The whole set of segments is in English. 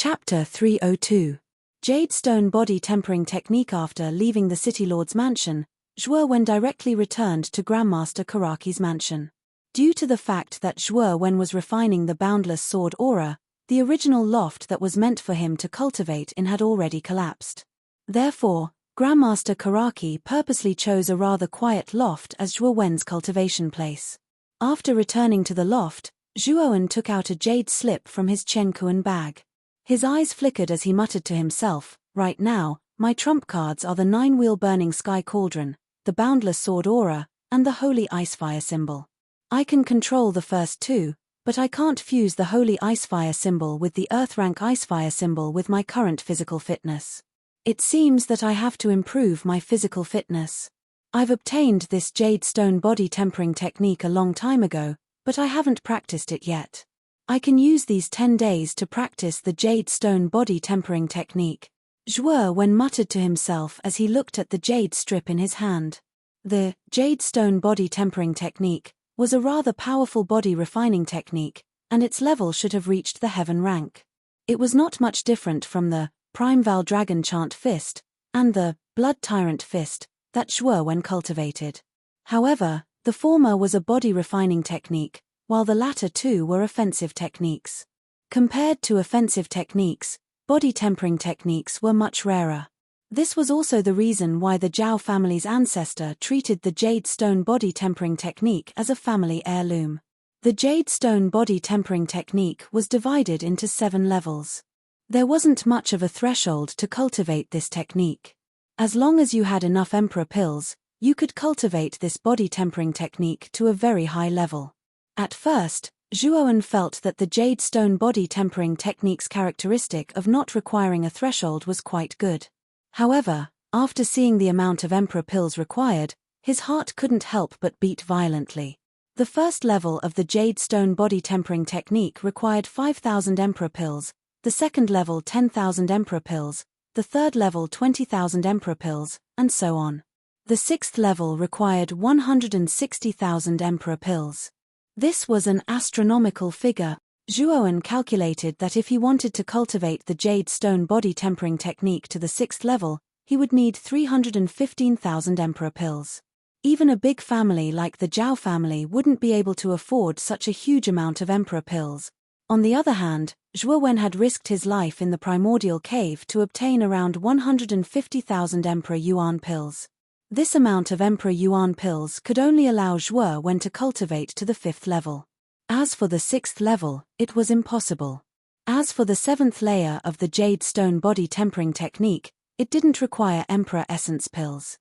Chapter 302. Jade Stone Body Tempering Technique. After leaving the City Lord's mansion, Zhuo Wen directly returned to Grandmaster Karaki's mansion. Due to the fact that Zhuo Wen was refining the boundless sword aura, the original loft that was meant for him to cultivate in had already collapsed. Therefore, Grandmaster Karaki purposely chose a rather quiet loft as Zhuo Wen's cultivation place. After returning to the loft, Zhuo Wen took out a jade slip from his Chenkuan bag. His eyes flickered as he muttered to himself, "Right now, my trump cards are the 9-wheel burning sky cauldron, the boundless sword aura, and the holy icefire symbol. I can control the first two, but I can't fuse the holy icefire symbol with the earth rank icefire symbol with my current physical fitness. It seems that I have to improve my physical fitness. I've obtained this jade stone body tempering technique a long time ago, but I haven't practiced it yet. I can use these 10 days to practice the jade stone body tempering technique." Zhuo Wen muttered to himself as he looked at the jade strip in his hand. The jade stone body tempering technique was a rather powerful body refining technique, and its level should have reached the heaven rank. It was not much different from the Prime Val Dragon Chant Fist and the Blood Tyrant Fist that Zhuo Wen cultivated. However, the former was a body refining technique, while the latter two were offensive techniques. Compared to offensive techniques, body tempering techniques were much rarer. This was also the reason why the Zhao family's ancestor treated the jade stone body tempering technique as a family heirloom. The jade stone body tempering technique was divided into 7 levels. There wasn't much of a threshold to cultivate this technique. As long as you had enough emperor pills, you could cultivate this body tempering technique to a very high level. At first, Zhuo Wen felt that the jade stone body tempering technique's characteristic of not requiring a threshold was quite good. However, after seeing the amount of emperor pills required, his heart couldn't help but beat violently. The first level of the jade stone body tempering technique required 5,000 emperor pills, the second level 10,000 emperor pills, the third level 20,000 emperor pills, and so on. The sixth level required 160,000 emperor pills. This was an astronomical figure. Zhuo Wen calculated that if he wanted to cultivate the jade stone body tempering technique to the 6th level, he would need 315,000 emperor pills. Even a big family like the Zhao family wouldn't be able to afford such a huge amount of emperor pills. On the other hand, Zhuo Wen had risked his life in the primordial cave to obtain around 150,000 emperor yuan pills. This amount of emperor yuan pills could only allow Zhuo Wen to cultivate to the 5th level. As for the 6th level, it was impossible. As for the 7th layer of the jade stone body tempering technique, it didn't require emperor essence pills.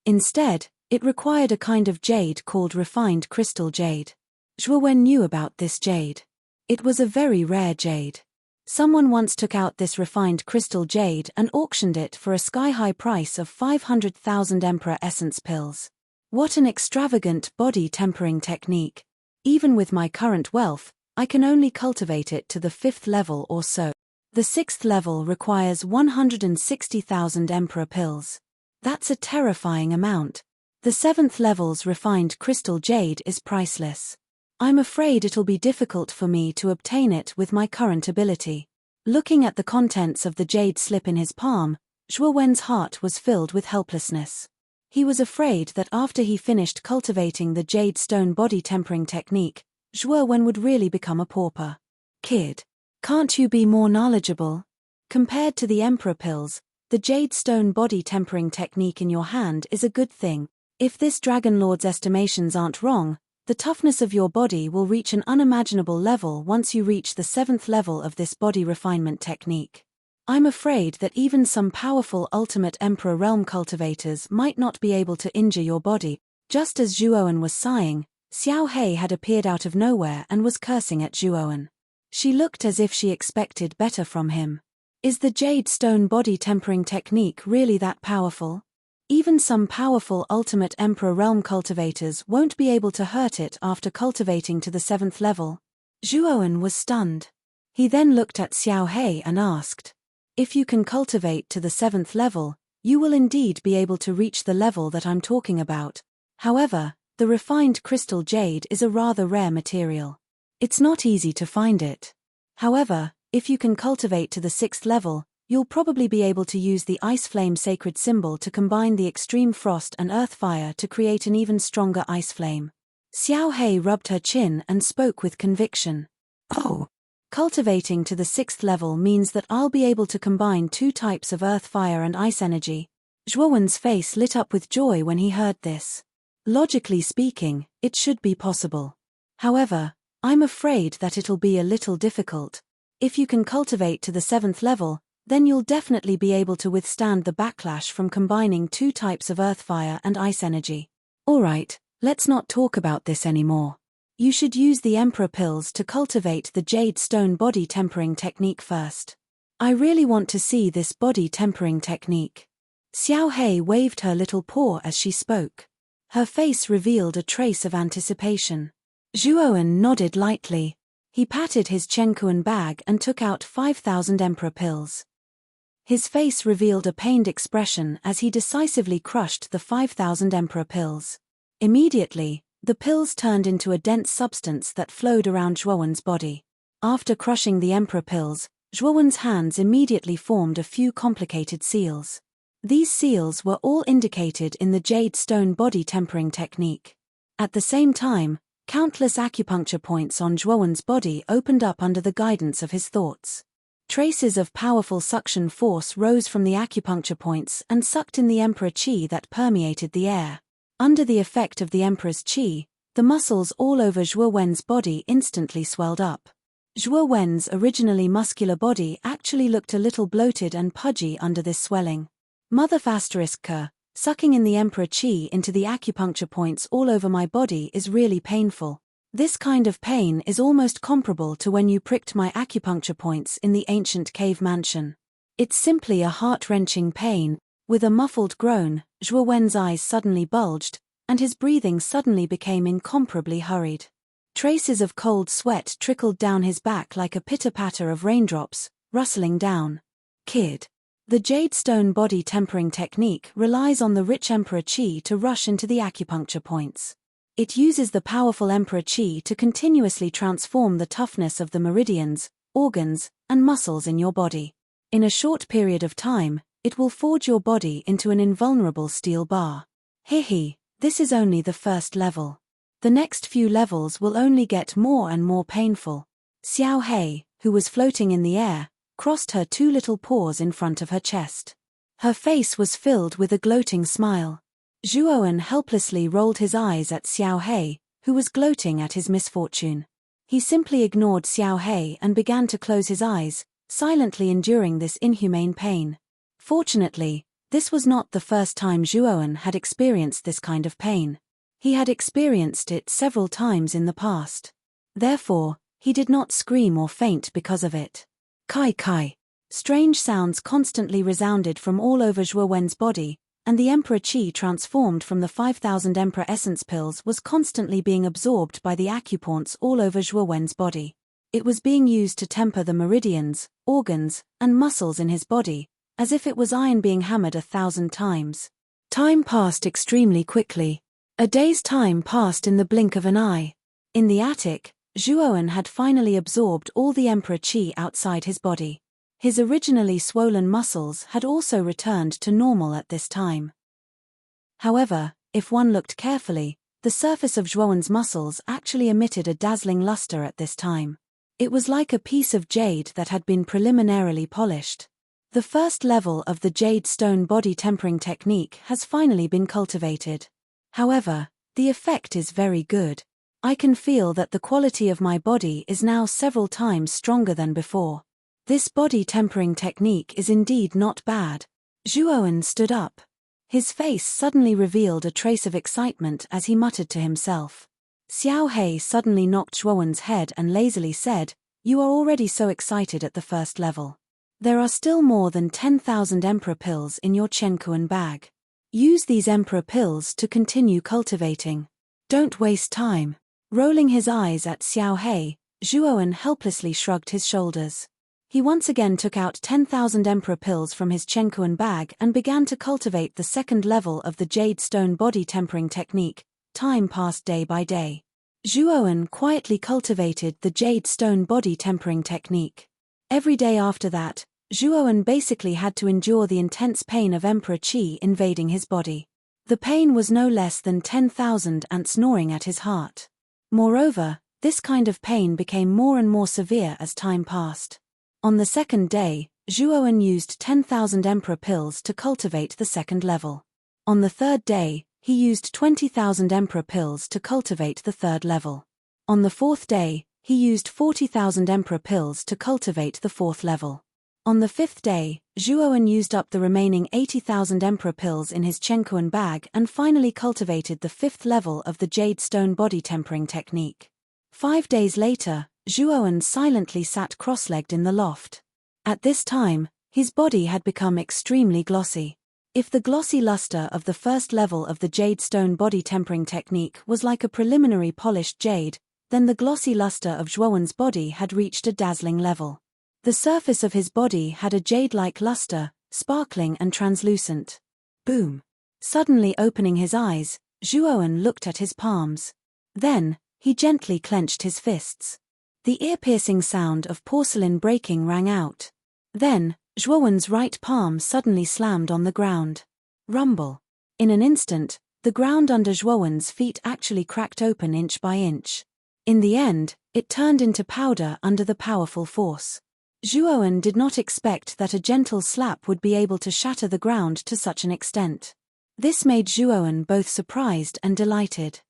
Instead, it required a kind of jade called refined crystal jade. Zhuo Wen knew about this jade. It was a very rare jade. Someone once took out this refined crystal jade and auctioned it for a sky-high price of 500,000 emperor essence pills. What an extravagant body tempering technique. Even with my current wealth, I can only cultivate it to the 5th level or so. The 6th level requires 160,000 emperor pills. That's a terrifying amount. The 7th level's refined crystal jade is priceless. I'm afraid it'll be difficult for me to obtain it with my current ability. Looking at the contents of the jade slip in his palm, Zhuo Wen's heart was filled with helplessness. He was afraid that after he finished cultivating the jade stone body tempering technique, Zhuo Wen would really become a pauper. "Kid, can't you be more knowledgeable? Compared to the emperor pills, the jade stone body tempering technique in your hand is a good thing. If this Dragon Lord's estimations aren't wrong, the toughness of your body will reach an unimaginable level once you reach the 7th level of this body refinement technique. I'm afraid that even some powerful ultimate Emperor Realm cultivators might not be able to injure your body." Just as Zhuo Wen was sighing, Xiao Hei had appeared out of nowhere and was cursing at Zhuo Wen. She looked as if she expected better from him. Is the jade stone body tempering technique really that powerful? Even some powerful ultimate Emperor Realm cultivators won't be able to hurt it after cultivating to the 7th level. Zhuo Wen was stunned. He then looked at Xiao Hei and asked, "If you can cultivate to the 7th level, you will indeed be able to reach the level that I'm talking about. However, the refined crystal jade is a rather rare material. It's not easy to find it. However, If you can cultivate to the 6th level, you'll probably be able to use the ice flame sacred symbol to combine the extreme frost and earth fire to create an even stronger ice flame. Xiao Hei rubbed her chin and spoke with conviction. Oh. Cultivating to the 6th level means that I'll be able to combine 2 types of earth fire and ice energy. Zhuowen's face lit up with joy when he heard this. Logically speaking, it should be possible. However, I'm afraid that it'll be a little difficult. If you can cultivate to the 7th level, then you'll definitely be able to withstand the backlash from combining 2 types of earth fire and ice energy. Alright, let's not talk about this anymore. You should use the Emperor pills to cultivate the Jade Stone body tempering technique first. I really want to see this body tempering technique. Xiao Hei waved her little paw as she spoke. Her face revealed a trace of anticipation. Zhuowen nodded lightly. He patted his Chenkuan bag and took out 5,000 Emperor pills. His face revealed a pained expression as he decisively crushed the 5,000 Emperor pills. Immediately, the pills turned into a dense substance that flowed around Zhuowen's body. After crushing the Emperor pills, Zhuowen's hands immediately formed a few complicated seals. These seals were all indicated in the Jade Stone body tempering technique. At the same time, countless acupuncture points on Zhuowen's body opened up under the guidance of his thoughts. Traces of powerful suction force rose from the acupuncture points and sucked in the Emperor Qi that permeated the air. Under the effect of the Emperor's Qi, the muscles all over Zhuowen's body instantly swelled up. Zhuowen's originally muscular body actually looked a little bloated and pudgy under this swelling. Mother *K, sucking in the Emperor Qi into the acupuncture points all over my body is really painful. This kind of pain is almost comparable to when you pricked my acupuncture points in the ancient cave mansion. It's simply a heart-wrenching pain. With a muffled groan, Zhuowen's eyes suddenly bulged, and his breathing suddenly became incomparably hurried. Traces of cold sweat trickled down his back like a pitter-patter of raindrops, rustling down. Kid. The Jade Stone body tempering technique relies on the rich Emperor Qi to rush into the acupuncture points. It uses the powerful Emperor Qi to continuously transform the toughness of the meridians, organs, and muscles in your body. In a short period of time, it will forge your body into an invulnerable steel bar. Hehe, this is only the 1st level. The next few levels will only get more and more painful. Xiao Hei, who was floating in the air, crossed her 2 little paws in front of her chest. Her face was filled with a gloating smile. Zhuowen helplessly rolled his eyes at Xiao Hei, who was gloating at his misfortune. He simply ignored Xiao Hei and began to close his eyes, silently enduring this inhumane pain. Fortunately, this was not the first time Zhuowen had experienced this kind of pain. He had experienced it several times in the past. Therefore, he did not scream or faint because of it. Kai Kai. Strange sounds constantly resounded from all over Zhuowen's body, and the Emperor Qi transformed from the 5,000 Emperor Essence pills was constantly being absorbed by the acupoints all over Zhuowen's body. It was being used to temper the meridians, organs, and muscles in his body, as if it was iron being hammered 1,000 times. Time passed extremely quickly. A day's time passed in the blink of an eye. In the attic, Zhuowen had finally absorbed all the Emperor Qi outside his body. His originally swollen muscles had also returned to normal at this time. However, if one looked carefully, the surface of Zhuowen's muscles actually emitted a dazzling luster at this time. It was like a piece of jade that had been preliminarily polished. The 1st level of the Jade Stone body tempering technique has finally been cultivated. However, the effect is very good. I can feel that the quality of my body is now several times stronger than before. This body tempering technique is indeed not bad. Zhuowen stood up. His face suddenly revealed a trace of excitement as he muttered to himself. Xiao Hei suddenly knocked Zhuowen's head and lazily said, "You are already so excited at the 1st level. There are still more than 10,000 Emperor pills in your Chenkuan bag. Use these Emperor pills to continue cultivating. Don't waste time." Rolling his eyes at Xiao Hei, Zhuowen helplessly shrugged his shoulders. He once again took out 10,000 Emperor pills from his Chenkuan bag and began to cultivate the 2nd level of the Jade Stone body tempering technique. Time passed day by day. Zhuowen quietly cultivated the Jade Stone body tempering technique. Every day after that, Zhuowen basically had to endure the intense pain of Emperor Qi invading his body. The pain was no less than 10,000 ants gnawing at his heart. Moreover, this kind of pain became more and more severe as time passed. On the second day, Zhuowen used 10,000 emperor pills to cultivate the second level. On the third day, he used 20,000 emperor pills to cultivate the third level. On the fourth day, he used 40,000 emperor pills to cultivate the fourth level. On the fifth day, Zhuowen used up the remaining 80,000 emperor pills in his tranquil bag and finally cultivated the fifth level of the jade stone body tempering technique. 5 days later, Zhuowen silently sat cross-legged in the loft. At this time, his body had become extremely glossy. If the glossy luster of the first level of the jade stone body tempering technique was like a preliminary polished jade, then the glossy luster of Zhuowen's body had reached a dazzling level. The surface of his body had a jade-like luster, sparkling and translucent. Boom! Suddenly opening his eyes, Zhuowen looked at his palms. Then, he gently clenched his fists. The ear-piercing sound of porcelain breaking rang out. Then, Zhuowen's right palm suddenly slammed on the ground. Rumble! In an instant, the ground under Zhuowen's feet actually cracked open inch by inch. In the end, it turned into powder under the powerful force. Zhuowen did not expect that a gentle slap would be able to shatter the ground to such an extent. This made Zhuowen both surprised and delighted.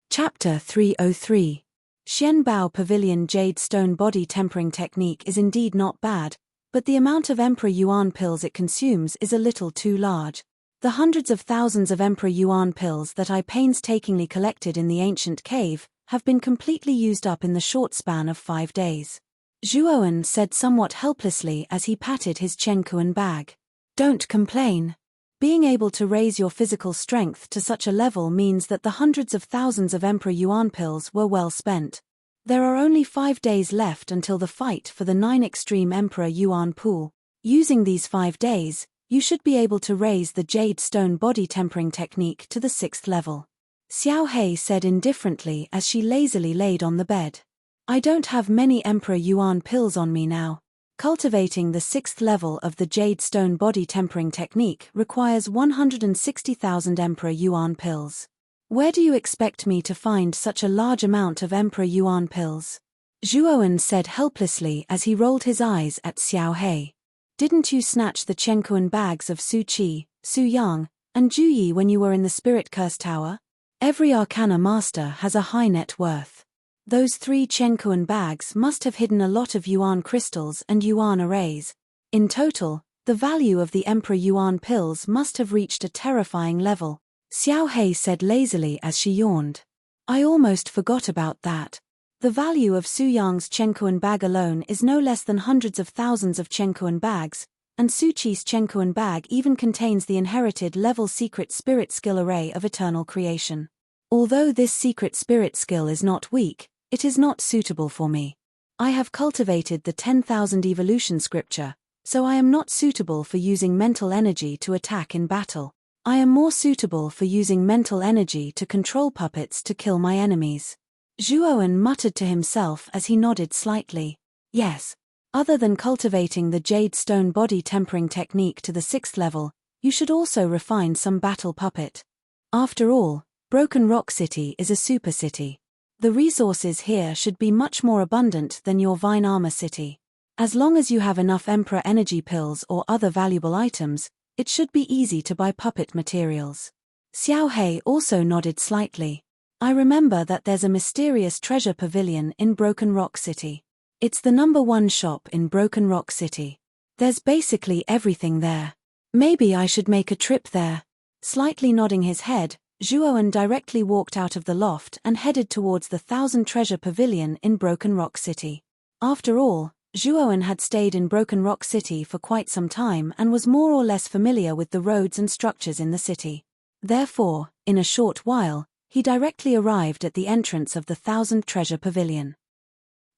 Chapter 303. Xianbao Pavilion Jade Stone Body Tempering Technique is indeed not bad, but the amount of Emperor Yuan pills it consumes is a little too large. The hundreds of thousands of Emperor Yuan pills that I painstakingly collected in the ancient cave have been completely used up in the short span of 5 days. Zhuowen said somewhat helplessly as he patted his Chenkuan bag. Don't complain. Being able to raise your physical strength to such a level means that the hundreds of thousands of Emperor Yuan pills were well spent. There are only 5 days left until the fight for the 9 Extreme Emperor Yuan pool. Using these 5 days, you should be able to raise the Jade Stone Body Tempering Technique to the 6th level. Xiao Hei said indifferently as she lazily laid on the bed. I don't have many Emperor Yuan pills on me now. Cultivating the 6th level of the Jade Stone Body Tempering Technique requires 160,000 Emperor Yuan pills. Where do you expect me to find such a large amount of Emperor Yuan pills? Zhuowen said helplessly as he rolled his eyes at Xiao Hei. Didn't you snatch the Chenkuan bags of Su Qi, Su Yang, and Ju Yi when you were in the Spirit Curse Tower? Every Arcana Master has a high net worth. Those 3 Chenkuan bags must have hidden a lot of Yuan crystals and Yuan arrays. In total, the value of the Emperor Yuan pills must have reached a terrifying level, Xiao Hei said lazily as she yawned. I almost forgot about that. The value of Su Yang's Chenkuan bag alone is no less than hundreds of thousands of Chenkuan bags, and Su Qi's Chenkuan bag even contains the inherited level secret spirit skill array of eternal creation. Although this secret spirit skill is not weak, it is not suitable for me. I have cultivated the 10,000 evolution scripture, so I am not suitable for using mental energy to attack in battle. I am more suitable for using mental energy to control puppets to kill my enemies. Zhuowen muttered to himself as he nodded slightly. Yes. Other than cultivating the Jade Stone Body Tempering Technique to the 6th level, you should also refine some battle puppet. After all, Broken Rock City is a super city. The resources here should be much more abundant than your Vine Armor City. As long as you have enough Emperor Energy pills or other valuable items, it should be easy to buy puppet materials. Xiao Hei also nodded slightly. I remember that there's a mysterious treasure pavilion in Broken Rock City. It's the #1 shop in Broken Rock City. There's basically everything there. Maybe I should make a trip there. Slightly nodding his head, Zhuowen directly walked out of the loft and headed towards the 1000 Treasure Pavilion in Broken Rock City. After all, Zhuowen had stayed in Broken Rock City for quite some time and was more or less familiar with the roads and structures in the city. Therefore, in a short while, he directly arrived at the entrance of the 1000 Treasure Pavilion.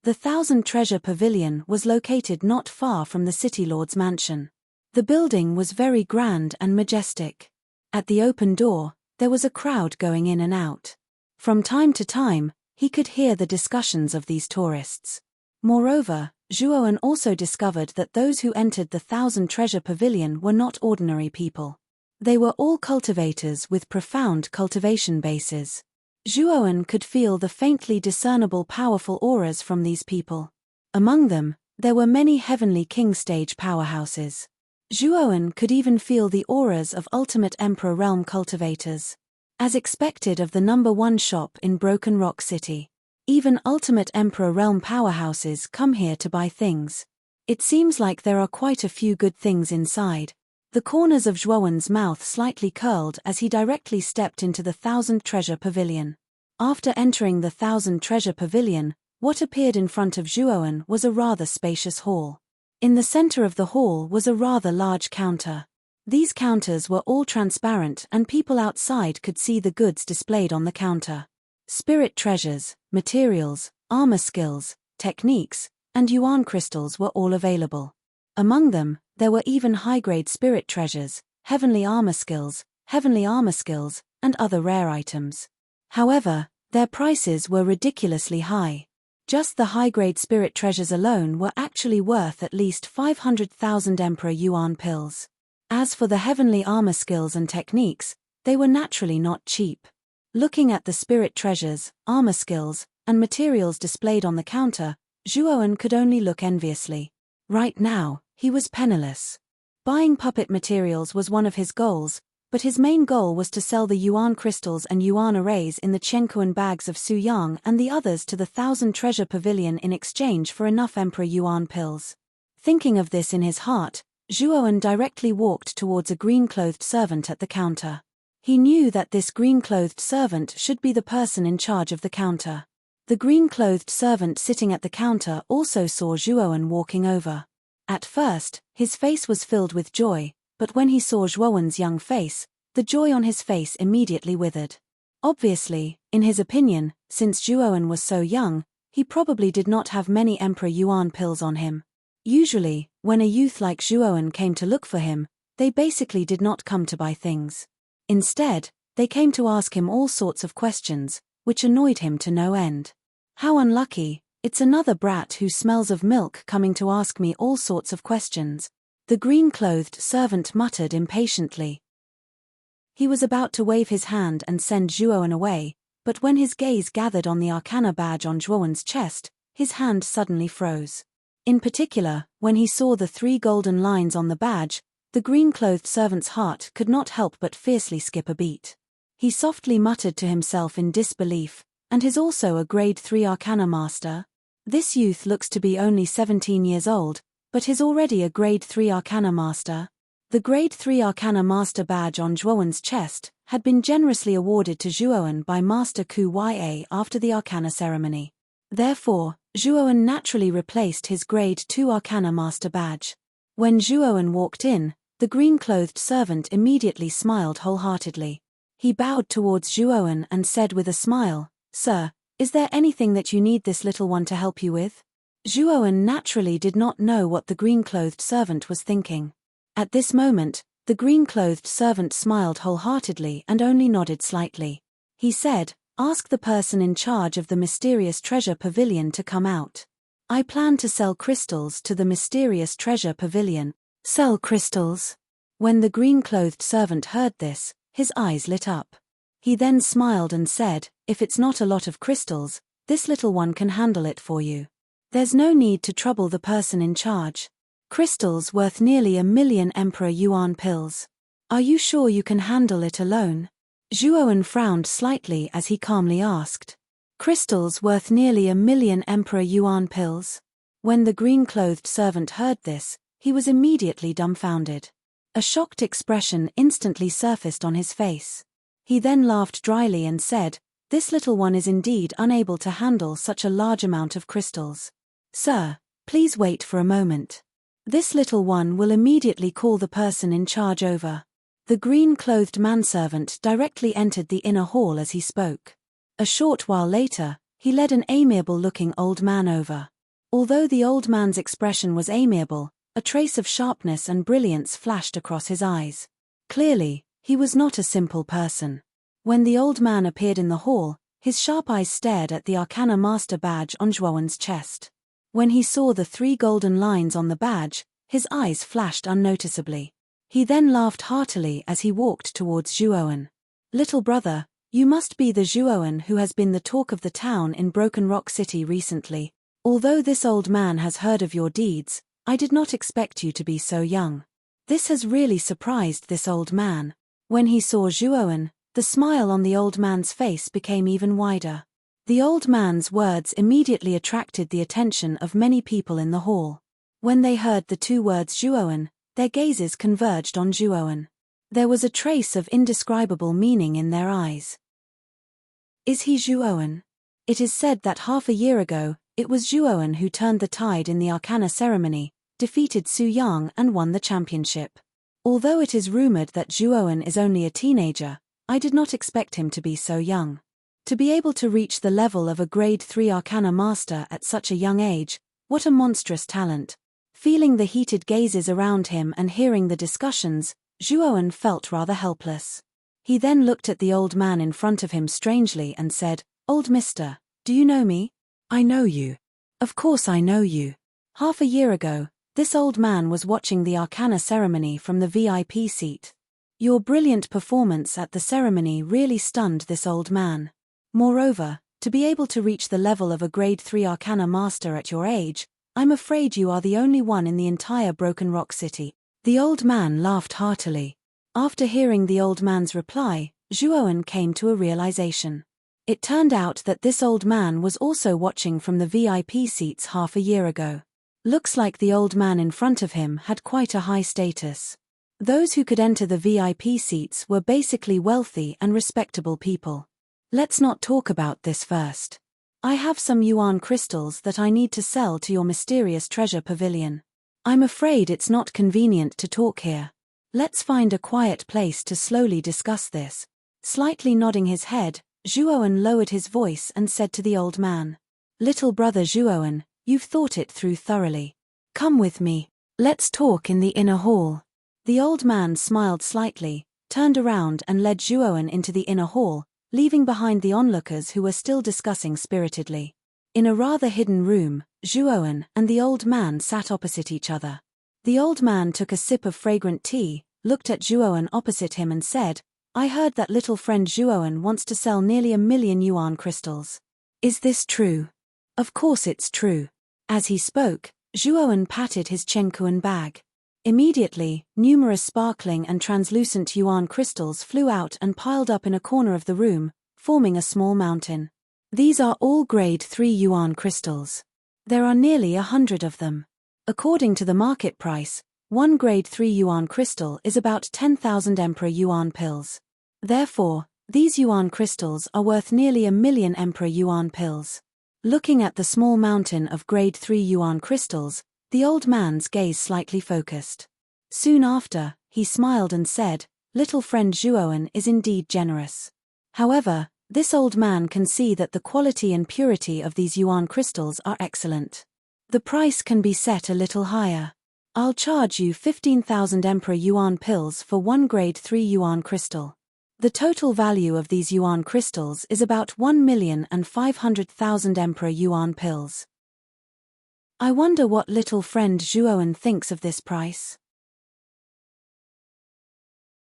The 1000 Treasure Pavilion was located not far from the City Lord's mansion. The building was very grand and majestic. At the open door, there was a crowd going in and out. From time to time, he could hear the discussions of these tourists. Moreover, Zhuoan also discovered that those who entered the 1,000 Treasure Pavilion were not ordinary people. They were all cultivators with profound cultivation bases. Zhuoan could feel the faintly discernible powerful auras from these people. Among them, there were many heavenly king stage powerhouses. Zhuoan could even feel the auras of ultimate Emperor Realm cultivators. As expected of the #1 shop in Broken Rock City, even ultimate Emperor Realm powerhouses come here to buy things. It seems like there are quite a few good things inside. The corners of Zhuoan's mouth slightly curled as he directly stepped into the 1,000 Treasure Pavilion. After entering the 1,000 Treasure Pavilion, what appeared in front of Zhuoan was a rather spacious hall. In the center of the hall was a rather large counter. These counters were all transparent and people outside could see the goods displayed on the counter. Spirit treasures, materials, armor skills, techniques, and yuan crystals were all available. Among them, there were even high-grade spirit treasures, heavenly armor skills, and other rare items. However, their prices were ridiculously high. Just the high-grade spirit treasures alone were actually worth at least 500,000 Emperor Yuan pills. As for the heavenly armor skills and techniques, they were naturally not cheap. Looking at the spirit treasures, armor skills, and materials displayed on the counter, Zhuoan could only look enviously. Right now, he was penniless. Buying puppet materials was one of his goals, but his main goal was to sell the yuan crystals and yuan arrays in the Chenkuan bags of Su Yang and the others to the 1,000 Treasure Pavilion in exchange for enough Emperor Yuan pills. Thinking of this in his heart, Zhuoan directly walked towards a green-clothed servant at the counter. He knew that this green-clothed servant should be the person in charge of the counter. The green-clothed servant sitting at the counter also saw Zhuoan walking over. At first, his face was filled with joy, but when he saw Zhuoan's young face, the joy on his face immediately withered. Obviously, in his opinion, since Zhuoan was so young, he probably did not have many Emperor Yuan pills on him. Usually, when a youth like Zhuoan came to look for him, they basically did not come to buy things. Instead, they came to ask him all sorts of questions, which annoyed him to no end. How unlucky, it's another brat who smells of milk coming to ask me all sorts of questions, the green-clothed servant muttered impatiently. He was about to wave his hand and send Zhuoan away, but when his gaze gathered on the Arcana badge on Zhuoan's chest, his hand suddenly froze. In particular, when he saw the 3 golden lines on the badge, the green-clothed servant's heart could not help but fiercely skip a beat. He softly muttered to himself in disbelief, "And he's also a grade 3 Arcana master? This youth looks to be only 17 years old, but he's already a grade 3 Arcana master." The grade 3 Arcana master badge on Zhuoan's chest had been generously awarded to Zhuoan by Master Ku Ya after the Arcana ceremony. Therefore, Zhuoan naturally replaced his grade 2 Arcana master badge. When Zhuoan walked in, the green-clothed servant immediately smiled wholeheartedly. He bowed towards Zhuoan and said with a smile, "Sir, is there anything that you need this little one to help you with?" Zhuoan naturally did not know what the green-clothed servant was thinking. At this moment, the green-clothed servant smiled wholeheartedly and only nodded slightly. He said, "Ask the person in charge of the mysterious treasure pavilion to come out. I plan to sell crystals to the mysterious treasure pavilion." Sell crystals? When the green-clothed servant heard this, his eyes lit up. He then smiled and said, "If it's not a lot of crystals, this little one can handle it for you. There's no need to trouble the person in charge. Crystals worth nearly 1,000,000 Emperor Yuan pills. Are you sure you can handle it alone?" Zhuoan frowned slightly as he calmly asked. Crystals worth nearly 1,000,000 Emperor Yuan pills? When the green-clothed servant heard this, he was immediately dumbfounded. A shocked expression instantly surfaced on his face. He then laughed dryly and said, "This little one is indeed unable to handle such a large amount of crystals. Sir, please wait for a moment. This little one will immediately call the person in charge over." The green-clothed manservant directly entered the inner hall as he spoke. A short while later, he led an amiable-looking old man over. Although the old man's expression was amiable, a trace of sharpness and brilliance flashed across his eyes. Clearly, he was not a simple person. When the old man appeared in the hall, his sharp eyes stared at the Arcana Master badge on Zhuoan's chest. When he saw the 3 golden lines on the badge, his eyes flashed unnoticeably. He then laughed heartily as he walked towards Zhuowen. Little brother, you must be the Zhuowen who has been the talk of the town in Broken Rock City recently. Although this old man has heard of your deeds, I did not expect you to be so young. This has really surprised this old man. When he saw Zhuowen, the smile on the old man's face became even wider. The old man's words immediately attracted the attention of many people in the hall. When they heard the 2 words Zhuowen, their gazes converged on Zhuowen. There was a trace of indescribable meaning in their eyes. Is he Zhuowen? It is said that half a year ago, it was Zhuowen who turned the tide in the Arcana ceremony, defeated Su Yang and won the championship. Although it is rumored that Zhuowen is only a teenager, I did not expect him to be so young. To be able to reach the level of a grade 3 Arcana master at such a young age, what a monstrous talent. Feeling the heated gazes around him and hearing the discussions, Zhuowen felt rather helpless. He then looked at the old man in front of him strangely and said, "Old mister, do you know me?" "I know you. Of course I know you." Half a year ago, this old man was watching the Arcana ceremony from the VIP seat. Your brilliant performance at the ceremony really stunned this old man. Moreover, to be able to reach the level of a grade 3 Arcana master at your age, I'm afraid you are the only one in the entire Broken Rock City. The old man laughed heartily. After hearing the old man's reply, Zhuowen came to a realization. It turned out that this old man was also watching from the VIP seats half a year ago. Looks like the old man in front of him had quite a high status. Those who could enter the VIP seats were basically wealthy and respectable people. Let's not talk about this first. I have some yuan crystals that I need to sell to your mysterious treasure pavilion. I'm afraid it's not convenient to talk here. Let's find a quiet place to slowly discuss this. Slightly nodding his head, Zhuowen lowered his voice and said to the old man, "Little brother Zhuowen, you've thought it through thoroughly. Come with me. Let's talk in the inner hall." The old man smiled slightly, turned around and led Zhuowen into the inner hall, leaving behind the onlookers who were still discussing spiritedly. In a rather hidden room, Zhuowen and the old man sat opposite each other. The old man took a sip of fragrant tea, looked at Zhuowen opposite him and said, "I heard that little friend Zhuowen wants to sell nearly 1,000,000 yuan crystals. Is this true?" "Of course it's true." As he spoke, Zhuowen patted his Chenkuan bag. Immediately, numerous sparkling and translucent yuan crystals flew out and piled up in a corner of the room, forming a small mountain. These are all grade 3 yuan crystals. There are nearly 100 of them. According to the market price, one grade 3 yuan crystal is about 10,000 emperor yuan pills. Therefore, these yuan crystals are worth nearly 1,000,000 emperor yuan pills. Looking at the small mountain of grade 3 yuan crystals, the old man's gaze slightly focused. Soon after, he smiled and said, "Little friend Zhuowen is indeed generous. However, this old man can see that the quality and purity of these yuan crystals are excellent. The price can be set a little higher. I'll charge you 15,000 emperor yuan pills for one grade 3 yuan crystal. The total value of these yuan crystals is about 1,500,000 emperor yuan pills. I wonder what little friend Zhuowen thinks of this price."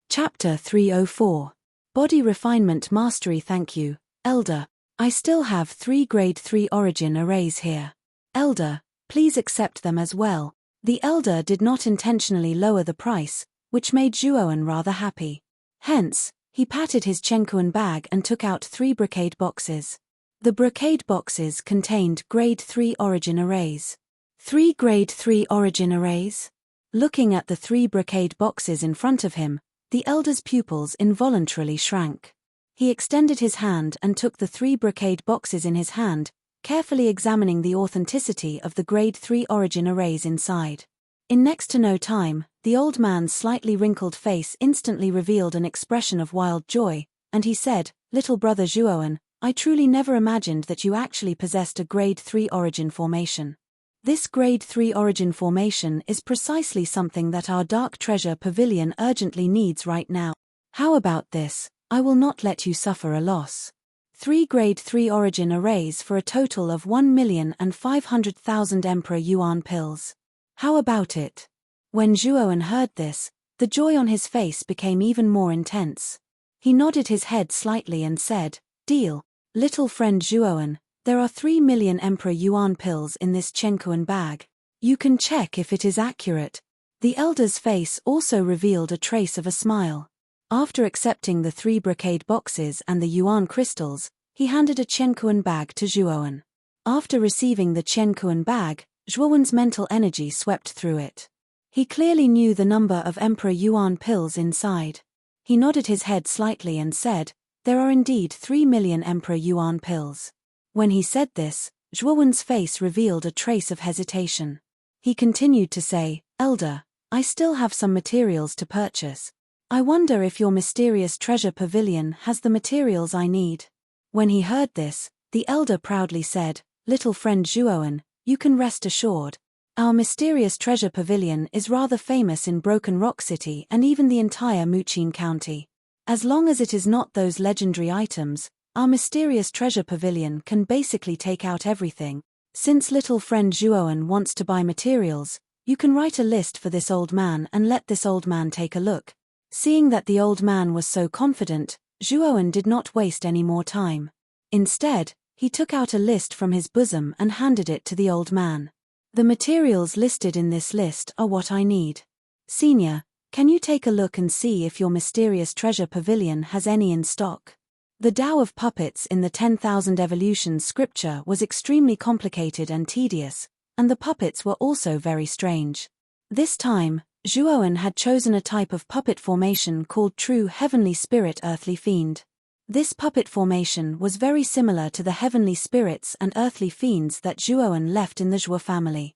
Chapter 304. Body Refinement Mastery. Thank you, Elder. I still have 3 grade 3 origin arrays here. Elder, please accept them as well. The Elder did not intentionally lower the price, which made Zhuowen rather happy. Hence, he patted his Chenkuan bag and took out 3 brocade boxes. The brocade boxes contained grade 3 origin arrays. 3 grade 3 origin arrays? Looking at the 3 brocade boxes in front of him, the Elder's pupils involuntarily shrank. He extended his hand and took the 3 brocade boxes in his hand, carefully examining the authenticity of the grade 3 origin arrays inside. In next to no time, the old man's slightly wrinkled face instantly revealed an expression of wild joy, and he said, "Little brother Zhuowen, I truly never imagined that you actually possessed a grade 3 origin formation. This grade 3 origin formation is precisely something that our Dark Treasure Pavilion urgently needs right now. How about this? I will not let you suffer a loss. 3 grade 3 origin arrays for a total of 1,500,000 Emperor Yuan pills. How about it? When Zhuowen heard this, the joy on his face became even more intense. He nodded his head slightly and said, "Deal, little friend Zhuowen, there are 3 million Emperor Yuan pills in this Chenkuan bag. You can check if it is accurate." The elder's face also revealed a trace of a smile. After accepting the 3 brocade boxes and the yuan crystals, he handed a Chenkuan bag to Zhuowen. After receiving the Chenkuan bag, Zhuowen's mental energy swept through it. He clearly knew the number of Emperor Yuan pills inside. He nodded his head slightly and said, "There are indeed 3 million Emperor Yuan pills." When he said this, Zhuowen's face revealed a trace of hesitation. He continued to say, "Elder, I still have some materials to purchase. I wonder if your mysterious treasure pavilion has the materials I need." When he heard this, the elder proudly said, "Little friend Zhuowen, you can rest assured. Our mysterious treasure pavilion is rather famous in Broken Rock City and even the entire Muqin County. As long as it is not those legendary items, our mysterious treasure pavilion can basically take out everything. Since little friend Zhuowen wants to buy materials, you can write a list for this old man and let this old man take a look." Seeing that the old man was so confident, Zhuowen did not waste any more time. Instead, he took out a list from his bosom and handed it to the old man. "The materials listed in this list are what I need. Senior, can you take a look and see if your mysterious treasure pavilion has any in stock?" The Tao of puppets in the 10,000 Evolutions scripture was extremely complicated and tedious, and the puppets were also very strange. This time, Zhuowen had chosen a type of puppet formation called True Heavenly Spirit Earthly Fiend. This puppet formation was very similar to the heavenly spirits and earthly fiends that Zhuowen left in the Zhuo family.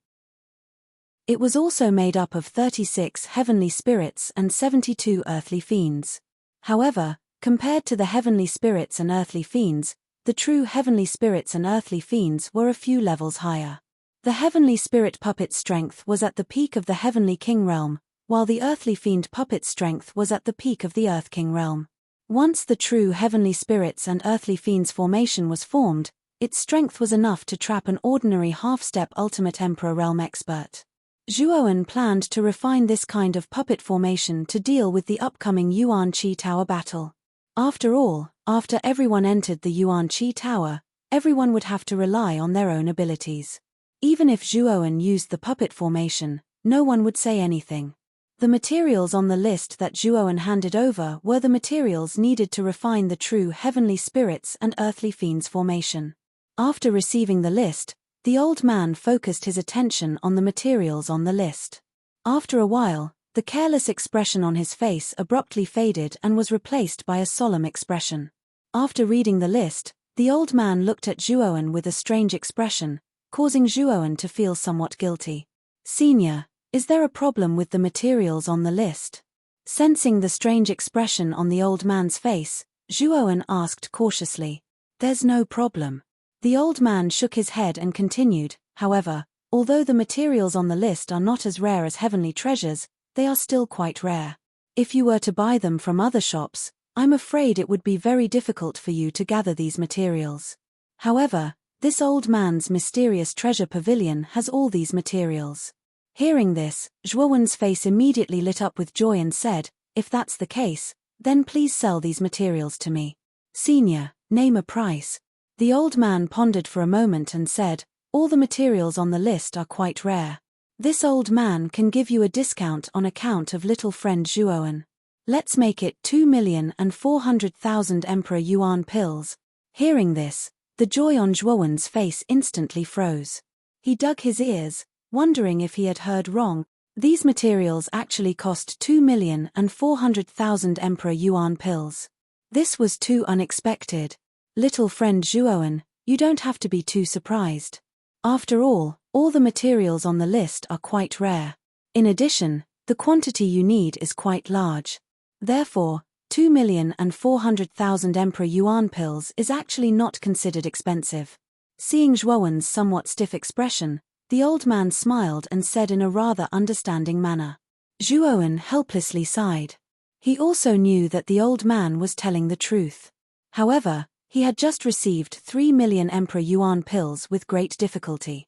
It was also made up of 36 heavenly spirits and 72 earthly fiends. However, compared to the heavenly spirits and earthly fiends, the true heavenly spirits and earthly fiends were a few levels higher. The heavenly spirit puppet's strength was at the peak of the heavenly king realm, while the earthly fiend puppet's strength was at the peak of the earth king realm. Once the true heavenly spirits and earthly fiends formation was formed, its strength was enough to trap an ordinary half-step ultimate emperor realm expert. Zhuowen planned to refine this kind of puppet formation to deal with the upcoming Yuan Qi Tower battle. After all, after everyone entered the Yuan Qi Tower, everyone would have to rely on their own abilities. Even if Zhuowen used the puppet formation, no one would say anything. The materials on the list that Zhuowen handed over were the materials needed to refine the true heavenly spirits and earthly fiends formation. After receiving the list, the old man focused his attention on the materials on the list. After a while, the careless expression on his face abruptly faded and was replaced by a solemn expression. After reading the list, the old man looked at Zhuowen with a strange expression, causing Zhuowen to feel somewhat guilty. "Senior, is there a problem with the materials on the list?" Sensing the strange expression on the old man's face, Zhuowen asked cautiously. "There's no problem." The old man shook his head and continued, "However, although the materials on the list are not as rare as heavenly treasures, they are still quite rare. If you were to buy them from other shops, I'm afraid it would be very difficult for you to gather these materials. However, this old man's mysterious treasure pavilion has all these materials." Hearing this, Zhuowen's face immediately lit up with joy and said, "If that's the case, then please sell these materials to me. Senior, name a price." The old man pondered for a moment and said, "All the materials on the list are quite rare. This old man can give you a discount on account of little friend Zhuowen. Let's make it 2,400,000 Emperor Yuan pills." Hearing this, the joy on Zhuowen's face instantly froze. He dug his ears, wondering if he had heard wrong. These materials actually cost 2,400,000 Emperor Yuan pills. This was too unexpected. Little friend Zhuowen, you don't have to be too surprised. After all the materials on the list are quite rare. In addition, the quantity you need is quite large. Therefore, 2,400,000 Emperor Yuan pills is actually not considered expensive. Seeing Zhuowen's somewhat stiff expression, the old man smiled and said in a rather understanding manner. Zhuowen helplessly sighed. He also knew that the old man was telling the truth. However, He had just received 3 million Emperor Yuan pills with great difficulty.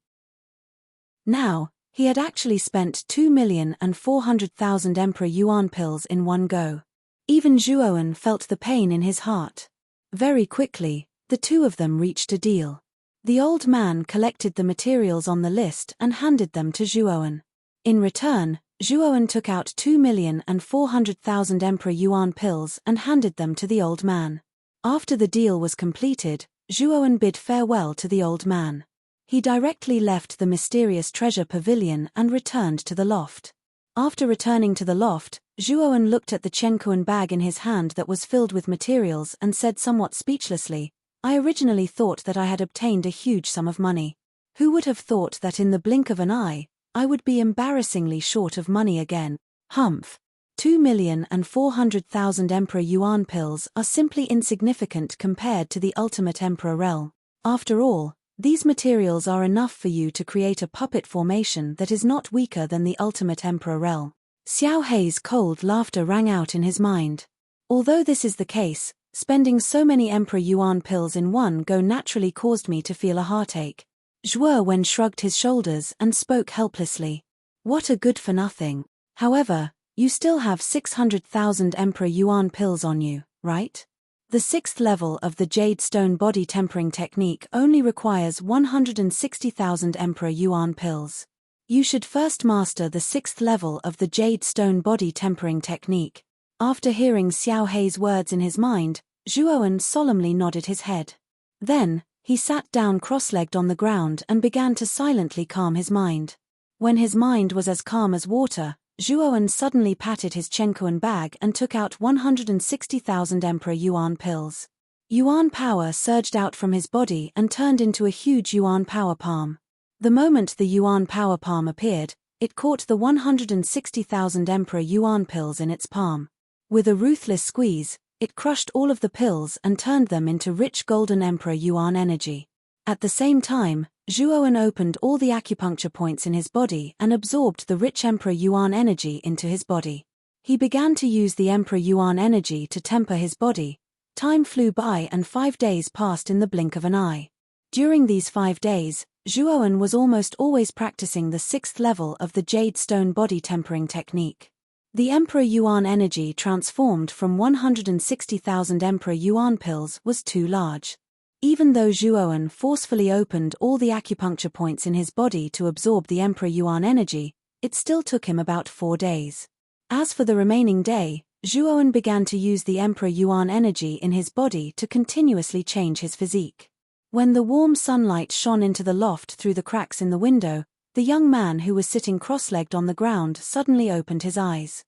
Now, he had actually spent 2,400,000 Emperor Yuan pills in one go. Even Zhuowen felt the pain in his heart. Very quickly, the two of them reached a deal. The old man collected the materials on the list and handed them to Zhuowen. In return, Zhuowen took out 2,400,000 Emperor Yuan pills and handed them to the old man. After the deal was completed, Zhuowen bid farewell to the old man. He directly left the mysterious treasure pavilion and returned to the loft. After returning to the loft, Zhuowen looked at the tranquil bag in his hand that was filled with materials and said somewhat speechlessly, "I originally thought that I had obtained a huge sum of money. Who would have thought that in the blink of an eye, I would be embarrassingly short of money again? Humph. 2,400,000 Emperor Yuan pills are simply insignificant compared to the ultimate Emperor realm. After all, these materials are enough for you to create a puppet formation that is not weaker than the ultimate Emperor realm." Xiao Hei's cold laughter rang out in his mind. Although this is the case, spending so many Emperor Yuan pills in one go naturally caused me to feel a heartache. Zhuowen shrugged his shoulders and spoke helplessly. What a good for nothing. However, you still have 600,000 Emperor Yuan pills on you, right? The 6th level of the Jade Stone body tempering technique only requires 160,000 Emperor Yuan pills. You should first master the 6th level of the Jade Stone body tempering technique. After hearing Xiao Hei's words in his mind, Zhuowen solemnly nodded his head. Then, he sat down cross-legged on the ground and began to silently calm his mind. When his mind was as calm as water, Zhuowen suddenly patted his tranquil bag and took out 160,000 Emperor Yuan pills. Yuan power surged out from his body and turned into a huge Yuan power palm. The moment the Yuan power palm appeared, it caught the 160,000 Emperor Yuan pills in its palm. With a ruthless squeeze, it crushed all of the pills and turned them into rich golden Emperor Yuan energy. At the same time, Zhuowen opened all the acupuncture points in his body and absorbed the rich Emperor Yuan energy into his body. He began to use the Emperor Yuan energy to temper his body. Time flew by and 5 days passed in the blink of an eye. During these 5 days, Zhuowen was almost always practicing the 6th level of the Jade Stone body tempering technique. The Emperor Yuan energy transformed from 160,000 Emperor Yuan pills was too large. Even though Zhuowen forcefully opened all the acupuncture points in his body to absorb the Emperor Yuan energy, it still took him about 4 days. As for the remaining day, Zhuowen began to use the Emperor Yuan energy in his body to continuously change his physique. When the warm sunlight shone into the loft through the cracks in the window, the young man who was sitting cross-legged on the ground suddenly opened his eyes.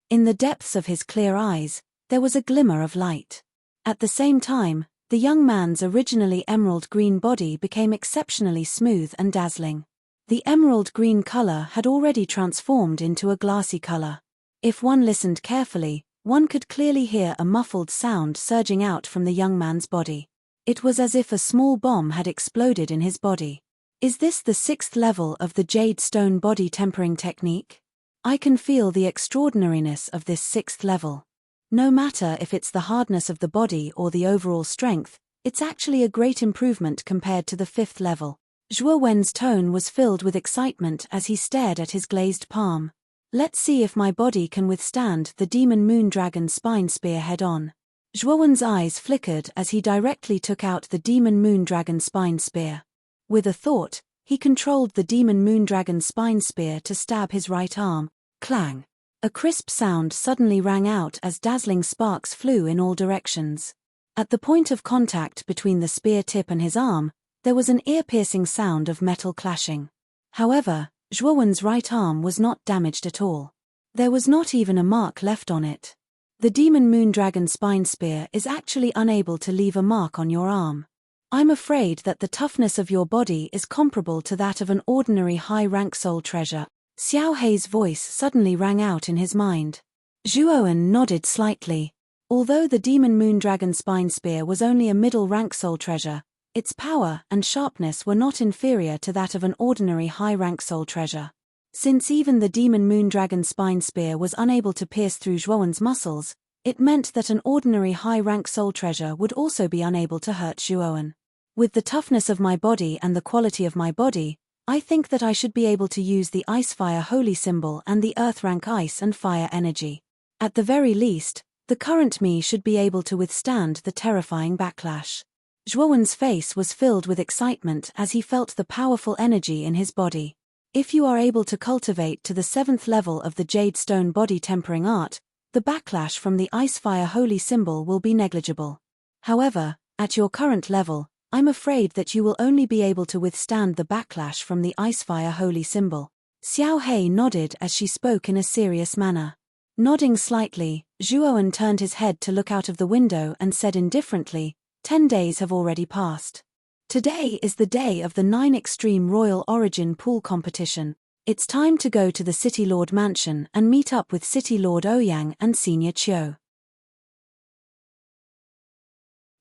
In the depths of his clear eyes, there was a glimmer of light. At the same time, the young man's originally emerald green body became exceptionally smooth and dazzling. The emerald green color had already transformed into a glassy color. If one listened carefully, one could clearly hear a muffled sound surging out from the young man's body. It was as if a small bomb had exploded in his body. Is this the 6th level of the Jade Stone body tempering technique? I can feel the extraordinariness of this 6th level. No matter if it's the hardness of the body or the overall strength, it's actually a great improvement compared to the 5th level. Zhuowen's tone was filled with excitement as he stared at his glazed palm. Let's see if my body can withstand the Demon Moon Dragon Spine Spear head-on. Zhuowen's eyes flickered as he directly took out the Demon Moon Dragon Spine Spear. With a thought, he controlled the Demon Moon Dragon Spine Spear to stab his right arm. Clang! A crisp sound suddenly rang out as dazzling sparks flew in all directions. At the point of contact between the spear tip and his arm, there was an ear-piercing sound of metal clashing. However, Zhuowen's right arm was not damaged at all. There was not even a mark left on it. The Demon Moon Dragon Spine Spear is actually unable to leave a mark on your arm. I'm afraid that the toughness of your body is comparable to that of an ordinary high-rank soul treasure. Xiao Hei's voice suddenly rang out in his mind. Zhuowen nodded slightly. Although the Demon Moon Dragon Spine Spear was only a middle-rank soul treasure, its power and sharpness were not inferior to that of an ordinary high-rank soul treasure. Since even the Demon Moon Dragon Spine Spear was unable to pierce through Zhuowen's muscles, It meant that an ordinary high-rank soul treasure would also be unable to hurt Zhuowen. With the toughness of my body and the quality of my body, I think that I should be able to use the Ice-Fire Holy Symbol and the Earth-rank Ice and Fire energy. At the very least, the current me should be able to withstand the terrifying backlash. Zhuowen's face was filled with excitement as he felt the powerful energy in his body. If you are able to cultivate to the 7th level of the Jade Stone body tempering art, the backlash from the Ice-Fire Holy Symbol will be negligible. However, at your current level, I'm afraid that you will only be able to withstand the backlash from the Ice-Fire Holy Symbol. Xiao He nodded as she spoke in a serious manner. Nodding slightly, Zhuowen turned his head to look out of the window and said indifferently, 10 days have already passed. Today is the day of the 9 Extreme Royal Origin Pool competition. It's time to go to the City Lord Mansion and meet up with City Lord Ouyang and Senior Qiu.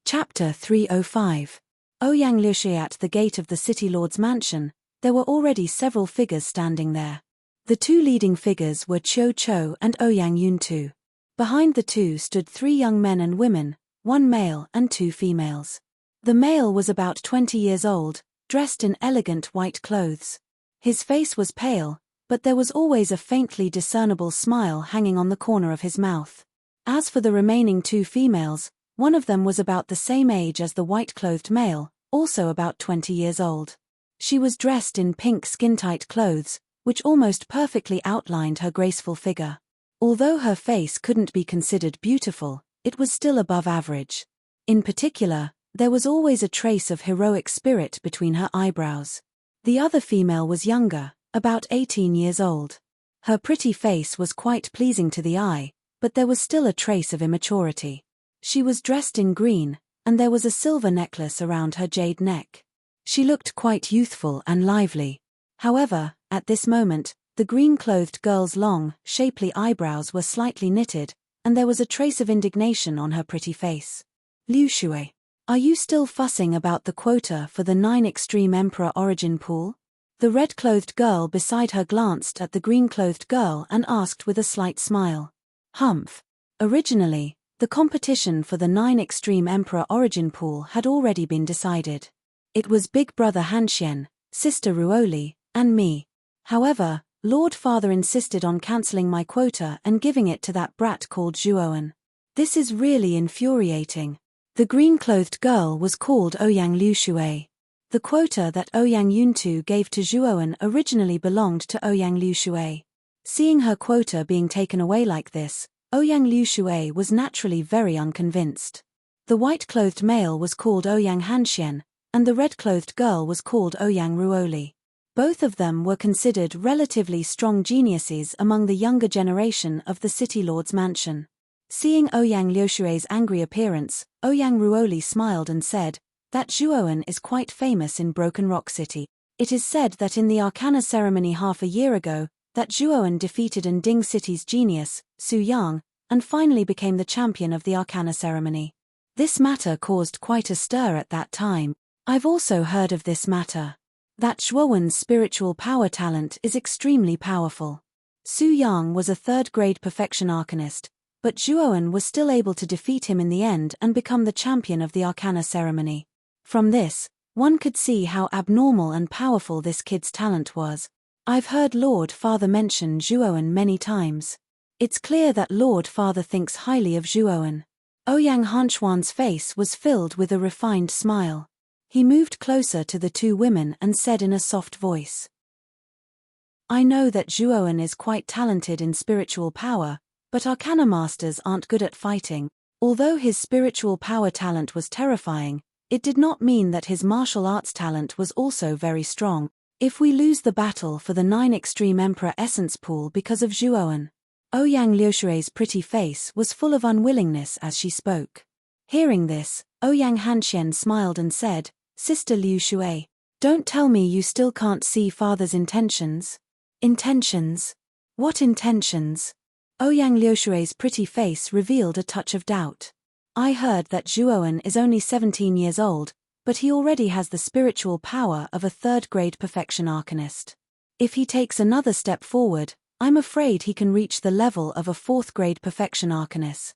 Chapter 305. Ouyang Liushi. At the gate of the City Lord's mansion, there were already several figures standing there. The two leading figures were Qiu Chou and Ouyang Yuntu. Behind the two stood 3 young men and women, 1 male and 2 females. The male was about 20 years old, dressed in elegant white clothes. His face was pale, but there was always a faintly discernible smile hanging on the corner of his mouth. As for the remaining 2 females, one of them was about the same age as the white-clothed male, also about 20 years old. She was dressed in pink skin-tight clothes, which almost perfectly outlined her graceful figure. Although her face couldn't be considered beautiful, it was still above average. In particular, there was always a trace of heroic spirit between her eyebrows. The other female was younger, about 18 years old. Her pretty face was quite pleasing to the eye, but there was still a trace of immaturity. She was dressed in green, and there was a silver necklace around her jade neck. She looked quite youthful and lively. However, at this moment, the green-clothed girl's long, shapely eyebrows were slightly knitted, and there was a trace of indignation on her pretty face. Liu Shui, are you still fussing about the quota for the 9 Extreme Emperor Origin Pool? The red-clothed girl beside her glanced at the green-clothed girl and asked with a slight smile. Humph. Originally, the competition for the 9 Extreme Emperor Origin Pool had already been decided. It was Big Brother Hanxian, Sister Ruoli, and me. However, Lord Father insisted on cancelling my quota and giving it to that brat called Zhuowen. This is really infuriating. The green-clothed girl was called Ouyang Liushui. The quota that Ouyang Yuntu gave to Zhuowen originally belonged to Ouyang Liushui. Seeing her quota being taken away like this, Ouyang Liushui was naturally very unconvinced. The white-clothed male was called Ouyang Hanxian, and the red-clothed girl was called Ouyang Ruoli. Both of them were considered relatively strong geniuses among the younger generation of the City Lord's mansion. Seeing Ouyang Liushui's angry appearance, Ouyang Ruoli smiled and said, that Zhuowen is quite famous in Broken Rock City. It is said that in the Arcana ceremony half a year ago, that Zhuowen defeated Nding City's genius, Su Yang, and finally became the champion of the Arcana ceremony. This matter caused quite a stir at that time. I've also heard of this matter. That Zhuowen's spiritual power talent is extremely powerful. Su Yang was a 3rd-grade perfection arcanist, but Zhuowen was still able to defeat him in the end and become the champion of the Arcana ceremony. From this, one could see how abnormal and powerful this kid's talent was. I've heard Lord Father mention Zhuowen many times. It's clear that Lord Father thinks highly of Zhuowen. Ouyang Hanxuan's face was filled with a refined smile. He moved closer to the 2 women and said in a soft voice, I know that Zhuowen is quite talented in spiritual power, but Arcana masters aren't good at fighting. Although his spiritual power talent was terrifying, it did not mean that his martial arts talent was also very strong. If we lose the battle for the 9 Extreme Emperor Essence Pool because of Zhuowen. Ouyang Liushui's pretty face was full of unwillingness as she spoke. Hearing this, Ouyang Hanxian smiled and said, Sister Liu Shui, don't tell me you still can't see Father's intentions. Intentions? What intentions? Ouyang Liushui's pretty face revealed a touch of doubt. I heard that Zhuowen is only 17 years old, but he already has the spiritual power of a 3rd-grade perfection arcanist. If he takes another step forward, I'm afraid he can reach the level of a 4th-grade perfection arcanist.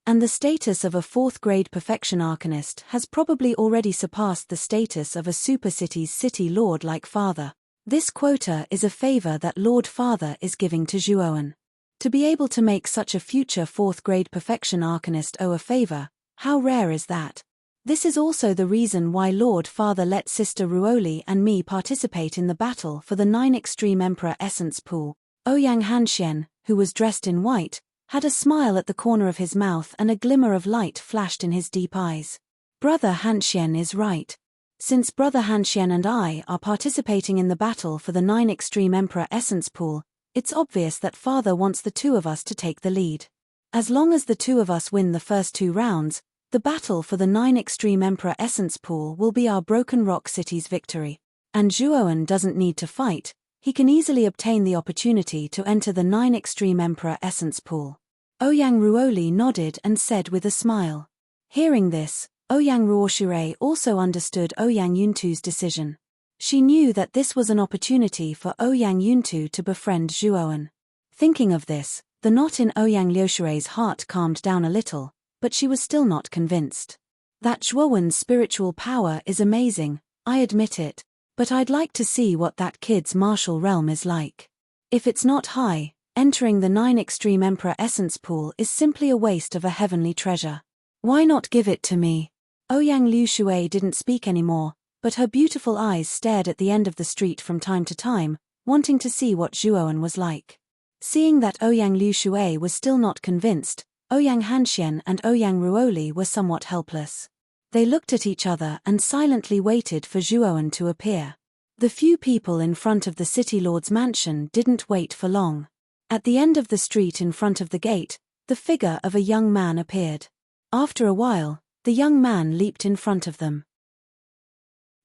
And the status of a 4th grade perfection arcanist has probably already surpassed the status of a super city's city lord like Father. This quota is a favor that Lord Father is giving to Zhuowen. To be able to make such a future 4th grade perfection arcanist owe a favor, how rare is that? This is also the reason why Lord Father let Sister Ruoli and me participate in the battle for the 9 Extreme Emperor Essence Pool. Ouyang Hanxian, who was dressed in white, had a smile at the corner of his mouth and a glimmer of light flashed in his deep eyes. Brother Hanxian is right. Since Brother Hanxian and I are participating in the battle for the 9 Extreme Emperor Essence Pool, it's obvious that Father wants the 2 of us to take the lead. As long as the 2 of us win the first 2 rounds, the battle for the 9 Extreme Emperor Essence Pool will be our Broken Rock City's victory. And Zhuowen doesn't need to fight, he can easily obtain the opportunity to enter the 9 Extreme Emperor Essence Pool. Ouyang Ruoli nodded and said with a smile. Hearing this, Ouyang Ruoshire also understood Ouyang Yuntu's decision. She knew that this was an opportunity for Ouyang Yuntu to befriend Zhuowen. Thinking of this, the knot in Ouyang Liushire's heart calmed down a little, but she was still not convinced. That Zhuowen's spiritual power is amazing, I admit it, but I'd like to see what that kid's martial realm is like. If it's not high, entering the 9 Extreme Emperor Essence Pool is simply a waste of a heavenly treasure. Why not give it to me? Ouyang Liushui didn't speak anymore, but her beautiful eyes stared at the end of the street from time to time, wanting to see what Zhuowen was like. Seeing that Ouyang Liushui was still not convinced, Ouyang Hanxian and Ouyang Ruoli were somewhat helpless. They looked at each other and silently waited for Zhuowen to appear. The few people in front of the City Lord's mansion didn't wait for long. At the end of the street in front of the gate, the figure of a young man appeared. After a while, the young man leaped in front of them.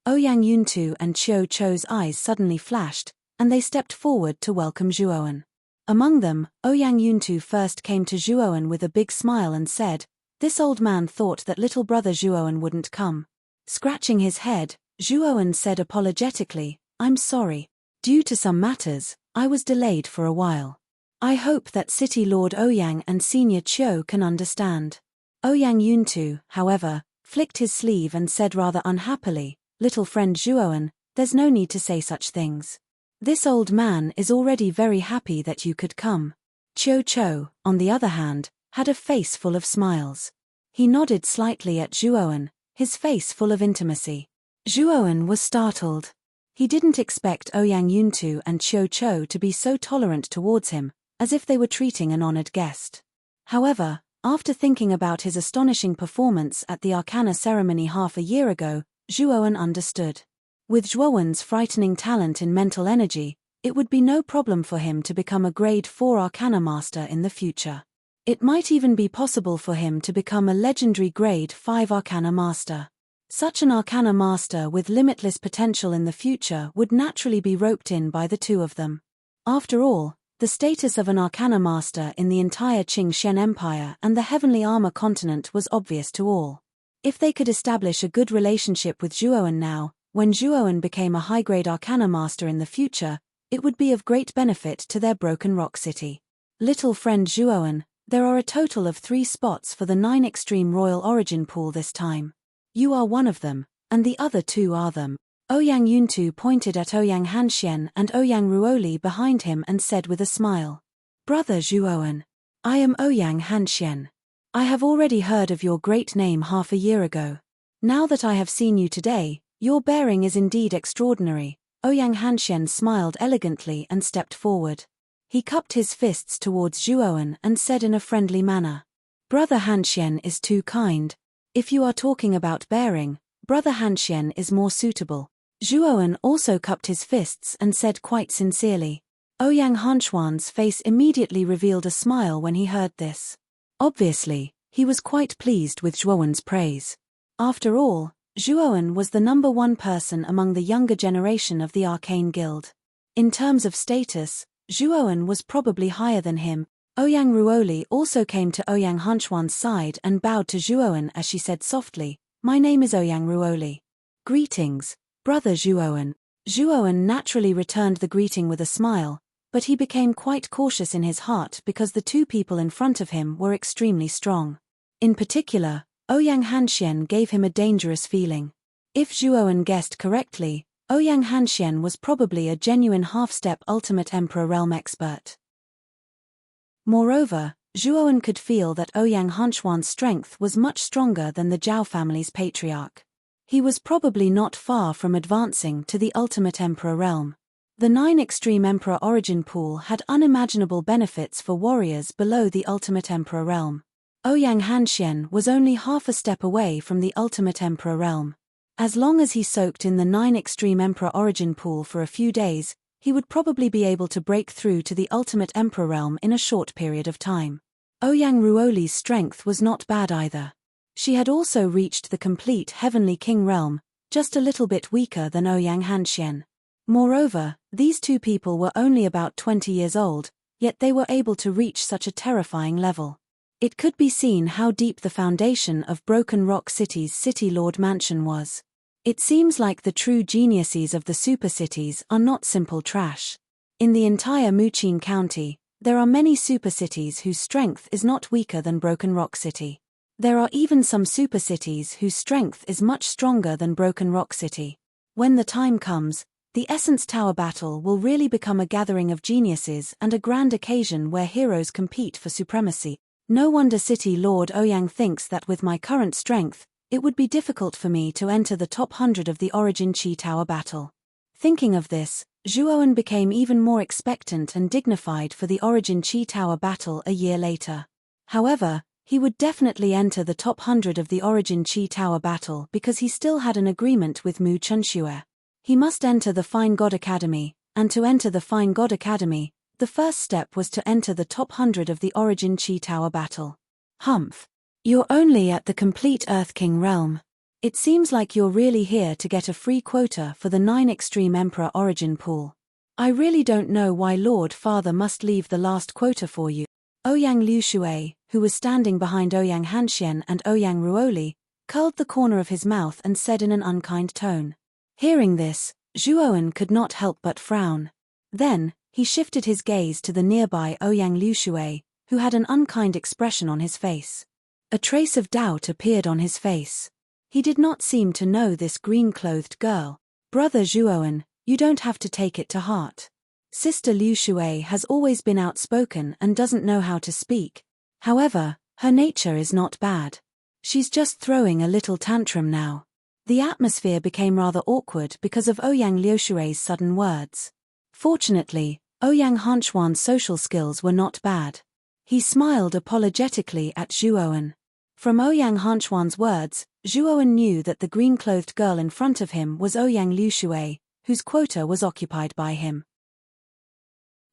Ouyang Yuntu and Qiu Chou's eyes suddenly flashed, and they stepped forward to welcome Zhuowen. Among them, Ouyang Yuntu first came to Zhuowen with a big smile and said, "This old man thought that little brother Zhuowen wouldn't come." Scratching his head, Zhuowen said apologetically, "I'm sorry. Due to some matters, I was delayed for a while. I hope that City Lord Ouyang and Senior Qiu can understand." Ouyang Yuntu, however, flicked his sleeve and said rather unhappily, "Little friend Zhuowen, there's no need to say such things. This old man is already very happy that you could come." Qiu Chou, on the other hand, had a face full of smiles. He nodded slightly at Zhuowen, his face full of intimacy. Zhuowen was startled. He didn't expect Ouyang Yuntu and Qiu Chou to be so tolerant towards him, as if they were treating an honored guest. However, after thinking about his astonishing performance at the Arcana ceremony half a year ago, Zhuowen understood. With Zhuowen's frightening talent in mental energy, it would be no problem for him to become a Grade 4 Arcana Master in the future. It might even be possible for him to become a legendary Grade 5 Arcana Master. Such an Arcana Master with limitless potential in the future would naturally be roped in by the 2 of them. After all, the status of an Arcana Master in the entire Qing-Shen Empire and the Heavenly Armor continent was obvious to all. If they could establish a good relationship with Zhuowen now, when Zhuowen became a high-grade Arcana Master in the future, it would be of great benefit to their Broken Rock City. Little friend Zhuowen, there are a total of 3 spots for the 9 Extreme Royal Origin Pool this time. You are one of them, and the other 2 are them. Ouyang Yuntu pointed at Ouyang Hanxian and Ouyang Ruoli behind him and said with a smile, "Brother Zhuowen, I am Ouyang Hanxian. I have already heard of your great name half a year ago. Now that I have seen you today, your bearing is indeed extraordinary." Ouyang Hanxian smiled elegantly and stepped forward. He cupped his fists towards Zhuowen and said in a friendly manner, "Brother Hanxian is too kind. If you are talking about bearing, Brother Hanxian is more suitable." Zhuowen also cupped his fists and said quite sincerely. Ouyang Hanxuan's face immediately revealed a smile when he heard this. Obviously, he was quite pleased with Zhuowen's praise. After all, Zhuowen was the number 1 person among the younger generation of the Arcane Guild. In terms of status, Zhuowen was probably higher than him. Ouyang Ruoli also came to Ouyang Hanxuan's side and bowed to Zhuowen as she said softly, "My name is Ouyang Ruoli. Greetings, Brother Zhuowen." Zhuowen naturally returned the greeting with a smile, but he became quite cautious in his heart because the 2 people in front of him were extremely strong. In particular, Ouyang Hanxian gave him a dangerous feeling. If Zhuowen guessed correctly, Ouyang Hanxian was probably a genuine half-step Ultimate Emperor realm expert. Moreover, Zhuowen could feel that Ouyang Hanxuan's strength was much stronger than the Zhao family's patriarch. He was probably not far from advancing to the Ultimate Emperor realm. The 9 Extreme Emperor origin pool had unimaginable benefits for warriors below the Ultimate Emperor realm. Ouyang Hanxian was only half a step away from the Ultimate Emperor realm. As long as he soaked in the 9 Extreme Emperor origin pool for a few days, he would probably be able to break through to the Ultimate Emperor realm in a short period of time. Ouyang Ruoli's strength was not bad either. She had also reached the complete Heavenly King realm, just a little bit weaker than Ouyang Hanxian. Moreover, these two people were only about 20 years old, yet they were able to reach such a terrifying level. It could be seen how deep the foundation of Broken Rock City's City Lord Mansion was. It seems like the true geniuses of the super cities are not simple trash. In the entire Muqin County, there are many super cities whose strength is not weaker than Broken Rock City. There are even some super cities whose strength is much stronger than Broken Rock City. When the time comes, the Essence Tower battle will really become a gathering of geniuses and a grand occasion where heroes compete for supremacy. No wonder City Lord Ouyang thinks that with my current strength, it would be difficult for me to enter the top 100 of the Origin Qi Tower battle. Thinking of this, Zhuowen became even more expectant and dignified for the Origin Qi Tower battle a year later. However, he would definitely enter the top 100 of the Origin Qi Tower battle because he still had an agreement with Mu Chunxue. He must enter the Fine God Academy, and to enter the Fine God Academy, the first step was to enter the top 100 of the Origin Qi Tower battle. Humph. You're only at the complete Earth King realm. It seems like you're really here to get a free quota for the 9 Extreme Emperor origin pool. I really don't know why Lord Father must leave the last quota for you. Ouyang Liushui, who was standing behind Ouyang Hanxian and Ouyang Ruoli, curled the corner of his mouth and said in an unkind tone. Hearing this, Zhuowen could not help but frown. Then, he shifted his gaze to the nearby Ouyang Liushui, who had an unkind expression on his face. A trace of doubt appeared on his face. He did not seem to know this green-clothed girl. Brother Zhuowen, you don't have to take it to heart. Sister Liushui has always been outspoken and doesn't know how to speak. However, her nature is not bad. She's just throwing a little tantrum now. The atmosphere became rather awkward because of Ouyang Liushui's sudden words. Fortunately, Ouyang Hanxuan's social skills were not bad. He smiled apologetically at Zhuowen. From Ouyang Hanxuan's words, Zhuowen knew that the green-clothed girl in front of him was Ouyang Liushui, whose quota was occupied by him.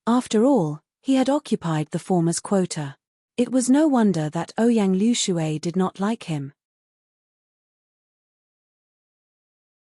After all, he had occupied the former's quota. It was no wonder that Ouyang Liushui did not like him.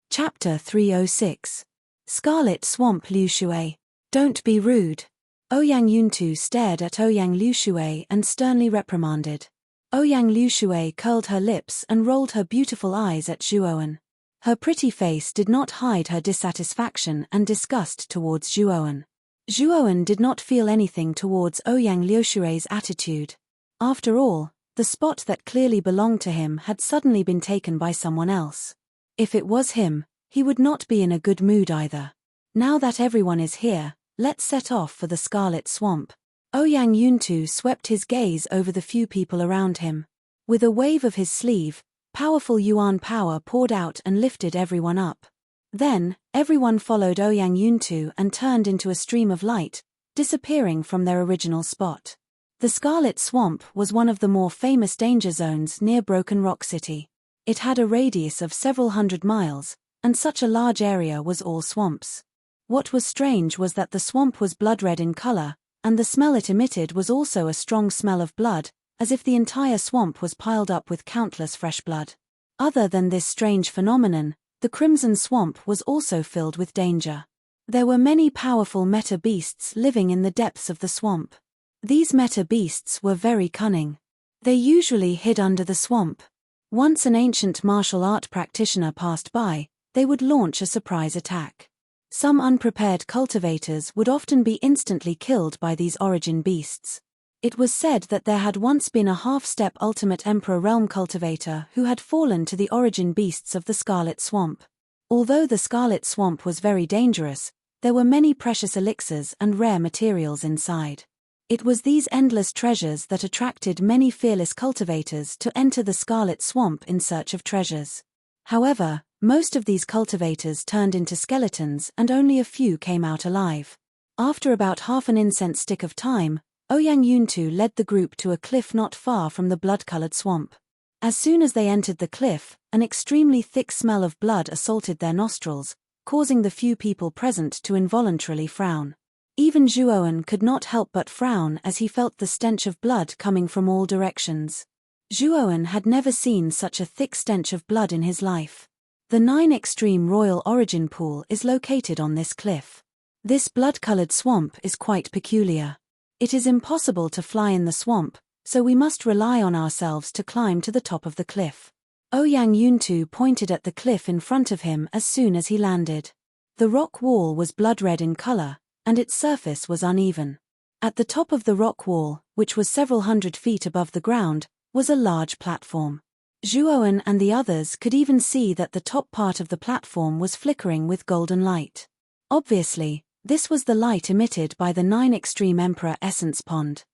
Chapter 306. Scarlet Swamp Liushui. Don't be rude. Ouyang Yuntu stared at Ouyang Liushui and sternly reprimanded. Ouyang Liushui curled her lips and rolled her beautiful eyes at Zhuowen. Her pretty face did not hide her dissatisfaction and disgust towards Zhuowen. Zhuowen did not feel anything towards Ouyang Liushui's attitude. After all, the spot that clearly belonged to him had suddenly been taken by someone else. If it was him, he would not be in a good mood either. Now that everyone is here, let's set off for the Scarlet Swamp. Ouyang Yuntu swept his gaze over the few people around him. With a wave of his sleeve, powerful Yuan power poured out and lifted everyone up. Then, everyone followed Ouyang Yuntu and turned into a stream of light, disappearing from their original spot. The Scarlet Swamp was one of the more famous danger zones near Broken Rock City. It had a radius of several hundred miles, and such a large area was all swamps. What was strange was that the swamp was blood-red in color, and the smell it emitted was also a strong smell of blood, as if the entire swamp was piled up with countless fresh blood. Other than this strange phenomenon, the Crimson Swamp was also filled with danger. There were many powerful meta-beasts living in the depths of the swamp. These meta-beasts were very cunning. They usually hid under the swamp. Once an ancient martial art practitioner passed by, they would launch a surprise attack. Some unprepared cultivators would often be instantly killed by these origin beasts. It was said that there had once been a half-step ultimate Emperor realm cultivator who had fallen to the origin beasts of the Scarlet Swamp. Although the Scarlet Swamp was very dangerous, there were many precious elixirs and rare materials inside. It was these endless treasures that attracted many fearless cultivators to enter the Scarlet Swamp in search of treasures. However, most of these cultivators turned into skeletons and only a few came out alive. After about half an incense stick of time, Ouyang Yuntu led the group to a cliff not far from the blood-colored swamp. As soon as they entered the cliff, an extremely thick smell of blood assaulted their nostrils, causing the few people present to involuntarily frown. Even Zhuowen could not help but frown as he felt the stench of blood coming from all directions. Zhuowen had never seen such a thick stench of blood in his life. The 9 Extreme Royal Origin Pool is located on this cliff. This blood-colored swamp is quite peculiar. It is impossible to fly in the swamp, so we must rely on ourselves to climb to the top of the cliff. Ouyang Yuntu pointed at the cliff in front of him as soon as he landed. The rock wall was blood-red in color, and its surface was uneven. At the top of the rock wall, which was several hundred feet above the ground, was a large platform. Zhuowen and the others could even see that the top part of the platform was flickering with golden light. Obviously, this was the light emitted by the 9 Extreme Emperor Essence Pond.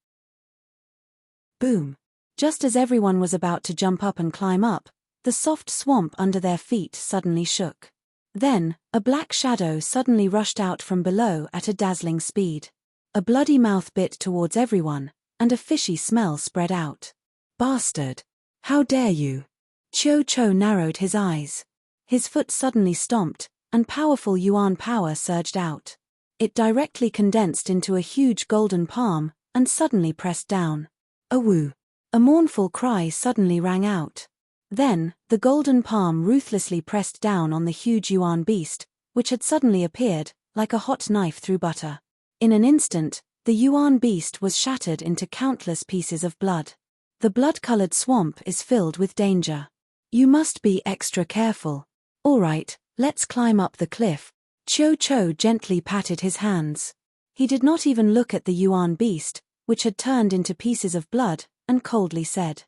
Boom! Just as everyone was about to jump up and climb up, the soft swamp under their feet suddenly shook. Then, a black shadow suddenly rushed out from below at a dazzling speed. A bloody mouth bit towards everyone, and a fishy smell spread out. Bastard! How dare you! Qiu Chou narrowed his eyes. His foot suddenly stomped, and powerful yuan power surged out. It directly condensed into a huge golden palm, and suddenly pressed down. Awoo! A mournful cry suddenly rang out. Then, the golden palm ruthlessly pressed down on the huge yuan beast, which had suddenly appeared, like a hot knife through butter. In an instant, the yuan beast was shattered into countless pieces of blood. The blood-colored swamp is filled with danger. You must be extra careful. All right, let's climb up the cliff. Qiu Chou gently patted his hands. He did not even look at the yuan beast, which had turned into pieces of blood, and coldly said.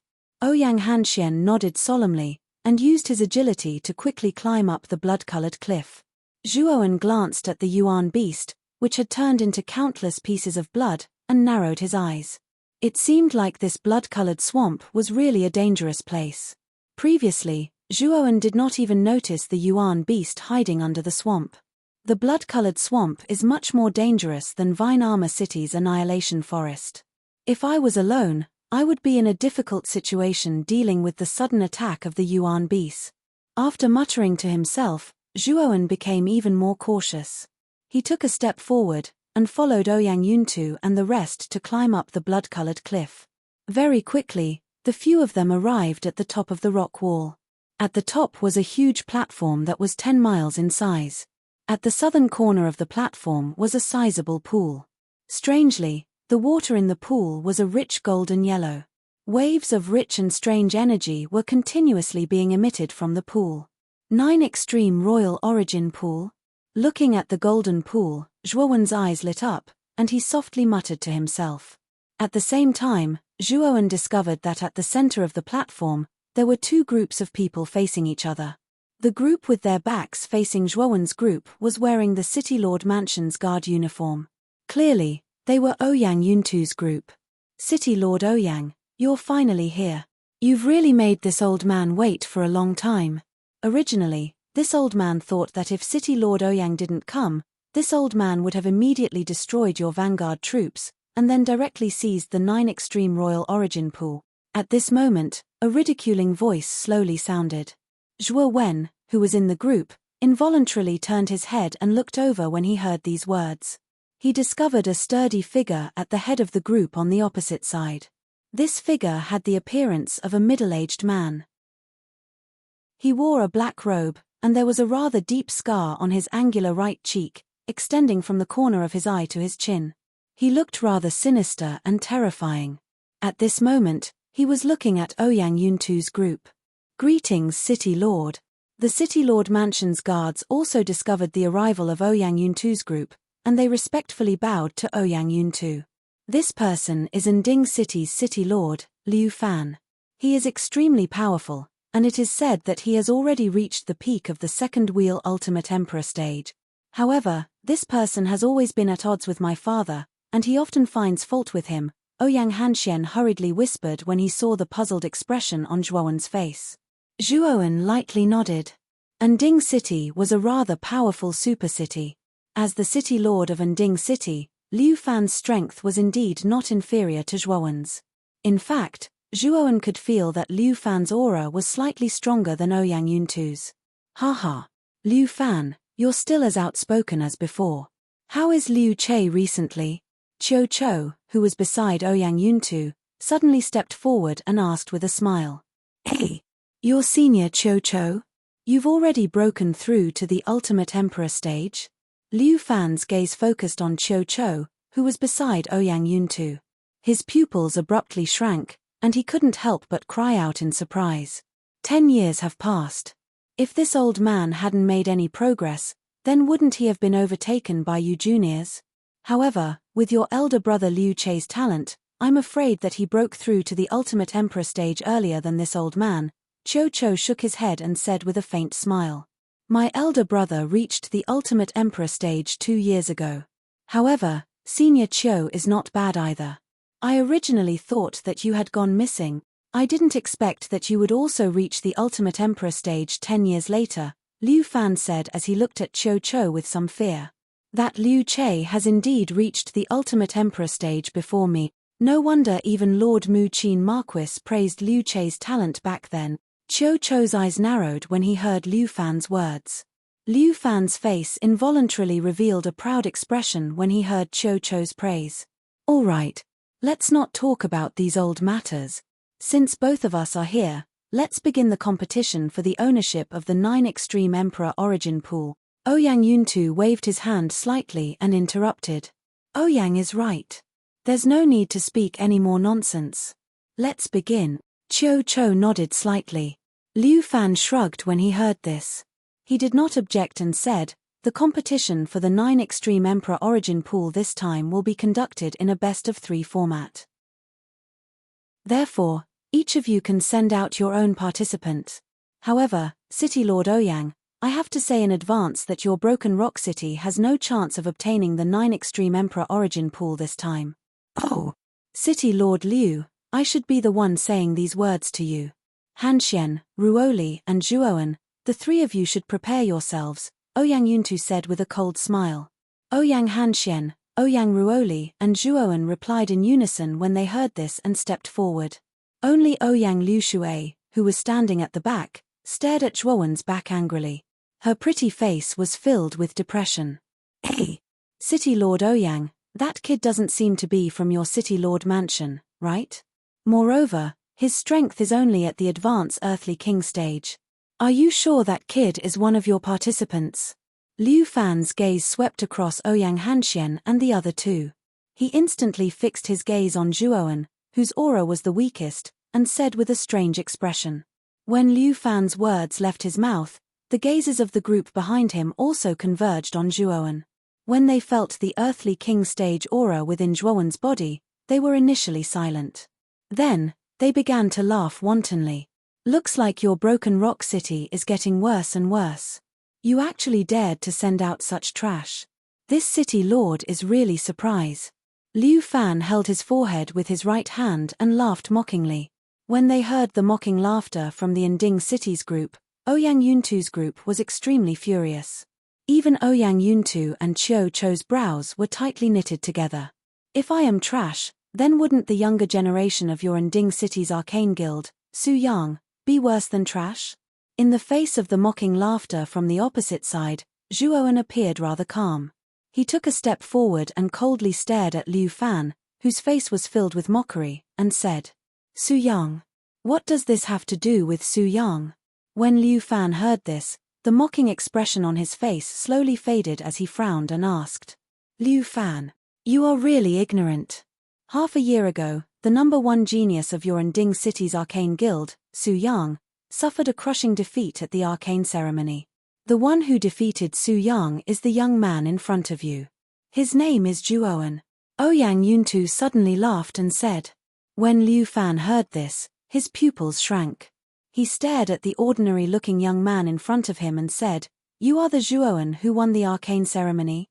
Ouyang Hanxian nodded solemnly, and used his agility to quickly climb up the blood-colored cliff. Zhuowen glanced at the yuan beast, which had turned into countless pieces of blood, and narrowed his eyes. It seemed like this blood-colored swamp was really a dangerous place. Previously, Zhuowen did not even notice the yuan beast hiding under the swamp. The blood-colored swamp is much more dangerous than Vine Armor City's Annihilation Forest. If I was alone, I would be in a difficult situation dealing with the sudden attack of the yuan beast. After muttering to himself, Zhuowen became even more cautious. He took a step forward, and followed Ouyang Yuntu and the rest to climb up the blood-colored cliff. Very quickly, the few of them arrived at the top of the rock wall. At the top was a huge platform that was 10 miles in size. At the southern corner of the platform was a sizable pool. Strangely, the water in the pool was a rich golden yellow. Waves of rich and strange energy were continuously being emitted from the pool. 9 Extreme Royal Origin Pool? Looking at the golden pool, Zhuowen's eyes lit up, and he softly muttered to himself. At the same time, Zhuowen discovered that at the center of the platform, there were 2 groups of people facing each other. The group with their backs facing Zhuowen's group was wearing the City Lord Mansion's guard uniform. Clearly, they were Ouyang Yuntu's group. City Lord Ouyang, you're finally here. You've really made this old man wait for a long time. Originally, this old man thought that if City Lord Ouyang didn't come, this old man would have immediately destroyed your vanguard troops, and then directly seized the 9 Extreme Royal Origin Pool. At this moment, a ridiculing voice slowly sounded. Zhuo Wen, who was in the group, involuntarily turned his head and looked over when he heard these words. He discovered a sturdy figure at the head of the group on the opposite side. This figure had the appearance of a middle-aged man. He wore a black robe, and there was a rather deep scar on his angular right cheek, extending from the corner of his eye to his chin. He looked rather sinister and terrifying. At this moment, he was looking at Ouyang Yuntu's group. Greetings, City Lord. The City Lord Mansion's guards also discovered the arrival of Ouyang Yuntu's group, and they respectfully bowed to Ouyang Yuntu. This person is Nding City's city lord, Liu Fan. He is extremely powerful, and it is said that he has already reached the peak of the second wheel ultimate emperor stage. However, this person has always been at odds with my father, and he often finds fault with him, Ouyang Hanxian hurriedly whispered when he saw the puzzled expression on Zhuowen's face. Zhuowen lightly nodded. Nding City was a rather powerful super city. As the city lord of Nding City, Liu Fan's strength was indeed not inferior to Zhuowen's. In fact, Zhuowen could feel that Liu Fan's aura was slightly stronger than Ouyang Yuntu's. Haha. Liu Fan, you're still as outspoken as before. How is Liu Che recently? Qiu Chou, who was beside Ouyang Yuntu, suddenly stepped forward and asked with a smile. Hey, you're senior Qiu Chou? You've already broken through to the ultimate emperor stage? Liu Fan's gaze focused on Qiu Chou, who was beside Ouyang Yuntu. His pupils abruptly shrank, and he couldn't help but cry out in surprise. 10 years have passed. If this old man hadn't made any progress, then wouldn't he have been overtaken by you juniors? However, with your elder brother Liu Che's talent, I'm afraid that he broke through to the ultimate emperor stage earlier than this old man. Qiu Chou shook his head and said with a faint smile. My elder brother reached the ultimate emperor stage 2 years ago. However, senior Qiu is not bad either. I originally thought that you had gone missing. I didn't expect that you would also reach the ultimate emperor stage 10 years later, Liu Fan said as he looked at Qiu Chou with some fear. That Liu Che has indeed reached the ultimate emperor stage before me. No wonder even Lord Mu Qin Marquis praised Liu Che's talent back then. Qiu Chou's eyes narrowed when he heard Liu Fan's words. Liu Fan's face involuntarily revealed a proud expression when he heard Qiu Chou's praise. All right, let's not talk about these old matters. Since both of us are here, let's begin the competition for the ownership of the 9 Extreme Emperor Origin Pool. Ouyang Yuntu waved his hand slightly and interrupted. Ouyang is right. There's no need to speak any more nonsense. Let's begin. Qiu Chou nodded slightly. Liu Fan shrugged when he heard this. He did not object and said, the competition for the 9 Extreme Emperor Origin Pool this time will be conducted in a best-of-3 format. Therefore, each of you can send out your own participant. However, City Lord Ouyang, I have to say in advance that your Broken Rock City has no chance of obtaining the 9 Extreme Emperor Origin Pool this time. Oh, City Lord Liu, I should be the one saying these words to you. Hanxian, Ruoli, and Zhuowen, the 3 of you should prepare yourselves, Ouyang Yuntu said with a cold smile. Ouyang Hanxian, Ouyang Ruoli, and Zhuowen replied in unison when they heard this and stepped forward. Only Ouyang Liushui, who was standing at the back, stared at Zhuowen's back angrily. Her pretty face was filled with depression. Hey, City Lord Ouyang, that kid doesn't seem to be from your City Lord mansion, right? Moreover, his strength is only at the advanced Earthly King stage. Are you sure that kid is one of your participants? Liu Fan's gaze swept across Ouyang Hanxian and the other 2. He instantly fixed his gaze on Zhuowen, whose aura was the weakest, and said with a strange expression. When Liu Fan's words left his mouth, the gazes of the group behind him also converged on Zhuowen. When they felt the Earthly King stage aura within Zhuowen's body, they were initially silent. Then, they began to laugh wantonly. Looks like your Broken Rock City is getting worse and worse. You actually dared to send out such trash. This city lord is really surprised. Liu Fan held his forehead with his right hand and laughed mockingly. When they heard the mocking laughter from the Nding City's group, Ouyang Yuntu's group was extremely furious. Even Ouyang Yuntu and Qiu Chou's brows were tightly knitted together. If I am trash, then wouldn't the younger generation of your Nding City's arcane guild, Su Yang, be worse than trash? In the face of the mocking laughter from the opposite side, Zhuowen appeared rather calm. He took a step forward and coldly stared at Liu Fan, whose face was filled with mockery, and said, Su Yang. What does this have to do with Su Yang? When Liu Fan heard this, the mocking expression on his face slowly faded as he frowned and asked, Liu Fan, you are really ignorant. Half a year ago, the #1 genius of your Nding City's arcane guild, Su Yang, suffered a crushing defeat at the arcane ceremony. The one who defeated Su Yang is the young man in front of you. His name is Zhuowen. Ouyang Yuntu suddenly laughed and said. When Liu Fan heard this, his pupils shrank. He stared at the ordinary-looking young man in front of him and said, "You are the Zhuoan who won the arcane ceremony?"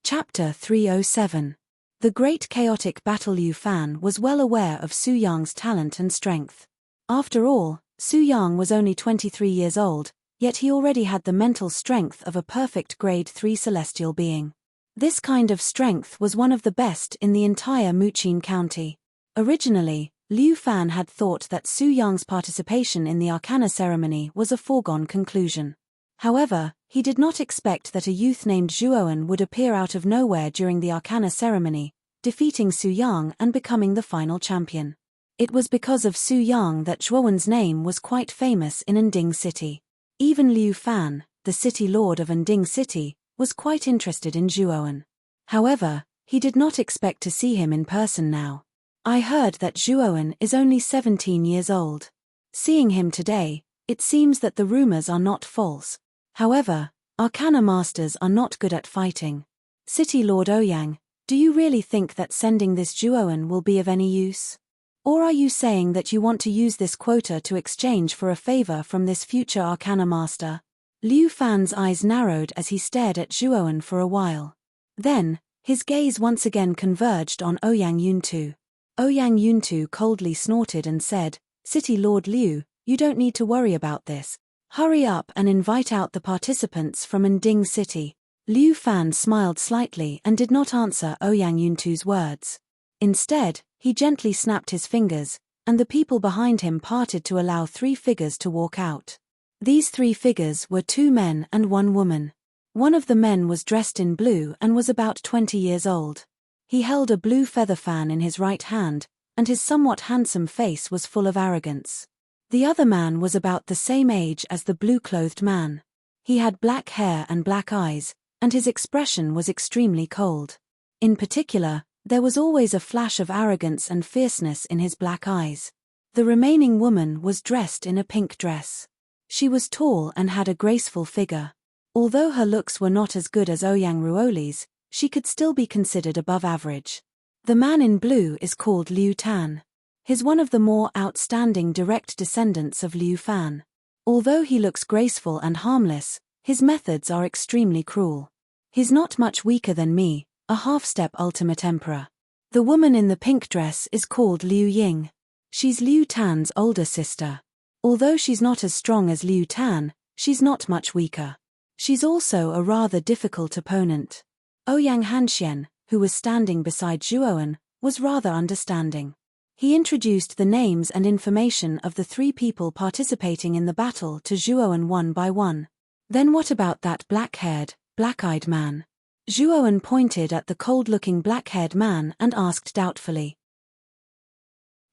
Chapter 307. The Great Chaotic Battle. Liu Fan was well aware of Su Yang's talent and strength. After all, Su Yang was only 23 years old, yet he already had the mental strength of a perfect grade 3 celestial being. This kind of strength was one of the best in the entire Muqin County. Originally, Liu Fan had thought that Su Yang's participation in the Arcana ceremony was a foregone conclusion. However, he did not expect that a youth named Zhuoan would appear out of nowhere during the Arcana ceremony, defeating Su Yang and becoming the final champion. It was because of Su Yang that Zhuoan's name was quite famous in Ending City. Even Liu Fan, the city lord of Ending City, was quite interested in Zhuoan. However, he did not expect to see him in person now. I heard that Zhuoan is only 17 years old. Seeing him today, it seems that the rumors are not false. However, Arcana masters are not good at fighting. City Lord Ouyang, do you really think that sending this Zhuoan will be of any use? Or are you saying that you want to use this quota to exchange for a favor from this future Arcana master? Liu Fan's eyes narrowed as he stared at Zhuoan for a while. Then, his gaze once again converged on Ouyang Yuntu. Ouyang Yuntu coldly snorted and said, "City Lord Liu, you don't need to worry about this. Hurry up and invite out the participants from Ending City." Liu Fan smiled slightly and did not answer Ouyang Yuntu's words. Instead, he gently snapped his fingers, and the people behind him parted to allow 3 figures to walk out. These 3 figures were 2 men and 1 woman. One of the men was dressed in blue and was about 20 years old. He held a blue feather fan in his right hand, and his somewhat handsome face was full of arrogance. The other man was about the same age as the blue-clothed man. He had black hair and black eyes, and his expression was extremely cold. In particular, there was always a flash of arrogance and fierceness in his black eyes. The remaining woman was dressed in a pink dress. She was tall and had a graceful figure. Although her looks were not as good as Ouyang Ruoli's, she could still be considered above average. The man in blue is called Liu Tan. He's one of the more outstanding direct descendants of Liu Fan. Although he looks graceful and harmless, his methods are extremely cruel. He's not much weaker than me, a half-step ultimate emperor. The woman in the pink dress is called Liu Ying. She's Liu Tan's older sister. Although she's not as strong as Liu Tan, she's not much weaker. She's also a rather difficult opponent. Ouyang Hanxian, who was standing beside Zhuoan, was rather understanding. He introduced the names and information of the 3 people participating in the battle to Zhuoan one by one. "Then what about that black-haired, black-eyed man?" Zhuoan pointed at the cold-looking black-haired man and asked doubtfully.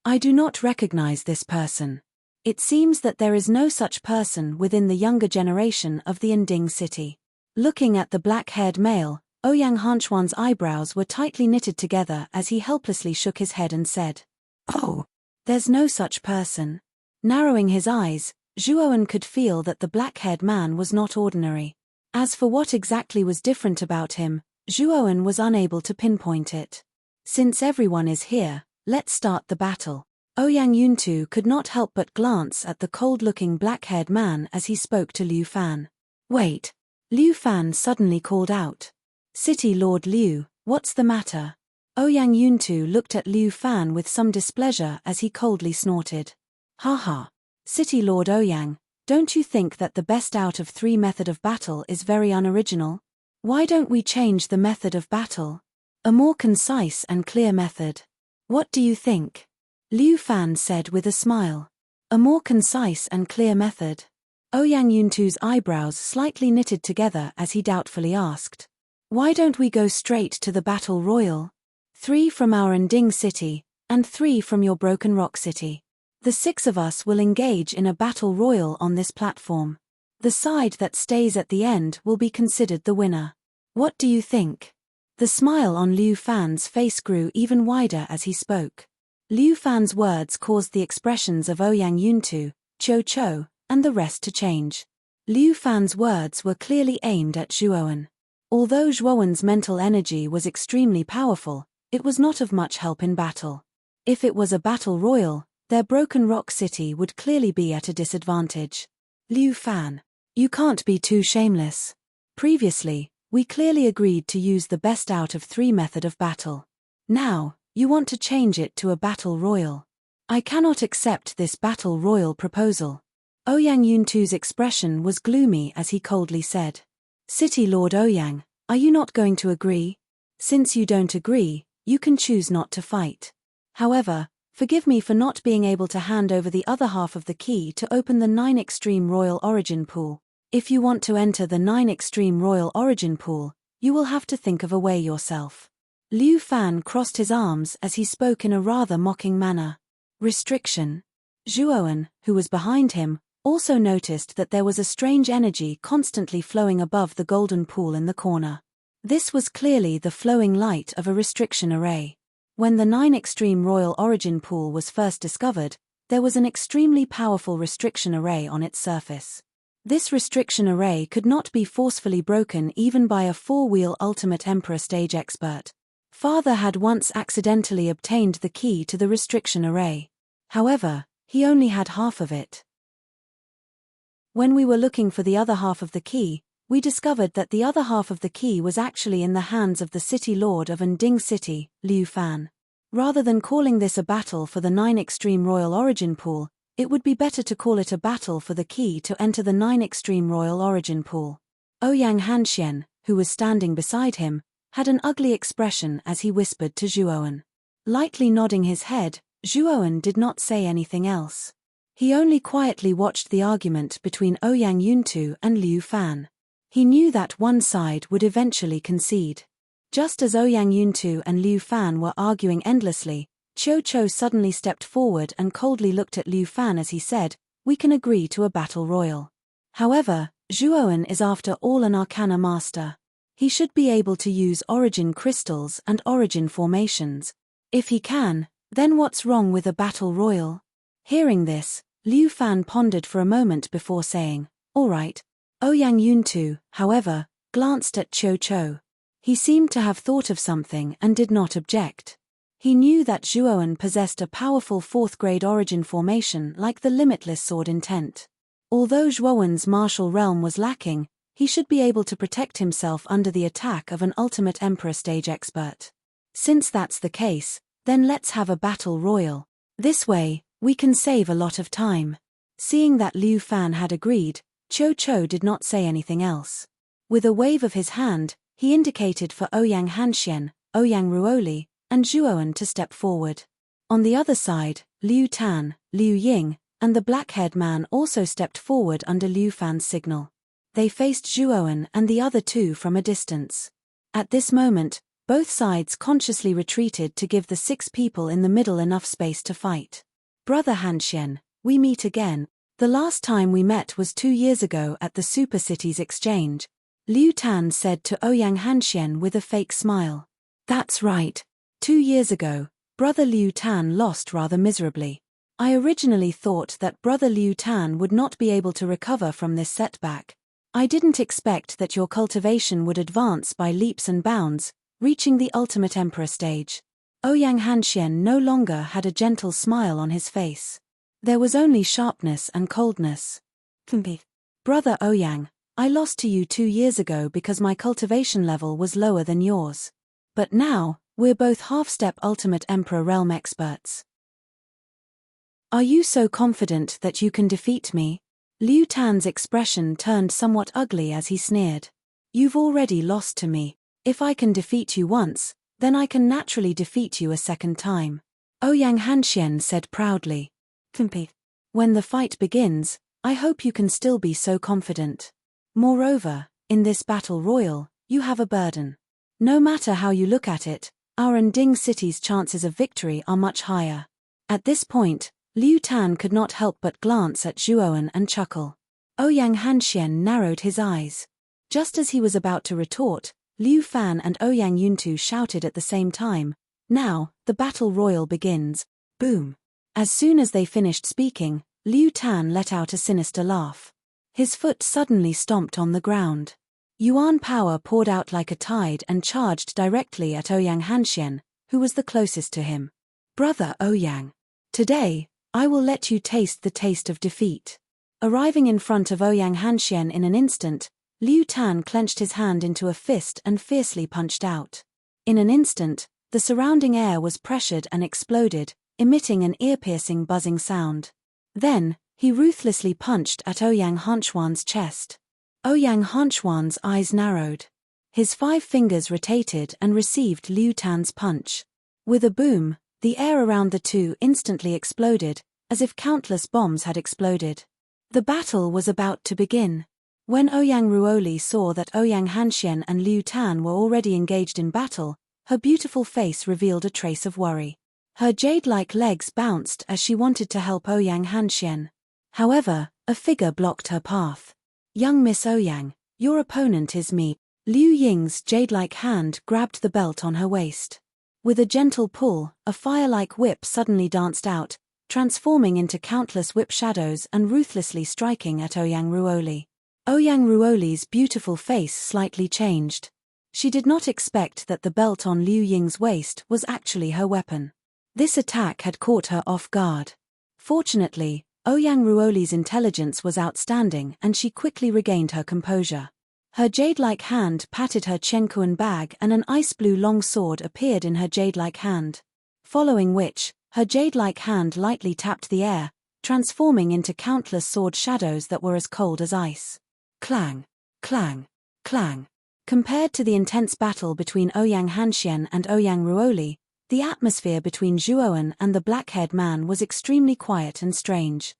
"I do not recognize this person. It seems that there is no such person within the younger generation of the Ending City." Looking at the black-haired male, Ouyang Hanchuan's eyebrows were tightly knitted together as he helplessly shook his head and said, "Oh, there's no such person." Narrowing his eyes, Zhuoan could feel that the black-haired man was not ordinary. As for what exactly was different about him, Zhuoan was unable to pinpoint it. "Since everyone is here, let's start the battle." Ouyang Yuntu could not help but glance at the cold-looking black-haired man as he spoke to Liu Fan. "Wait." Liu Fan suddenly called out. "City Lord Liu, what's the matter?" Ouyang Yuntu looked at Liu Fan with some displeasure as he coldly snorted. "Haha. City Lord Ouyang, don't you think that the best out of 3 method of battle is very unoriginal? Why don't we change the method of battle? A more concise and clear method. What do you think?" Liu Fan said with a smile. "A more concise and clear method." Ouyang Yuntu's eyebrows slightly knitted together as he doubtfully asked. "Why don't we go straight to the battle royal? 3 from our Ending City, and 3 from your Broken Rock City. The 6 of us will engage in a battle royal on this platform. The side that stays at the end will be considered the winner. What do you think?" The smile on Liu Fan's face grew even wider as he spoke. Liu Fan's words caused the expressions of Ouyang Yuntu, Cho Cho, and the rest to change. Liu Fan's words were clearly aimed at Zhuoan. Although Zhuowen's mental energy was extremely powerful, it was not of much help in battle. If it was a battle royal, their broken rock city would clearly be at a disadvantage. Liu Fan. You can't be too shameless. Previously, we clearly agreed to use the best out of 3 method of battle. Now, you want to change it to a battle royal. I cannot accept this battle royal proposal. Ouyang Yuntu's expression was gloomy as he coldly said. City Lord Ouyang, are you not going to agree? Since you don't agree, you can choose not to fight. However, forgive me for not being able to hand over the other half of the key to open the 9 Extreme Royal Origin Pool. If you want to enter the 9 Extreme Royal Origin Pool, you will have to think of a way yourself. Liu Fan crossed his arms as he spoke in a rather mocking manner. Restriction. Zhuowen, who was behind him, also noticed that there was a strange energy constantly flowing above the golden pool in the corner. This was clearly the flowing light of a restriction array. When the 9 Extreme Royal Origin Pool was first discovered, there was an extremely powerful restriction array on its surface. This restriction array could not be forcefully broken even by a 4-wheel Ultimate Emperor stage expert. Father had once accidentally obtained the key to the restriction array. However, he only had half of it. When we were looking for the other half of the key, we discovered that the other half of the key was actually in the hands of the City Lord of Anding City, Liu Fan. Rather than calling this a battle for the 9 Extreme Royal Origin Pool, it would be better to call it a battle for the key to enter the 9 Extreme Royal Origin Pool. Ouyang Hanxian, who was standing beside him, had an ugly expression as he whispered to Zhuowen. Lightly nodding his head, Zhuowen did not say anything else. He only quietly watched the argument between Ouyang Yuntu and Liu Fan. He knew that one side would eventually concede. Just as Ouyang Yuntu and Liu Fan were arguing endlessly, Cho suddenly stepped forward and coldly looked at Liu Fan as he said, "We can agree to a battle royal. However, Zhuowen is after all an arcana master. He should be able to use origin crystals and origin formations. If he can, then what's wrong with a battle royal?" Hearing this, Liu Fan pondered for a moment before saying, "All right." Ouyang Yuntu, however, glanced at Cho. He seemed to have thought of something and did not object. He knew that Zhuowen possessed a powerful 4th-grade origin formation like the Limitless Sword Intent. Although Zhuowen's martial realm was lacking, he should be able to protect himself under the attack of an Ultimate Emperor stage expert. Since that's the case, then let's have a battle royal. This way, we can save a lot of time. Seeing that Liu Fan had agreed, Cho did not say anything else. With a wave of his hand, he indicated for Ouyang Hanxian, Ouyang Ruoli, and Zhuowen to step forward. On the other side, Liu Tan, Liu Ying, and the black-haired man also stepped forward under Liu Fan's signal. They faced Zhuowen and the other 2 from a distance. At this moment, both sides consciously retreated to give the 6 people in the middle enough space to fight. "Brother Hanxian, we meet again. The last time we met was 2 years ago at the Super Cities Exchange," Liu Tan said to Ouyang Hanxian with a fake smile. "That's right. 2 years ago, Brother Liu Tan lost rather miserably. I originally thought that Brother Liu Tan would not be able to recover from this setback. I didn't expect that your cultivation would advance by leaps and bounds, reaching the Ultimate Emperor stage." Ouyang Hanxian no longer had a gentle smile on his face. There was only sharpness and coldness. "Brother Ouyang, I lost to you 2 years ago because my cultivation level was lower than yours. But now, we're both half-step Ultimate Emperor realm experts. Are you so confident that you can defeat me?" Liu Tan's expression turned somewhat ugly as he sneered. "You've already lost to me. If I can defeat you once, then I can naturally defeat you a second time," Ouyang Hanxian said proudly. "When the fight begins, I hope you can still be so confident. Moreover, in this battle royal, you have a burden. No matter how you look at it, our Anding City's chances of victory are much higher." At this point, Liu Tan could not help but glance at Zhuowen and chuckle. Ouyang Hanxian narrowed his eyes. Just as he was about to retort, Liu Fan and Ouyang Yuntu shouted at the same time, "Now, the battle royal begins." Boom. As soon as they finished speaking, Liu Tan let out a sinister laugh. His foot suddenly stomped on the ground. Yuan power poured out like a tide and charged directly at Ouyang Hanxian, who was the closest to him. Brother Ouyang, today, I will let you taste the taste of defeat. Arriving in front of Ouyang Hanxian in an instant, Liu Tan clenched his hand into a fist and fiercely punched out. In an instant, the surrounding air was pressured and exploded, emitting an ear-piercing buzzing sound. Then, he ruthlessly punched at Ouyang Hanxian's chest. Ouyang Hanxian's eyes narrowed. His 5 fingers rotated and received Liu Tan's punch. With a boom, the air around the two instantly exploded, as if countless bombs had exploded. The battle was about to begin. When Ouyang Ruoli saw that Ouyang Hanxian and Liu Tan were already engaged in battle, her beautiful face revealed a trace of worry. Her jade-like legs bounced as she wanted to help Ouyang Hanxian. However, a figure blocked her path. Young Miss Ouyang, your opponent is me. Liu Ying's jade-like hand grabbed the belt on her waist. With a gentle pull, a fire-like whip suddenly danced out, transforming into countless whip shadows and ruthlessly striking at Ouyang Ruoli. Ouyang Ruoli's beautiful face slightly changed. She did not expect that the belt on Liu Ying's waist was actually her weapon. This attack had caught her off guard. Fortunately, Ouyang Ruoli's intelligence was outstanding and she quickly regained her composure. Her jade-like hand patted her Chenkuan bag and an ice-blue long sword appeared in her jade-like hand. Following which, her jade-like hand lightly tapped the air, transforming into countless sword shadows that were as cold as ice. Clang, clang, clang. Compared to the intense battle between Ouyang Hanxian and Ouyang Ruoli, the atmosphere between Zhuowen and the black-haired man was extremely quiet and strange.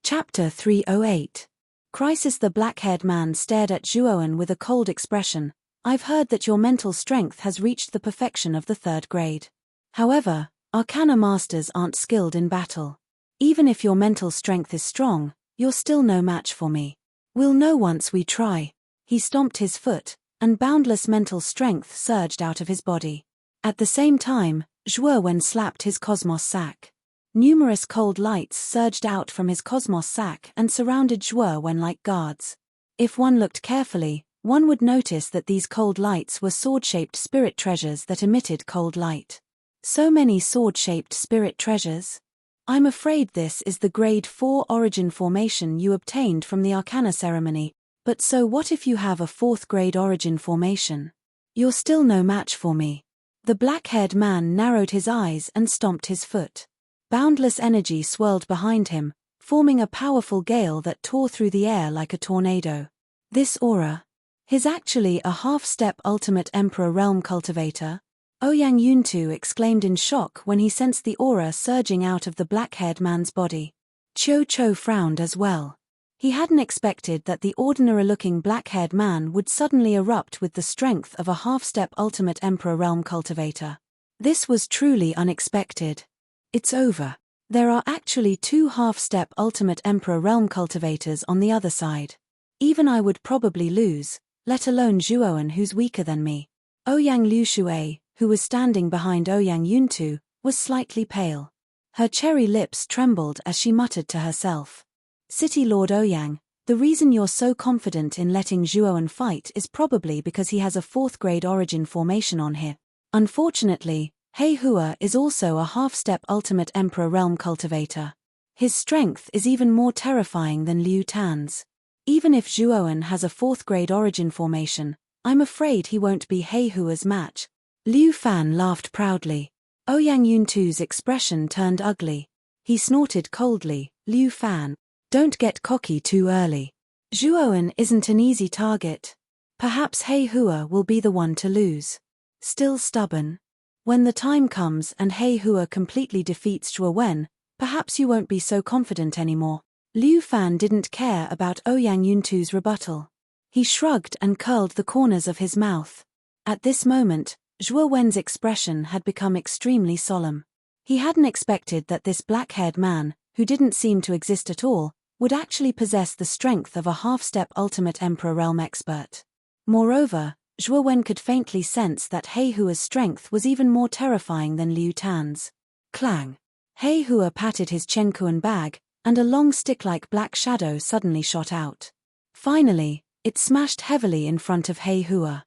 Chapter 308. Crisis. The black-haired man stared at Zhuowen with a cold expression. I've heard that your mental strength has reached the perfection of the 3rd grade. However, Arcana masters aren't skilled in battle. Even if your mental strength is strong, you're still no match for me. We'll know once we try. He stomped his foot, and boundless mental strength surged out of his body. At the same time, Zhuowen slapped his cosmos sack. Numerous cold lights surged out from his cosmos sack and surrounded Zhuowen like guards. If one looked carefully, one would notice that these cold lights were sword-shaped spirit treasures that emitted cold light. So many sword-shaped spirit treasures? I'm afraid this is the grade 4 origin formation you obtained from the Arcana ceremony. But so what if you have a 4th grade origin formation? You're still no match for me. The black-haired man narrowed his eyes and stomped his foot. Boundless energy swirled behind him, forming a powerful gale that tore through the air like a tornado. This aura is actually a half-step ultimate Emperor Realm cultivator. Ouyang Yuntu exclaimed in shock when he sensed the aura surging out of the black-haired man's body. Qiu Chou frowned as well. He hadn't expected that the ordinary-looking black-haired man would suddenly erupt with the strength of a half-step ultimate Emperor Realm cultivator. This was truly unexpected. It's over. There are actually 2 half-step ultimate Emperor Realm cultivators on the other side. Even I would probably lose, let alone Zhuowen who's weaker than me. Ouyang Liushui, who was standing behind Ouyang Yuntu, was slightly pale. Her cherry lips trembled as she muttered to herself. City Lord Ouyang, the reason you're so confident in letting Zhuowen fight is probably because he has a 4th grade origin formation on him. Unfortunately, He Hua is also a half-step ultimate Emperor Realm cultivator. His strength is even more terrifying than Liu Tan's. Even if Zhuowen has a 4th grade origin formation, I'm afraid he won't be He Hua's match. Liu Fan laughed proudly. Ouyang Yuntu's expression turned ugly. He snorted coldly, Liu Fan, don't get cocky too early. Zhuowen isn't an easy target. Perhaps He Hua will be the one to lose. Still stubborn? When the time comes and He Hua completely defeats Zhuowen, perhaps you won't be so confident anymore. Liu Fan didn't care about Ouyang Yuntu's rebuttal. He shrugged and curled the corners of his mouth. At this moment, Zhuowen's expression had become extremely solemn. He hadn't expected that this black-haired man, who didn't seem to exist at all, would actually possess the strength of a half-step ultimate Emperor Realm expert. Moreover, Zhuowen could faintly sense that He Hua's strength was even more terrifying than Liu Tan's. Clang. He Hua patted his Chenkuan bag, and a long stick-like black shadow suddenly shot out. Finally, it smashed heavily in front of Hei Hua.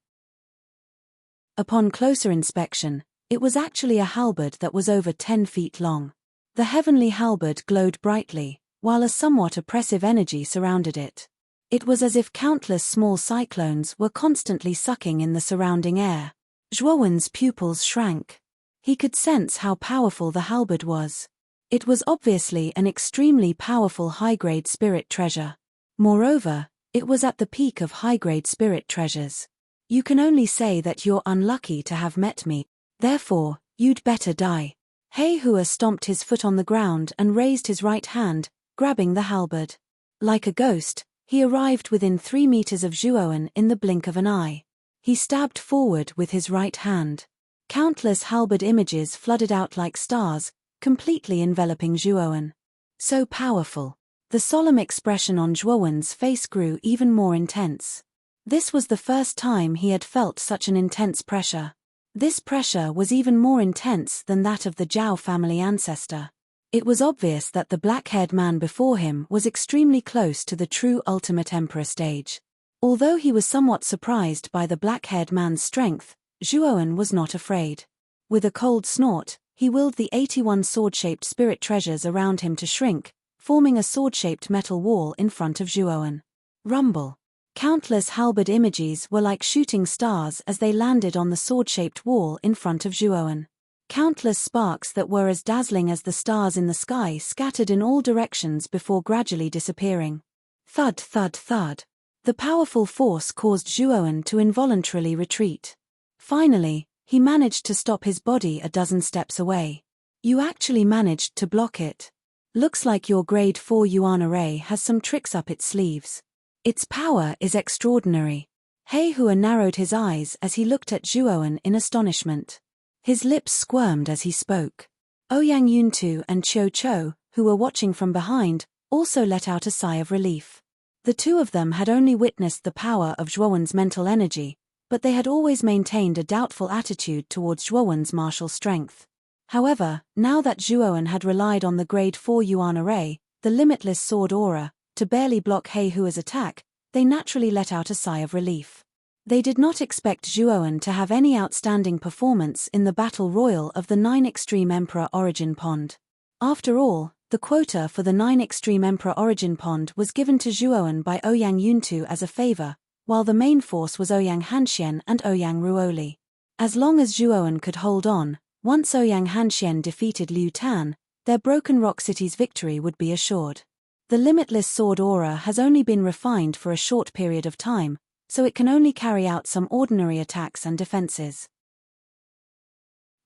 Upon closer inspection, it was actually a halberd that was over 10 feet long. The heavenly halberd glowed brightly, while a somewhat oppressive energy surrounded it. It was as if countless small cyclones were constantly sucking in the surrounding air. Zhuowen's pupils shrank. He could sense how powerful the halberd was. It was obviously an extremely powerful high-grade spirit treasure. Moreover, it was at the peak of high-grade spirit treasures. You can only say that you're unlucky to have met me, therefore, you'd better die. Hei Hua stomped his foot on the ground and raised his right hand, grabbing the halberd. Like a ghost, he arrived within 3 meters of Zhuowen in the blink of an eye. He stabbed forward with his right hand. Countless halberd images flooded out like stars, completely enveloping Zhuowen. So powerful. The solemn expression on Zhuowen's face grew even more intense. This was the first time he had felt such an intense pressure. This pressure was even more intense than that of the Zhao family ancestor. It was obvious that the black-haired man before him was extremely close to the true ultimate emperor stage. Although he was somewhat surprised by the black-haired man's strength, Zhuowen was not afraid. With a cold snort, he willed the 81 sword-shaped spirit treasures around him to shrink, forming a sword-shaped metal wall in front of Zhuowen. Rumble. Countless halberd images were like shooting stars as they landed on the sword-shaped wall in front of Zhuowen. Countless sparks that were as dazzling as the stars in the sky scattered in all directions before gradually disappearing. Thud, thud, thud. The powerful force caused Zhuowen to involuntarily retreat. Finally, he managed to stop his body a dozen steps away. You actually managed to block it. Looks like your grade 4 Yuan array has some tricks up its sleeves. Its power is extraordinary. Hei Hua narrowed his eyes as he looked at Zhuowen in astonishment. His lips squirmed as he spoke. Ouyang Yuntu and Qiu Chou, who were watching from behind, also let out a sigh of relief. The two of them had only witnessed the power of Zhuowen's mental energy, but they had always maintained a doubtful attitude towards Zhuowen's martial strength. However, now that Zhuowen had relied on the grade 4 Yuan array, the limitless sword aura, to barely block Hei Hua's attack, they naturally let out a sigh of relief. They did not expect Zhuowen to have any outstanding performance in the Battle Royal of the 9 Extreme Emperor Origin Pond. After all, the quota for the 9 Extreme Emperor Origin Pond was given to Zhuowen by Ouyang Yuntu as a favor, while the main force was Ouyang Hanxian and Ouyang Ruoli. As long as Zhuowen could hold on, once Ouyang Hanxian defeated Liu Tan, their Broken Rock City's victory would be assured. The limitless sword aura has only been refined for a short period of time, so it can only carry out some ordinary attacks and defenses.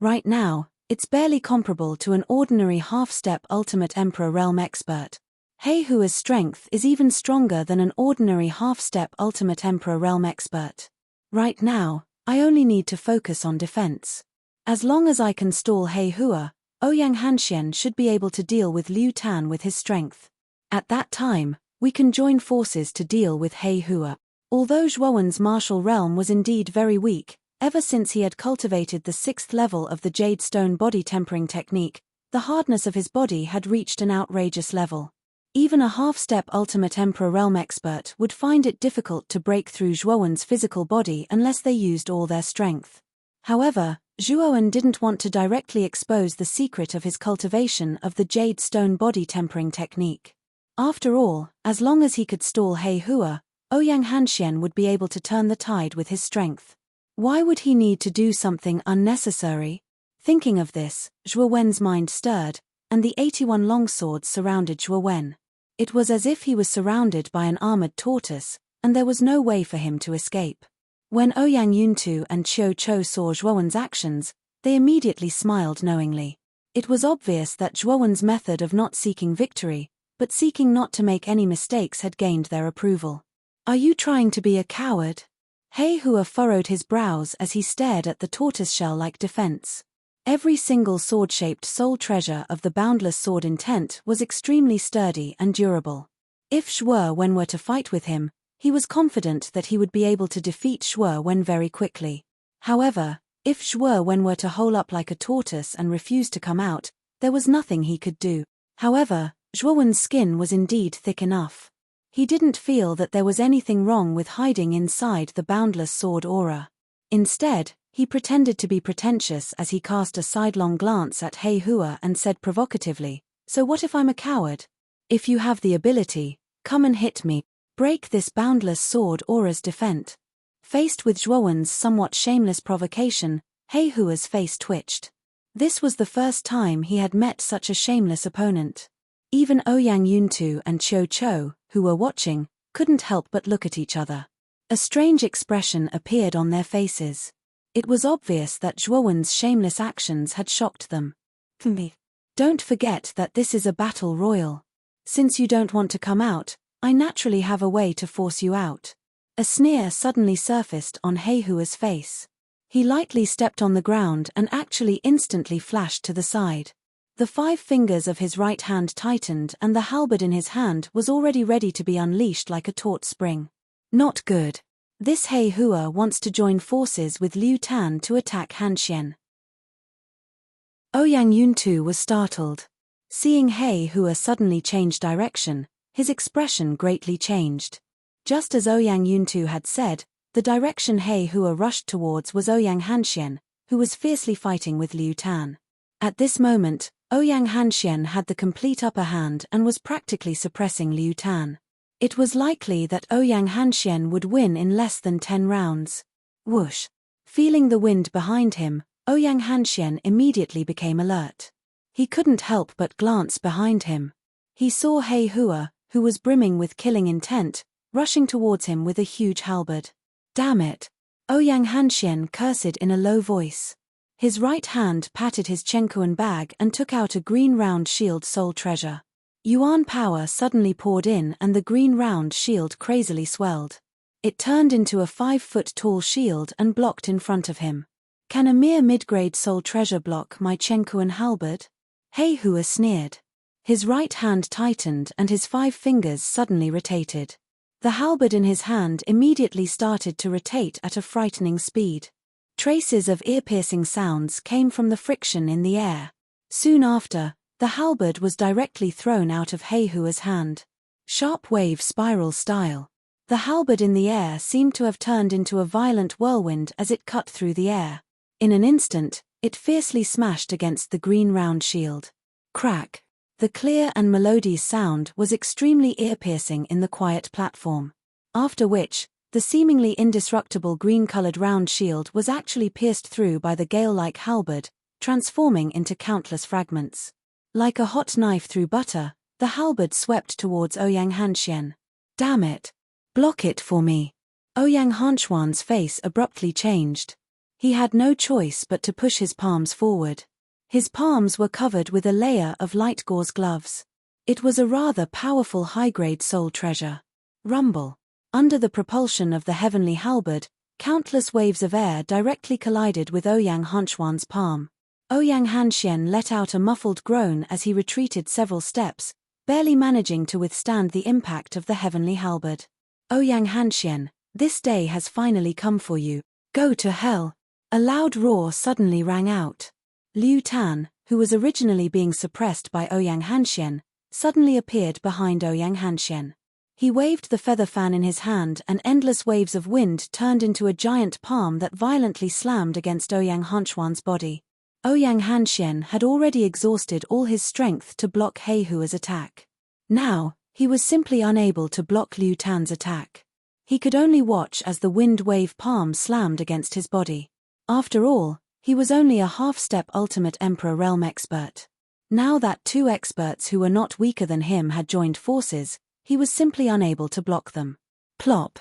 Right now, it's barely comparable to an ordinary half-step Ultimate Emperor Realm expert. Hei Hua's strength is even stronger than an ordinary half-step Ultimate Emperor Realm expert. Right now, I only need to focus on defense. As long as I can stall Hei Hua, Ouyang Hanxian should be able to deal with Liu Tan with his strength. At that time, we can join forces to deal with Hei Hua. Although Zhuowen's martial realm was indeed very weak, ever since he had cultivated the 6th level of the Jade Stone body tempering technique, the hardness of his body had reached an outrageous level. Even a half-step Ultimate Emperor Realm expert would find it difficult to break through Zhuowen's physical body unless they used all their strength. However, Zhuowen didn't want to directly expose the secret of his cultivation of the Jade Stone body tempering technique. After all, as long as he could stall Hei Hua, Ouyang Hanxian would be able to turn the tide with his strength. Why would he need to do something unnecessary? Thinking of this, Zhuowen's mind stirred, and the 81 longswords surrounded Zhuowen. It was as if he was surrounded by an armored tortoise, and there was no way for him to escape. When Ouyang Yuntu and Qiu Chou saw Zhuowen's actions, they immediately smiled knowingly. It was obvious that Zhuowen's method of not seeking victory, but seeking not to make any mistakes had gained their approval. Are you trying to be a coward? Hei Hua furrowed his brows as he stared at the tortoiseshell-like defense. Every single sword-shaped soul treasure of the boundless sword intent was extremely sturdy and durable. If Zhuowen were to fight with him, he was confident that he would be able to defeat Zhuowen very quickly. However, if Zhuowen were to hole up like a tortoise and refuse to come out, there was nothing he could do. However, Zhuowen's skin was indeed thick enough. He didn't feel that there was anything wrong with hiding inside the boundless sword aura. Instead, he pretended to be pretentious as he cast a sidelong glance at He Hua and said provocatively, "So what if I'm a coward? If you have the ability, come and hit me. Break this boundless sword aura's defense." Faced with Zhuowen's somewhat shameless provocation, He Hua's face twitched. This was the first time he had met such a shameless opponent. Even Ouyang Yuntu and Qiu Chou, who were watching, couldn't help but look at each other. A strange expression appeared on their faces. It was obvious that Zhuowen's shameless actions had shocked them. "Don't forget that this is a battle royal. Since you don't want to come out, I naturally have a way to force you out." A sneer suddenly surfaced on He Hua's face. He lightly stepped on the ground and actually instantly flashed to the side. The 5 fingers of his right hand tightened and the halberd in his hand was already ready to be unleashed like a taut spring. Not good. This He Hua wants to join forces with Liu Tan to attack Han Xian. Ouyang Yuntu was startled. Seeing He Hua suddenly change direction, his expression greatly changed. Just as Ouyang Yuntu had said, the direction He Hua rushed towards was Ouyang Hanxian, who was fiercely fighting with Liu Tan. At this moment, Ouyang Hanxian had the complete upper hand and was practically suppressing Liu Tan. It was likely that Ouyang Hanxian would win in less than 10 rounds. Whoosh! Feeling the wind behind him, Ouyang Hanxian immediately became alert. He couldn't help but glance behind him. He saw He Hua, who was brimming with killing intent, rushing towards him with a huge halberd. "Damn it!" Ouyang Hanxian cursed in a low voice. His right hand patted his Chenkuan bag and took out a green round shield soul treasure. Yuan power suddenly poured in and the green round shield crazily swelled. It turned into a 5-foot-tall shield and blocked in front of him. "Can a mere mid-grade soul treasure block my Chenkuan halberd?" He Hua sneered. His right hand tightened and his 5 fingers suddenly rotated. The halberd in his hand immediately started to rotate at a frightening speed. Traces of ear-piercing sounds came from the friction in the air. Soon after, the halberd was directly thrown out of He Hua's hand. Sharp wave spiral style. The halberd in the air seemed to have turned into a violent whirlwind as it cut through the air. In an instant, it fiercely smashed against the green round shield. Crack! The clear and melodious sound was extremely ear-piercing in the quiet platform. After which, the seemingly indestructible green-colored round shield was actually pierced through by the gale-like halberd, transforming into countless fragments. Like a hot knife through butter, the halberd swept towards Ouyang Hanxian. "Damn it! Block it for me!" Ouyang Hanxuan's face abruptly changed. He had no choice but to push his palms forward. His palms were covered with a layer of light gauze gloves. It was a rather powerful high-grade soul treasure. Rumble. Under the propulsion of the heavenly halberd, countless waves of air directly collided with Ouyang Hanxuan's palm. Ouyang Hanxian let out a muffled groan as he retreated several steps, barely managing to withstand the impact of the heavenly halberd. "Ouyang Hanxian, this day has finally come for you. Go to hell!" A loud roar suddenly rang out. Liu Tan, who was originally being suppressed by Ouyang Hanxian, suddenly appeared behind Ouyang Hanxian. He waved the feather fan in his hand and endless waves of wind turned into a giant palm that violently slammed against Ouyang Hanxuan's body. Ouyang Hanxian had already exhausted all his strength to block He Hua's attack. Now, he was simply unable to block Liu Tan's attack. He could only watch as the wind-wave palm slammed against his body. After all, he was only a half-step Ultimate Emperor Realm expert. Now that 2 experts who were not weaker than him had joined forces, he was simply unable to block them. Plop.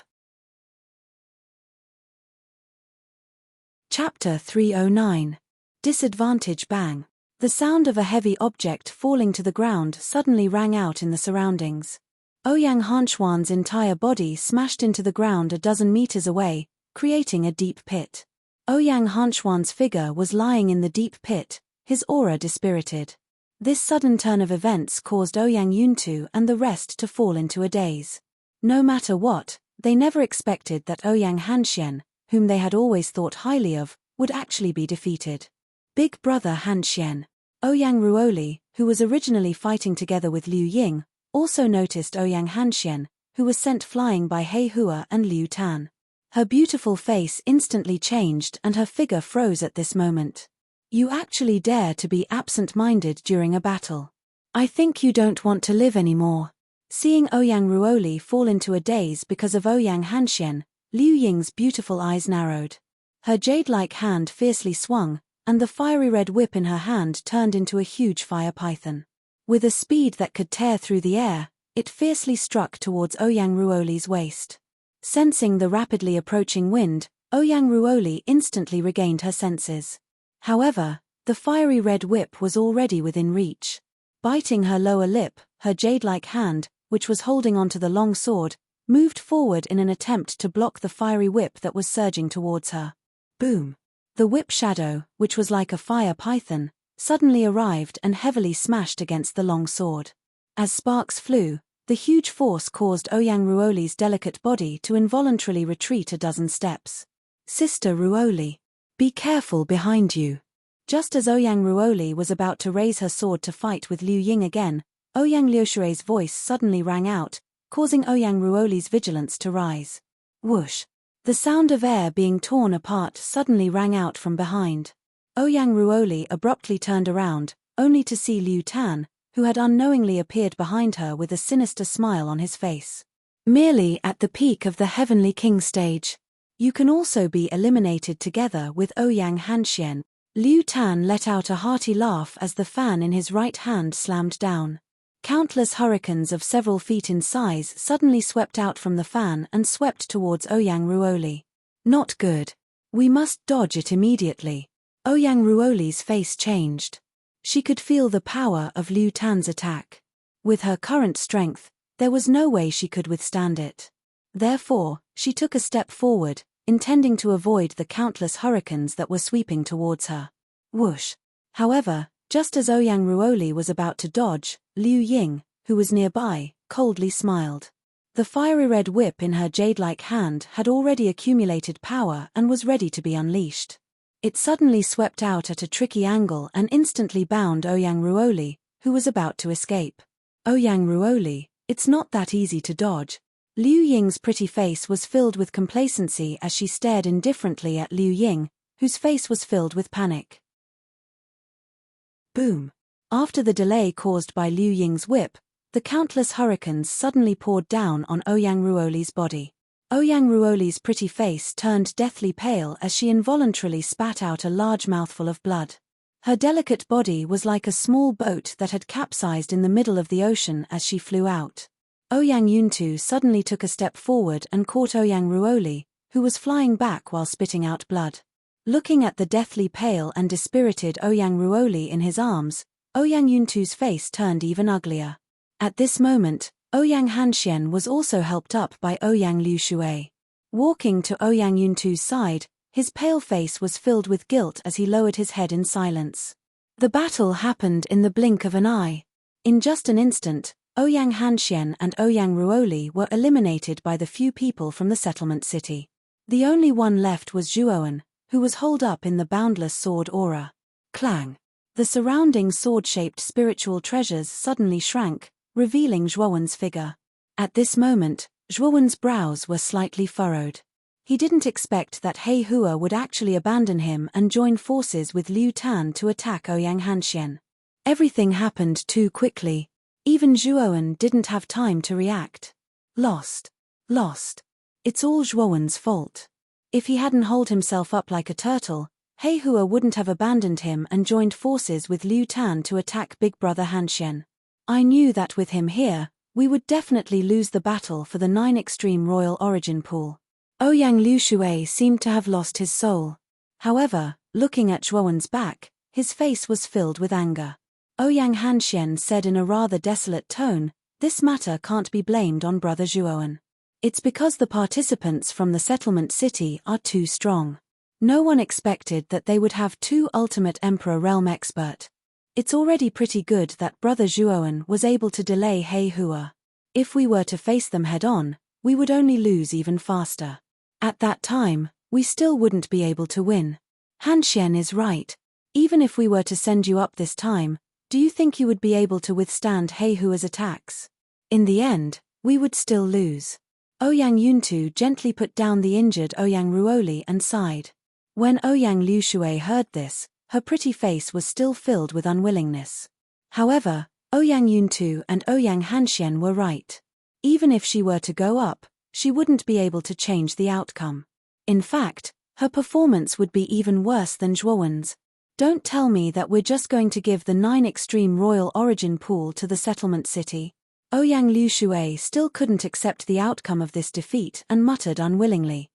Chapter 309. Disadvantage Bang. The sound of a heavy object falling to the ground suddenly rang out in the surroundings. Ouyang Hanxuan's entire body smashed into the ground a dozen meters away, creating a deep pit. Ouyang Hanxuan's figure was lying in the deep pit, his aura dispirited. This sudden turn of events caused Ouyang Yuntu and the rest to fall into a daze. No matter what, they never expected that Ouyang Hanxian, whom they had always thought highly of, would actually be defeated. Big brother Hanxian. Ouyang Ruoli, who was originally fighting together with Liu Ying, also noticed Ouyang Hanxian, who was sent flying by He Hua and Liu Tan. Her beautiful face instantly changed and her figure froze at this moment. You actually dare to be absent-minded during a battle. I think you don't want to live anymore. Seeing Ouyang Ruoli fall into a daze because of Ouyang Hanxian, Liu Ying's beautiful eyes narrowed. Her jade-like hand fiercely swung, and the fiery red whip in her hand turned into a huge fire python. With a speed that could tear through the air, it fiercely struck towards Ouyang Ruoli's waist. Sensing the rapidly approaching wind, Ouyang Ruoli instantly regained her senses. However, the fiery red whip was already within reach. Biting her lower lip, her jade-like hand, which was holding onto the long sword, moved forward in an attempt to block the fiery whip that was surging towards her. Boom! The whip shadow, which was like a fire python, suddenly arrived and heavily smashed against the long sword. As sparks flew, the huge force caused Ouyang Ruoli's delicate body to involuntarily retreat a dozen steps. Sister Ruoli, be careful behind you. Just as Ouyang Ruoli was about to raise her sword to fight with Liu Ying again, Ouyang Liushui's voice suddenly rang out, causing Ouyang Ruoli's vigilance to rise. Whoosh! The sound of air being torn apart suddenly rang out from behind. Ouyang Ruoli abruptly turned around, only to see Liu Tan, who had unknowingly appeared behind her with a sinister smile on his face. Merely at the peak of the Heavenly King stage. You can also be eliminated together with Ouyang Hanxian. Liu Tan let out a hearty laugh as the fan in his right hand slammed down. Countless hurricanes of several feet in size suddenly swept out from the fan and swept towards Ouyang Ruoli. Not good. We must dodge it immediately. Ouyang Ruoli's face changed. She could feel the power of Liu Tan's attack. With her current strength, there was no way she could withstand it. Therefore, she took a step forward, intending to avoid the countless hurricanes that were sweeping towards her. Whoosh! However, just as Ouyang Ruoli was about to dodge, Liu Ying, who was nearby, coldly smiled. The fiery red whip in her jade-like hand had already accumulated power and was ready to be unleashed. It suddenly swept out at a tricky angle and instantly bound Ouyang Ruoli, who was about to escape. Ouyang Ruoli, it's not that easy to dodge. Liu Ying's pretty face was filled with complacency as she stared indifferently at Liu Ying, whose face was filled with panic. Boom! After the delay caused by Liu Ying's whip, the countless hurricanes suddenly poured down on Ouyang Ruoli's body. Ouyang Ruoli's pretty face turned deathly pale as she involuntarily spat out a large mouthful of blood. Her delicate body was like a small boat that had capsized in the middle of the ocean as she flew out. Ouyang Yuntu suddenly took a step forward and caught Ouyang Ruoli, who was flying back while spitting out blood. Looking at the deathly pale and dispirited Ouyang Ruoli in his arms, Ouyang Yuntu's face turned even uglier. At this moment, Ouyang Hanxian was also helped up by Ouyang Liushui. Walking to Ouyang Yuntu's side, his pale face was filled with guilt as he lowered his head in silence. The battle happened in the blink of an eye. In just an instant, Ouyang Hanxian and Ouyang Ruoli were eliminated by the few people from the settlement city. The only one left was Zhuoan, who was holed up in the boundless sword aura. Clang! The surrounding sword-shaped spiritual treasures suddenly shrank, revealing Zhuoan's figure. At this moment, Zhuoan's brows were slightly furrowed. He didn't expect that He Hua would actually abandon him and join forces with Liu Tan to attack Ouyang Hanxian. Everything happened too quickly. Even Zhuoan didn't have time to react. Lost. It's all Zhuoan's fault. If he hadn't holed himself up like a turtle, He Hua wouldn't have abandoned him and joined forces with Liu Tan to attack Big Brother Hanxian. I knew that with him here, we would definitely lose the battle for the 9 Extreme Royal Origin Pool. Ouyang Liushui seemed to have lost his soul. However, looking at Zhuoan's back, his face was filled with anger. Ouyang Hanxian said in a rather desolate tone, "This matter can't be blamed on Brother Zhuoan. It's because the participants from the settlement city are too strong. No one expected that they would have 2 ultimate Emperor Realm expert. It's already pretty good that Brother Zhuoan was able to delay He Hua. If we were to face them head-on, we would only lose even faster. At that time, we still wouldn't be able to win. Hanxian is right. Even if we were to send you up this time, do you think you would be able to withstand Heihua's attacks? In the end, we would still lose. Ouyang Yuntu gently put down the injured Ouyang Ruoli and sighed. When Ouyang Liushui heard this, her pretty face was still filled with unwillingness. However, Ouyang Yuntu and Ouyang Hanxian were right. Even if she were to go up, she wouldn't be able to change the outcome. In fact, her performance would be even worse than Zhuowen's. Don't tell me that we're just going to give the 9 extreme royal origin pool to the settlement city. Ouyang Liushui still couldn't accept the outcome of this defeat and muttered unwillingly.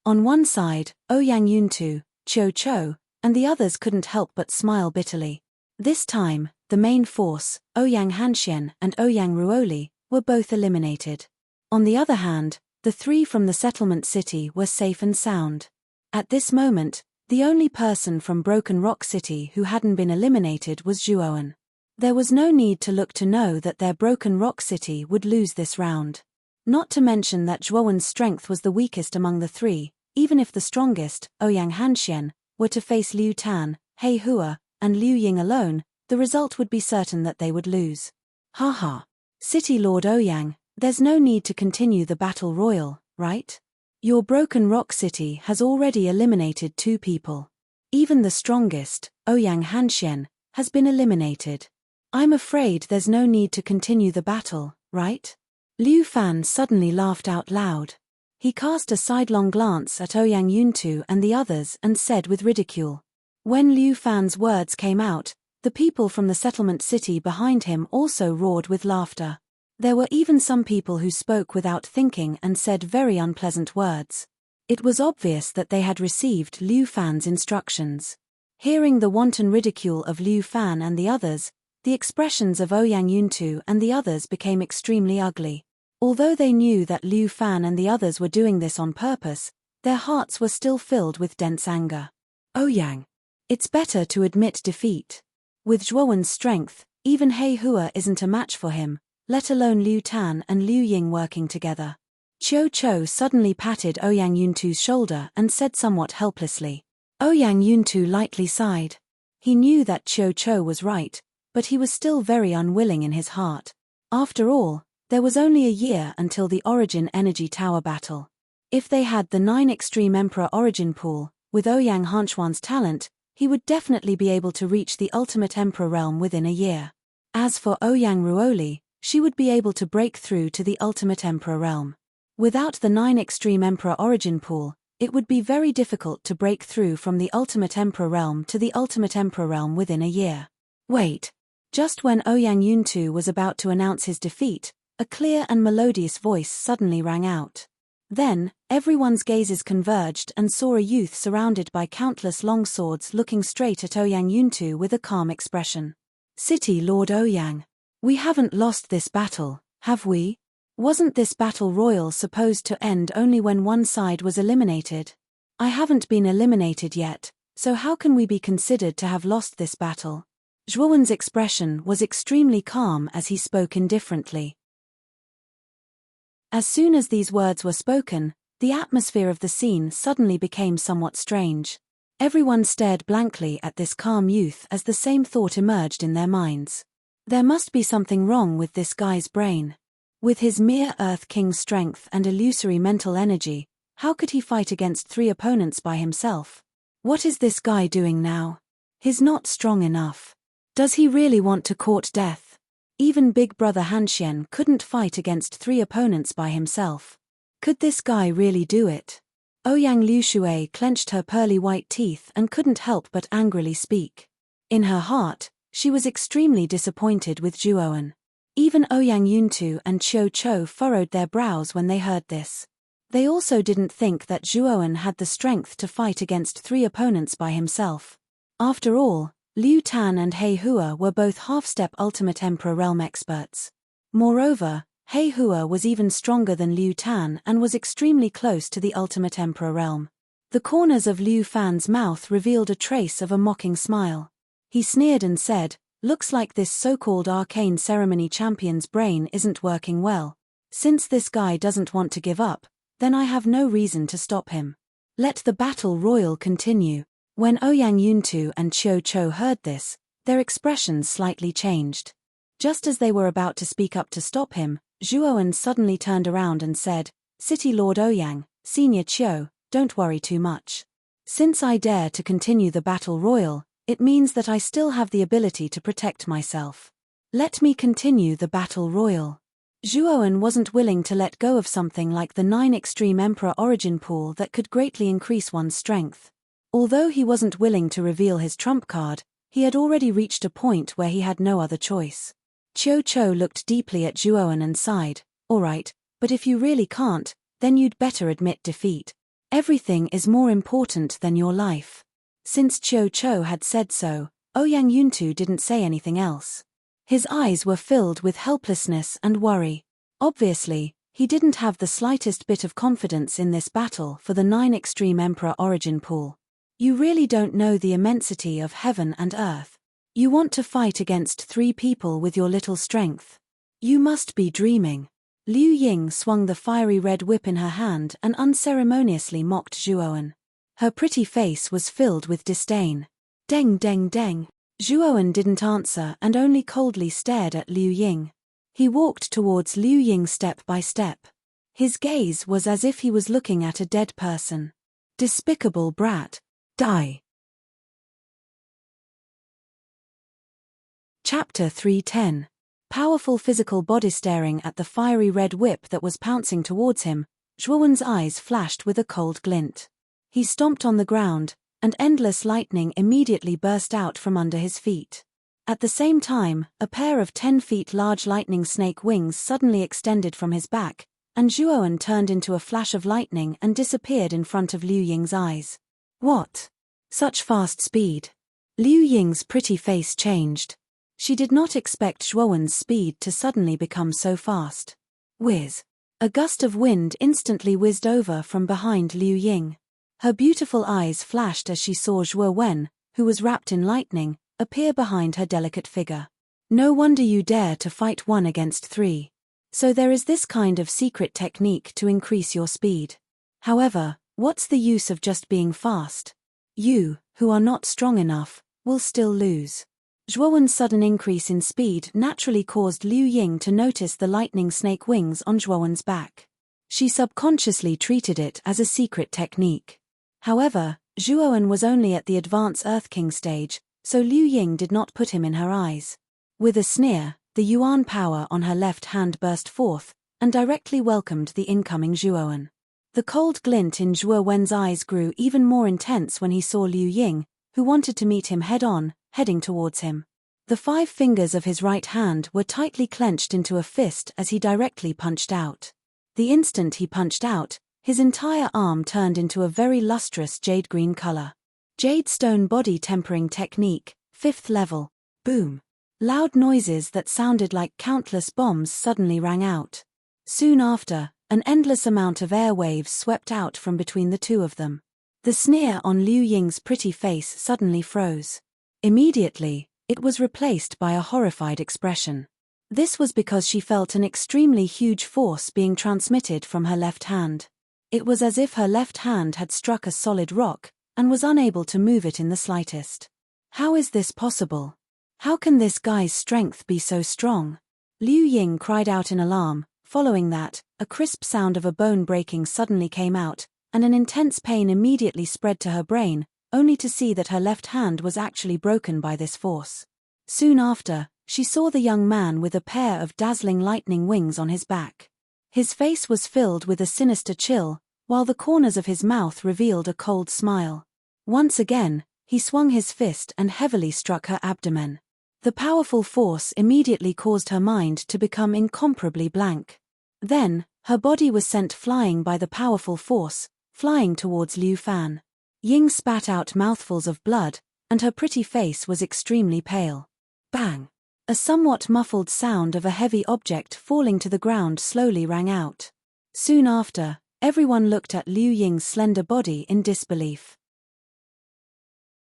On one side, Ouyang Yuntu, Cho, and the others couldn't help but smile bitterly. This time, the main force, Ouyang Hanxian and Ouyang Ruoli, were both eliminated. On the other hand, the 3 from the settlement city were safe and sound. At this moment, the only person from Broken Rock City who hadn't been eliminated was Zhuowen. There was no need to look to know that their Broken Rock City would lose this round. Not to mention that Zhuowen's strength was the weakest among the 3, even if the strongest, Ouyang Hanxian, were to face Liu Tan, Heihua, and Liu Ying alone, the result would be certain that they would lose. Haha. City Lord Ouyang, there's no need to continue the battle royal, right? Your Broken Rock City has already eliminated 2 people. Even the strongest, Ouyang Hanxian, has been eliminated. I'm afraid there's no need to continue the battle, right? Liu Fan suddenly laughed out loud. He cast a sidelong glance at Ouyang Yuntu and the others and said with ridicule. When Liu Fan's words came out, the people from the settlement city behind him also roared with laughter. There were even some people who spoke without thinking and said very unpleasant words. It was obvious that they had received Liu Fan's instructions. Hearing the wanton ridicule of Liu Fan and the others, the expressions of Ouyang Yuntu and the others became extremely ugly. Although they knew that Liu Fan and the others were doing this on purpose, their hearts were still filled with dense anger. Ouyang. It's better to admit defeat. With Zhuowen's strength, even Heihua isn't a match for him, let alone Liu Tan and Liu Ying working together. Cho suddenly patted Ouyang Yuntu's shoulder and said somewhat helplessly. Ouyang Yuntu lightly sighed. He knew that Cho was right, but he was still very unwilling in his heart. After all, there was only a year until the Origin Energy Tower battle. If they had the 9 Extreme Emperor Origin Pool, with Ouyang Hanxuan's talent, he would definitely be able to reach the Ultimate Emperor realm within a year. As for Ouyang Ruoli, she would be able to break through to the Ultimate Emperor realm. Without the 9 Extreme Emperor Origin Pool, it would be very difficult to break through from the Ultimate Emperor realm to the Ultimate Emperor realm within a year. Wait. Just when Ouyang Yuntu was about to announce his defeat, a clear and melodious voice suddenly rang out. Then, everyone's gazes converged and saw a youth surrounded by countless long swords looking straight at Ouyang Yuntu with a calm expression. City Lord Ouyang. We haven't lost this battle, have we? Wasn't this battle royal supposed to end only when one side was eliminated? I haven't been eliminated yet, so how can we be considered to have lost this battle? Zhuowen's expression was extremely calm as he spoke indifferently. As soon as these words were spoken, the atmosphere of the scene suddenly became somewhat strange. Everyone stared blankly at this calm youth as the same thought emerged in their minds. There must be something wrong with this guy's brain. With his mere Earth King strength and illusory mental energy, how could he fight against 3 opponents by himself? What is this guy doing now? He's not strong enough. Does he really want to court death? Even Big Brother Hanxian couldn't fight against 3 opponents by himself. Could this guy really do it? Ouyang Liushui clenched her pearly white teeth and couldn't help but angrily speak. In her heart, she was extremely disappointed with Zhuowen. Even Ouyang Yuntu and Cho furrowed their brows when they heard this. They also didn't think that Zhuowen had the strength to fight against 3 opponents by himself. After all, Liu Tan and Heihua were both half-step Ultimate Emperor realm experts. Moreover, Heihua was even stronger than Liu Tan and was extremely close to the Ultimate Emperor realm. The corners of Liu Fan's mouth revealed a trace of a mocking smile. He sneered and said, "Looks like this so-called arcane ceremony champion's brain isn't working well. Since this guy doesn't want to give up, then I have no reason to stop him. Let the battle royal continue." When Ouyang Yuntu and Qiu Chou heard this, their expressions slightly changed. Just as they were about to speak up to stop him, Zhuowen suddenly turned around and said, "City Lord Ouyang, Senior Qiu, don't worry too much. Since I dare to continue the battle royal, it means that I still have the ability to protect myself. Let me continue the battle royal." Zhuowen wasn't willing to let go of something like the 9 extreme emperor origin pool that could greatly increase one's strength. Although he wasn't willing to reveal his trump card, he had already reached a point where he had no other choice. Qiu Chou looked deeply at Zhuowen and sighed, "Alright, but if you really can't, then you'd better admit defeat. Everything is more important than your life." Since Qiu Chou had said so, Ouyang Yuntu didn't say anything else. His eyes were filled with helplessness and worry. Obviously, he didn't have the slightest bit of confidence in this battle for the 9 extreme emperor origin pool. You really don't know the immensity of heaven and earth. You want to fight against 3 people with your little strength. You must be dreaming. Liu Ying swung the fiery red whip in her hand and unceremoniously mocked Zhuowen. Her pretty face was filled with disdain. Deng deng deng. Zhuowen didn't answer and only coldly stared at Liu Ying. He walked towards Liu Ying step by step. His gaze was as if he was looking at a dead person. Despicable brat. Die. Chapter 310. Powerful physical body. Staring at the fiery red whip that was pouncing towards him, Zhuowen's eyes flashed with a cold glint. He stomped on the ground, and endless lightning immediately burst out from under his feet. At the same time, a pair of 10 feet large lightning snake wings suddenly extended from his back, and Zhuowen turned into a flash of lightning and disappeared in front of Liu Ying's eyes. What? Such fast speed. Liu Ying's pretty face changed. She did not expect Zhuowen's speed to suddenly become so fast. Whiz. A gust of wind instantly whizzed over from behind Liu Ying. Her beautiful eyes flashed as she saw Zhuowen, who was wrapped in lightning, appear behind her delicate figure. No wonder you dare to fight 1 against 3. So there is this kind of secret technique to increase your speed. However, what's the use of just being fast? You, who are not strong enough, will still lose. Zhuowen's sudden increase in speed naturally caused Liu Ying to notice the lightning snake wings on Zhuowen's back. She subconsciously treated it as a secret technique. However, Zhuowen was only at the advanced Earth King stage, so Liu Ying did not put him in her eyes. With a sneer, the Yuan power on her left hand burst forth, and directly welcomed the incoming Zhuowen. The cold glint in Zhuowen's eyes grew even more intense when he saw Liu Ying, who wanted to meet him head-on, heading towards him. The 5 fingers of his right hand were tightly clenched into a fist as he directly punched out. The instant he punched out, his entire arm turned into a very lustrous jade green color. Jade stone body tempering technique, 5th level. Boom. Loud noises that sounded like countless bombs suddenly rang out. Soon after, an endless amount of air waves swept out from between the 2 of them. The sneer on Liu Ying's pretty face suddenly froze. Immediately, it was replaced by a horrified expression. This was because she felt an extremely huge force being transmitted from her left hand. It was as if her left hand had struck a solid rock, and was unable to move it in the slightest. How is this possible? How can this guy's strength be so strong? Liu Ying cried out in alarm. Following that, a crisp sound of a bone breaking suddenly came out, and an intense pain immediately spread to her brain, only to see that her left hand was actually broken by this force. Soon after, she saw the young man with a pair of dazzling lightning wings on his back. His face was filled with a sinister chill, while the corners of his mouth revealed a cold smile. Once again, he swung his fist and heavily struck her abdomen. The powerful force immediately caused her mind to become incomparably blank. Then, her body was sent flying by the powerful force, flying towards Liu Fan. Ying spat out mouthfuls of blood, and her pretty face was extremely pale. Bang! A somewhat muffled sound of a heavy object falling to the ground slowly rang out. Soon after, everyone looked at Liu Ying's slender body in disbelief.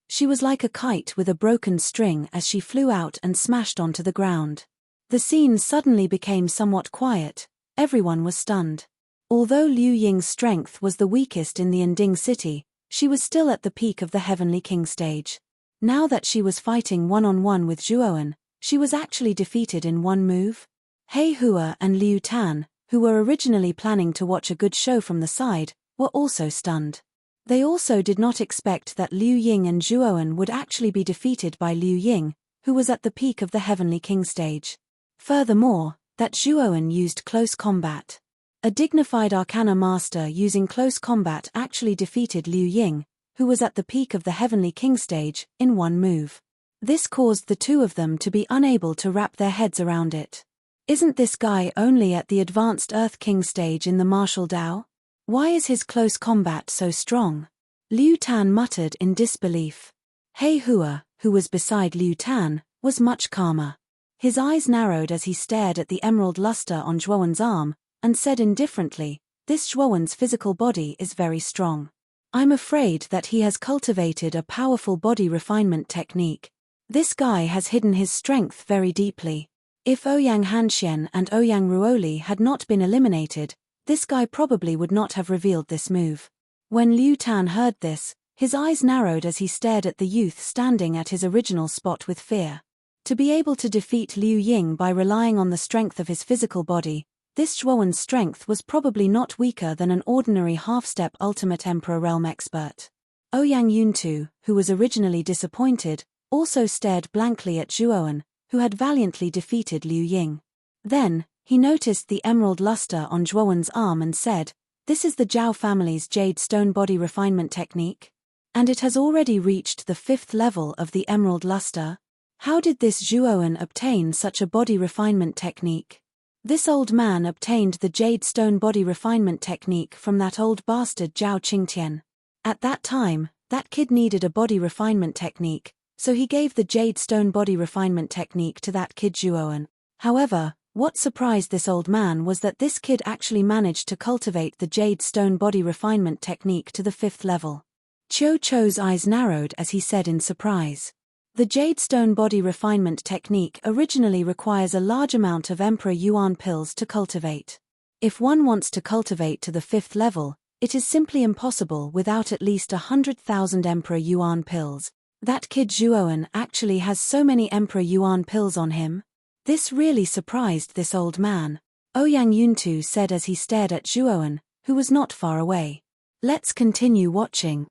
She was like a kite with a broken string as she flew out and smashed onto the ground. The scene suddenly became somewhat quiet. Everyone was stunned. Although Liu Ying's strength was the weakest in the Ending city, She was still at the peak of the Heavenly King stage. Now that she was fighting one-on-one with Zhuowen, she was actually defeated in one move? He Hua and Liu Tan, who were originally planning to watch a good show from the side, were also stunned. They also did not expect that Liu Ying and Zhuowen would actually be defeated by Liu Ying, who was at the peak of the Heavenly King stage. Furthermore, that Zhuowen used close combat. A dignified Arcana master using close combat actually defeated Liu Ying, who was at the peak of the Heavenly King stage, in one move. This caused the two of them to be unable to wrap their heads around it. Isn't this guy only at the advanced Earth King stage in the martial Dao? Why is his close combat so strong? Liu Tan muttered in disbelief. He Hua, who was beside Liu Tan, was much calmer. His eyes narrowed as he stared at the emerald luster on Zhuowen's arm, and said indifferently, "This Zhuowen's physical body is very strong. I'm afraid that he has cultivated a powerful body refinement technique. This guy has hidden his strength very deeply. If Ouyang Hanxian and Ouyang Ruoli had not been eliminated, this guy probably would not have revealed this move." When Liu Tan heard this, his eyes narrowed as he stared at the youth standing at his original spot with fear. To be able to defeat Liu Ying by relying on the strength of his physical body, this Zhuowen's strength was probably not weaker than an ordinary half-step Ultimate Emperor Realm expert. Ouyang Yuntu, who was originally disappointed, also stared blankly at Zhuowen, who had valiantly defeated Liu Ying. Then, he noticed the emerald luster on Zhuowen's arm and said, "This is the Zhao family's Jade Stone Body Refinement Technique? And it has already reached the 5th level of the emerald luster? How did this Zhuowen obtain such a body refinement technique?" This old man obtained the Jade Stone Body Refinement Technique from that old bastard Zhao Qingtian. At that time, that kid needed a body refinement technique, so he gave the Jade Stone Body Refinement Technique to that kid Zhuowen. However, what surprised this old man was that this kid actually managed to cultivate the Jade Stone Body Refinement Technique to the 5th level. Qiu Chou's eyes narrowed as he said in surprise. The Jade Stone Body Refinement Technique originally requires a large amount of Emperor Yuan pills to cultivate. If one wants to cultivate to the 5th level, it is simply impossible without at least 100,000 Emperor Yuan pills. That kid Zhuowen actually has so many Emperor Yuan pills on him? This really surprised this old man. Ouyang Yuntu said as he stared at Zhuowen, who was not far away. "Let's continue watching."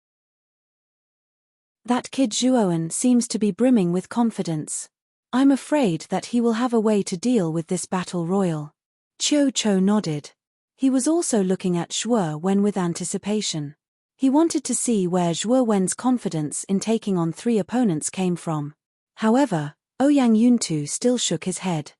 That kid Zhuowen seems to be brimming with confidence. I'm afraid that he will have a way to deal with this battle royal. Qiu Chou nodded. He was also looking at Zhuowen with anticipation. He wanted to see where Zhuowen's confidence in taking on 3 opponents came from. However, Ouyang Yuntu still shook his head.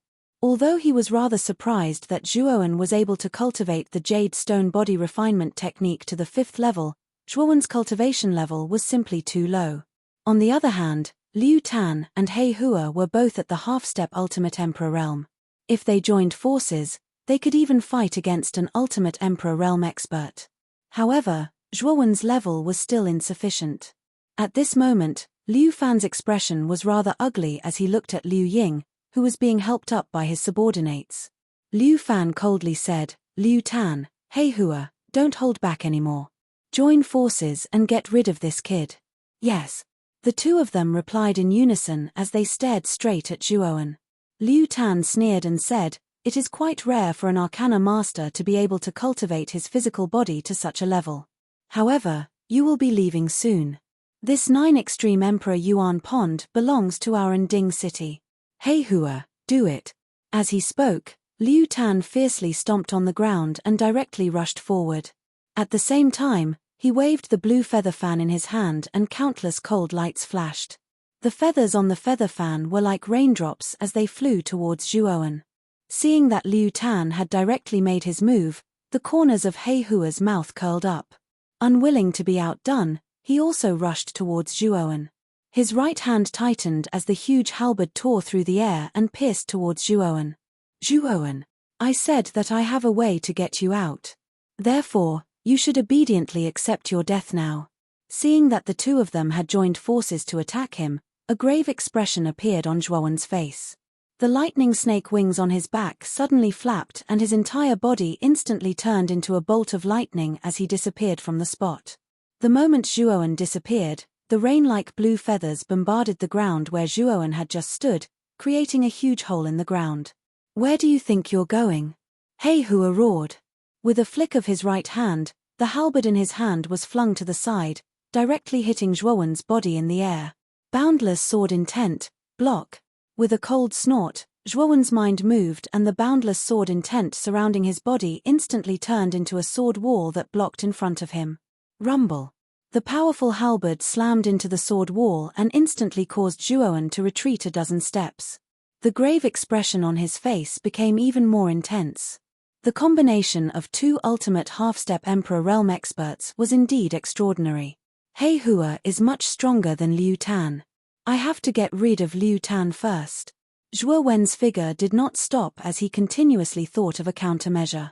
Although he was rather surprised that Zhuowen was able to cultivate the Jade Stone Body Refinement Technique to the 5th level, Zhuowen's cultivation level was simply too low. On the other hand, Liu Tan and He Hua were both at the half-step Ultimate Emperor Realm. If they joined forces, they could even fight against an Ultimate Emperor Realm expert. However, Zhuowen's level was still insufficient. At this moment, Liu Fan's expression was rather ugly as he looked at Liu Ying, who was being helped up by his subordinates. Liu Fan coldly said, "Liu Tan, He Hua, don't hold back anymore. Join forces and get rid of this kid." "Yes." The two of them replied in unison as they stared straight at Zhuowen. Liu Tan sneered and said, "It is quite rare for an Arcana master to be able to cultivate his physical body to such a level. However, you will be leaving soon. This 9 Extreme Emperor Yuan Pond belongs to our Nding city. He Hua, do it." As he spoke, Liu Tan fiercely stomped on the ground and directly rushed forward. At the same time, he waved the blue feather fan in his hand and countless cold lights flashed. The feathers on the feather fan were like raindrops as they flew towards Zhuowen. Seeing that Liu Tan had directly made his move, the corners of He Hua's mouth curled up. Unwilling to be outdone, he also rushed towards Zhuowen. His right hand tightened as the huge halberd tore through the air and pierced towards Zhuowen. "Zhuowen, I said that I have a way to get you out. Therefore, you should obediently accept your death now." Seeing that the two of them had joined forces to attack him, a grave expression appeared on Zhuowen's face. The lightning snake wings on his back suddenly flapped and his entire body instantly turned into a bolt of lightning as he disappeared from the spot. The moment Zhuowen disappeared, the rain-like blue feathers bombarded the ground where Zhuowen had just stood, creating a huge hole in the ground. "Where do you think you're going?" He Hua roared. With a flick of his right hand, the halberd in his hand was flung to the side, directly hitting Zhuowen's body in the air. Boundless sword intent, block. With a cold snort, Zhuowen's mind moved and the boundless sword intent surrounding his body instantly turned into a sword wall that blocked in front of him. Rumble. The powerful halberd slammed into the sword wall and instantly caused Zhuowen to retreat a dozen steps. The grave expression on his face became even more intense. The combination of two ultimate half-step Emperor Realm experts was indeed extraordinary. He Hua is much stronger than Liu Tan. I have to get rid of Liu Tan first. Zhuowen's figure did not stop as he continuously thought of a countermeasure.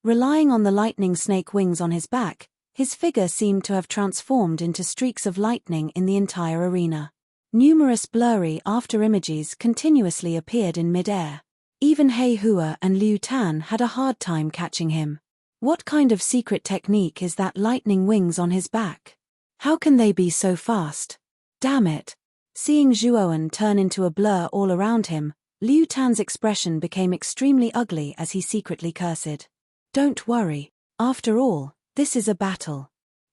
Relying on the lightning snake wings on his back, his figure seemed to have transformed into streaks of lightning in the entire arena. Numerous blurry after-images continuously appeared in mid-air. Even He Hua and Liu Tan had a hard time catching him. What kind of secret technique is that lightning wings on his back? How can they be so fast? Damn it! Seeing Zhuowen turn into a blur all around him, Liu Tan's expression became extremely ugly as he secretly cursed. Don't worry. After all, this is a battle.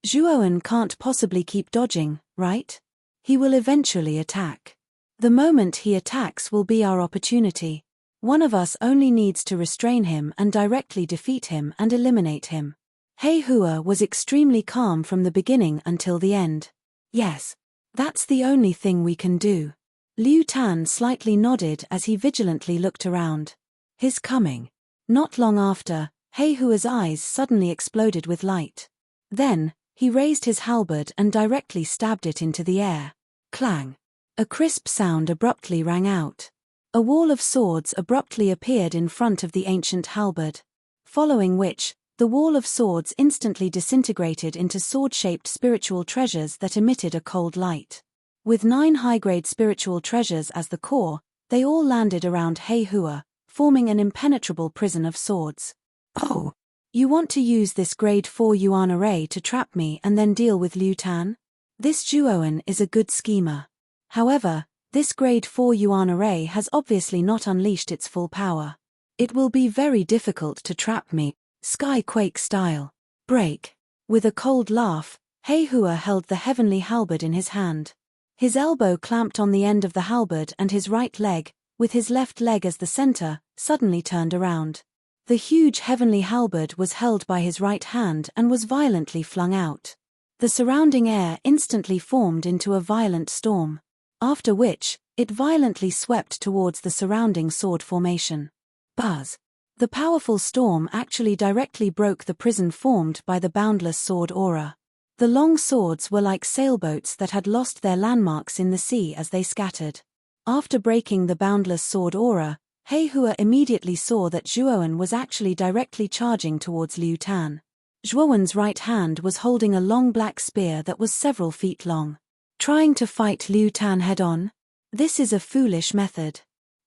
Zhuowen can't possibly keep dodging, right? He will eventually attack. The moment he attacks will be our opportunity. One of us only needs to restrain him and directly defeat him and eliminate him. He Hua was extremely calm from the beginning until the end. Yes. That's the only thing we can do. Liu Tan slightly nodded as he vigilantly looked around. His coming. Not long after, He Hua's eyes suddenly exploded with light. Then, he raised his halberd and directly stabbed it into the air. Clang. A crisp sound abruptly rang out. A wall of swords abruptly appeared in front of the ancient halberd. Following which, the wall of swords instantly disintegrated into sword-shaped spiritual treasures that emitted a cold light. With 9 high-grade spiritual treasures as the core, they all landed around He Hua, forming an impenetrable prison of swords. Oh! You want to use this grade 4 Yuan array to trap me and then deal with Liu Tan? This Zhuowen is a good schemer. However, this grade 4 Yuan array has obviously not unleashed its full power. It will be very difficult to trap me. Skyquake style. Break. With a cold laugh, He Hua held the heavenly halberd in his hand. His elbow clamped on the end of the halberd and his right leg, with his left leg as the center, suddenly turned around. The huge heavenly halberd was held by his right hand and was violently flung out. The surrounding air instantly formed into a violent storm. After which, it violently swept towards the surrounding sword formation. Buzz. The powerful storm actually directly broke the prison formed by the boundless sword aura. The long swords were like sailboats that had lost their landmarks in the sea as they scattered. After breaking the boundless sword aura, He Hua immediately saw that Zhuowen was actually directly charging towards Liu Tan. Zhuowen's right hand was holding a long black spear that was several feet long. Trying to fight Liu Tan head-on? This is a foolish method.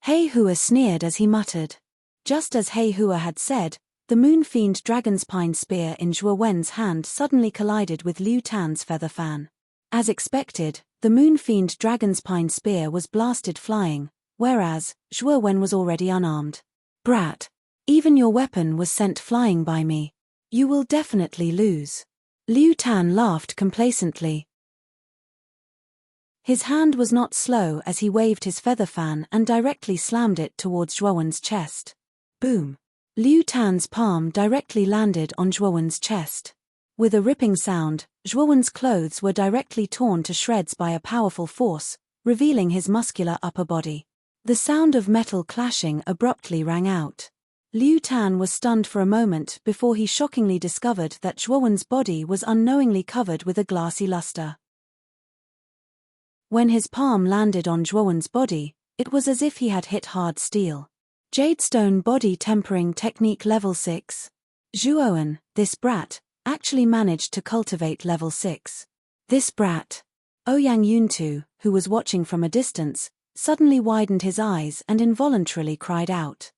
He Hua sneered as he muttered. Just as He Hua had said, the Moon Fiend Dragon's Pine Spear in Zhuowen's hand suddenly collided with Liu Tan's feather fan. As expected, the Moon Fiend Dragon's Pine Spear was blasted flying, whereas Zhuowen was already unarmed. Brat! Even your weapon was sent flying by me. You will definitely lose. Liu Tan laughed complacently. His hand was not slow as he waved his feather fan and directly slammed it towards Zhuowen's chest. Boom! Liu Tan's palm directly landed on Zhuowen's chest. With a ripping sound, Zhuowen's clothes were directly torn to shreds by a powerful force, revealing his muscular upper body. The sound of metal clashing abruptly rang out. Liu Tan was stunned for a moment before he shockingly discovered that Zhuowen's body was unknowingly covered with a glassy luster. When his palm landed on Zhuowen's body, it was as if he had hit hard steel. Jadestone Body Tempering Technique Level 6. Zhuowen, this brat, actually managed to cultivate Level 6. This brat. Ouyang Yuntu, who was watching from a distance, suddenly widened his eyes and involuntarily cried out.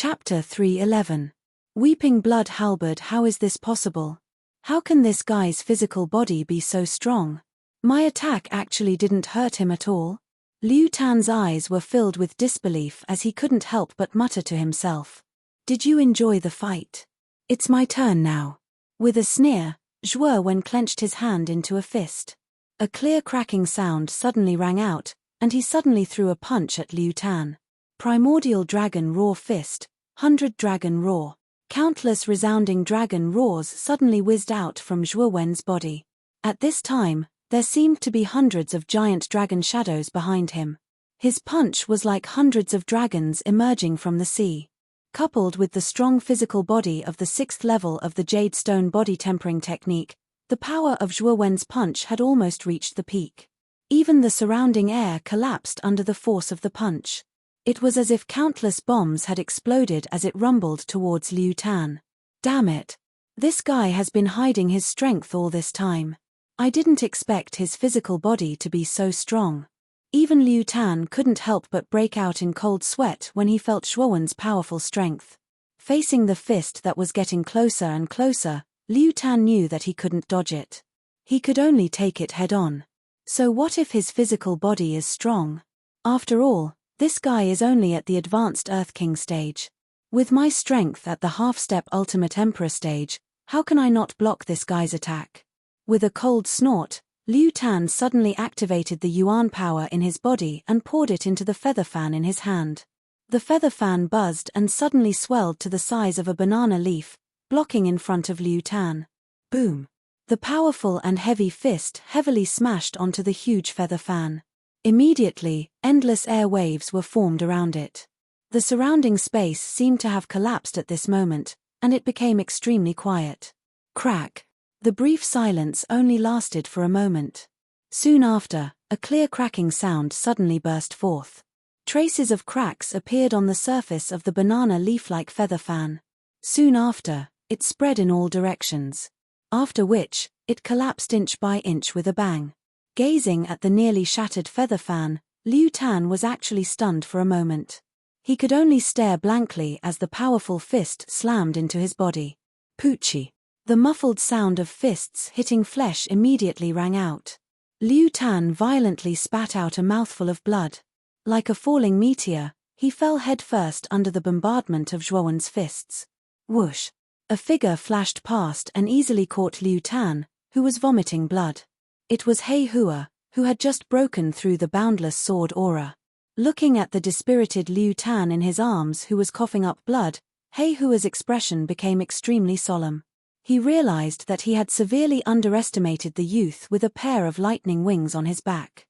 Chapter 311. Weeping Blood Halberd. How is this possible? How can this guy's physical body be so strong? My attack actually didn't hurt him at all. Liu Tan's eyes were filled with disbelief as he couldn't help but mutter to himself. Did you enjoy the fight? It's my turn now. With a sneer, Zhuo Wen clenched his hand into a fist. A clear cracking sound suddenly rang out, and he suddenly threw a punch at Liu Tan. Primordial Dragon Roar Fist, 100 Dragon Roar. Countless resounding dragon roars suddenly whizzed out from Zhuo Wen's body. At this time, there seemed to be hundreds of giant dragon shadows behind him. His punch was like hundreds of dragons emerging from the sea. Coupled with the strong physical body of the 6th level of the Jade Stone body tempering technique, the power of Zhuo Wen's punch had almost reached the peak. Even the surrounding air collapsed under the force of the punch. It was as if countless bombs had exploded as it rumbled towards Liu Tan. Damn it. This guy has been hiding his strength all this time. I didn't expect his physical body to be so strong. Even Liu Tan couldn't help but break out in cold sweat when he felt Zhuo Wen's powerful strength. Facing the fist that was getting closer and closer, Liu Tan knew that he couldn't dodge it. He could only take it head on. So what if his physical body is strong? After all, this guy is only at the advanced Earth King stage. With my strength at the half-step Ultimate Emperor stage, how can I not block this guy's attack? With a cold snort, Liu Tan suddenly activated the Yuan power in his body and poured it into the feather fan in his hand. The feather fan buzzed and suddenly swelled to the size of a banana leaf, blocking in front of Liu Tan. Boom! The powerful and heavy fist heavily smashed onto the huge feather fan. Immediately, endless air waves were formed around it. The surrounding space seemed to have collapsed at this moment, and it became extremely quiet. Crack! The brief silence only lasted for a moment. Soon after, a clear cracking sound suddenly burst forth. Traces of cracks appeared on the surface of the banana leaf-like feather fan. Soon after, it spread in all directions. After which, it collapsed inch by inch with a bang. Gazing at the nearly shattered feather fan, Liu Tan was actually stunned for a moment. He could only stare blankly as the powerful fist slammed into his body. Poochie! The muffled sound of fists hitting flesh immediately rang out. Liu Tan violently spat out a mouthful of blood. Like a falling meteor, he fell headfirst under the bombardment of Zhuo Wen's fists. Whoosh! A figure flashed past and easily caught Liu Tan, who was vomiting blood. It was He Hua, who had just broken through the boundless sword aura. Looking at the dispirited Liu Tan in his arms who was coughing up blood, He Hua's expression became extremely solemn. He realized that he had severely underestimated the youth with a pair of lightning wings on his back.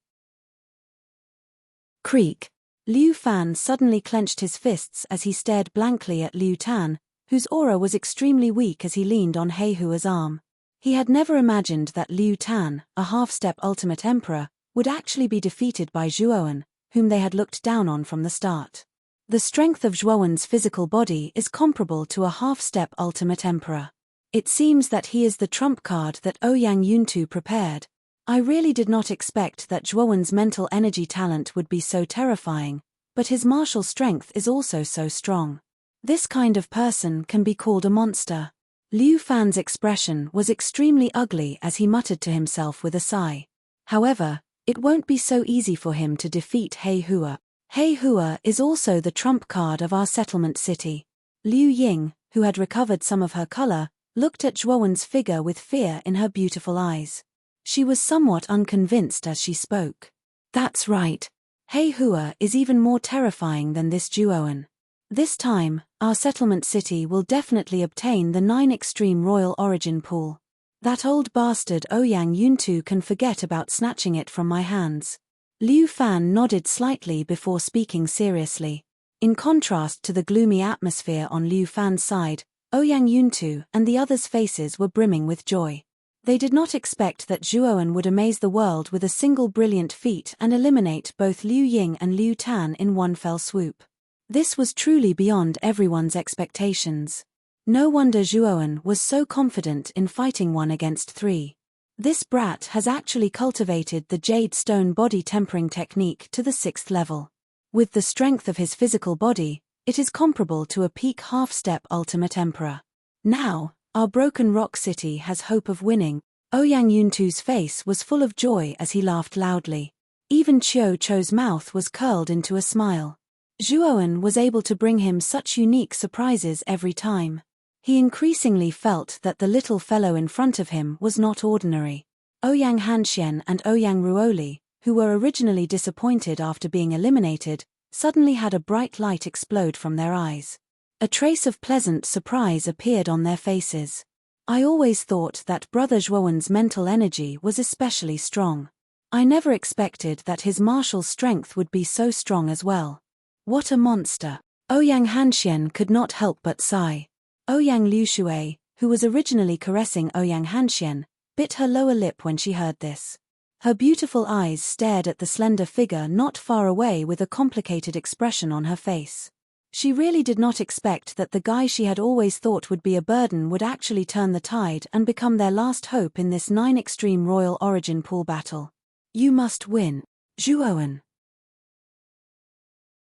Creak! Liu Fan suddenly clenched his fists as he stared blankly at Liu Tan, whose aura was extremely weak as he leaned on He Hua's arm. He had never imagined that Liu Tan, a half-step Ultimate Emperor, would actually be defeated by Zhuo Wen, whom they had looked down on from the start. The strength of Zhuo Wen's physical body is comparable to a half-step Ultimate Emperor. It seems that he is the trump card that Ouyang Yuntu prepared. I really did not expect that Zhuo Wen's mental energy talent would be so terrifying, but his martial strength is also so strong. This kind of person can be called a monster. Liu Fan's expression was extremely ugly as he muttered to himself with a sigh. However, it won't be so easy for him to defeat He Hua. He Hua is also the trump card of our settlement city. Liu Ying, who had recovered some of her color, looked at Zhuo Wen's figure with fear in her beautiful eyes. She was somewhat unconvinced as she spoke. That's right. He Hua is even more terrifying than this Zhuo Wen. This time, our settlement city will definitely obtain the 9 Extreme Royal Origin Pool. That old bastard Ouyang Yuntu can forget about snatching it from my hands. Liu Fan nodded slightly before speaking seriously. In contrast to the gloomy atmosphere on Liu Fan's side, Ouyang Yuntu and the others' faces were brimming with joy. They did not expect that Zhuo Wen would amaze the world with a single brilliant feat and eliminate both Liu Ying and Liu Tan in one fell swoop. This was truly beyond everyone's expectations. No wonder Zhuo Wen was so confident in fighting 1 against 3. This brat has actually cultivated the Jade Stone body tempering technique to the 6th level. With the strength of his physical body, It is comparable to a peak half-step ultimate emperor. Now, our broken rock city has hope of winning. Ouyang Yuntu's face was full of joy as he laughed loudly. Even Qiu Chou's mouth was curled into a smile. Zhuowen was able to bring him such unique surprises every time. He increasingly felt that the little fellow in front of him was not ordinary. Ouyang Hanxian and Ouyang Ruoli, who were originally disappointed after being eliminated, suddenly had a bright light explode from their eyes. A trace of pleasant surprise appeared on their faces. I always thought that Brother Zhuowen's mental energy was especially strong. I never expected that his martial strength would be so strong as well. What a monster! Ouyang Hanxian could not help but sigh. Ouyang Liushui, who was originally caressing Ouyang Hanxian, bit her lower lip when she heard this. Her beautiful eyes stared at the slender figure not far away with a complicated expression on her face. She really did not expect that the guy she had always thought would be a burden would actually turn the tide and become their last hope in this 9 Extreme Royal Origin Pool battle. You must win, Zhuowen.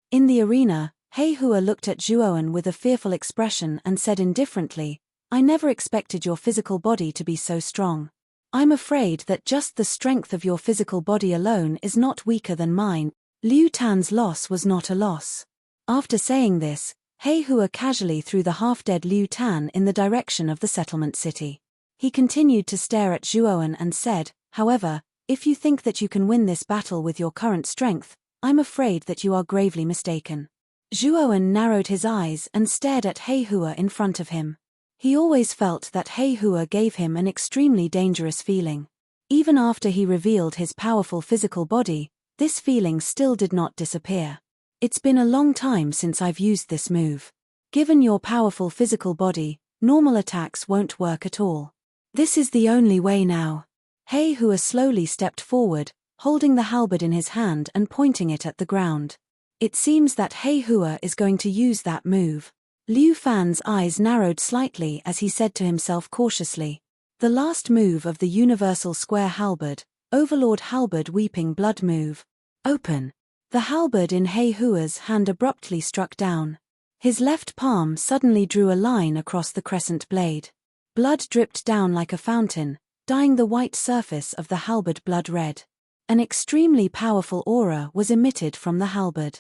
In the arena, He Hua looked at Zhuowen with a fearful expression and said indifferently, I never expected your physical body to be so strong. I'm afraid that just the strength of your physical body alone is not weaker than mine. Liu Tan's loss was not a loss. After saying this, He Hua casually threw the half-dead Liu Tan in the direction of the settlement city. He continued to stare at Zhuowen and said, however, if you think that you can win this battle with your current strength, I'm afraid that you are gravely mistaken. Zhuowen narrowed his eyes and stared at He Hua in front of him. He always felt that He Hua gave him an extremely dangerous feeling. Even after he revealed his powerful physical body, this feeling still did not disappear. It's been a long time since I've used this move. Given your powerful physical body, normal attacks won't work at all. This is the only way now. He Hua slowly stepped forward, holding the halberd in his hand and pointing it at the ground. It seems that He Hua is going to use that move. Liu Fan's eyes narrowed slightly as he said to himself cautiously. The last move of the Universal Square Halberd, Overlord Halberd Weeping Blood move. Open. The halberd in He Hua's hand abruptly struck down. His left palm suddenly drew a line across the crescent blade. Blood dripped down like a fountain, dyeing the white surface of the halberd blood red. An extremely powerful aura was emitted from the halberd.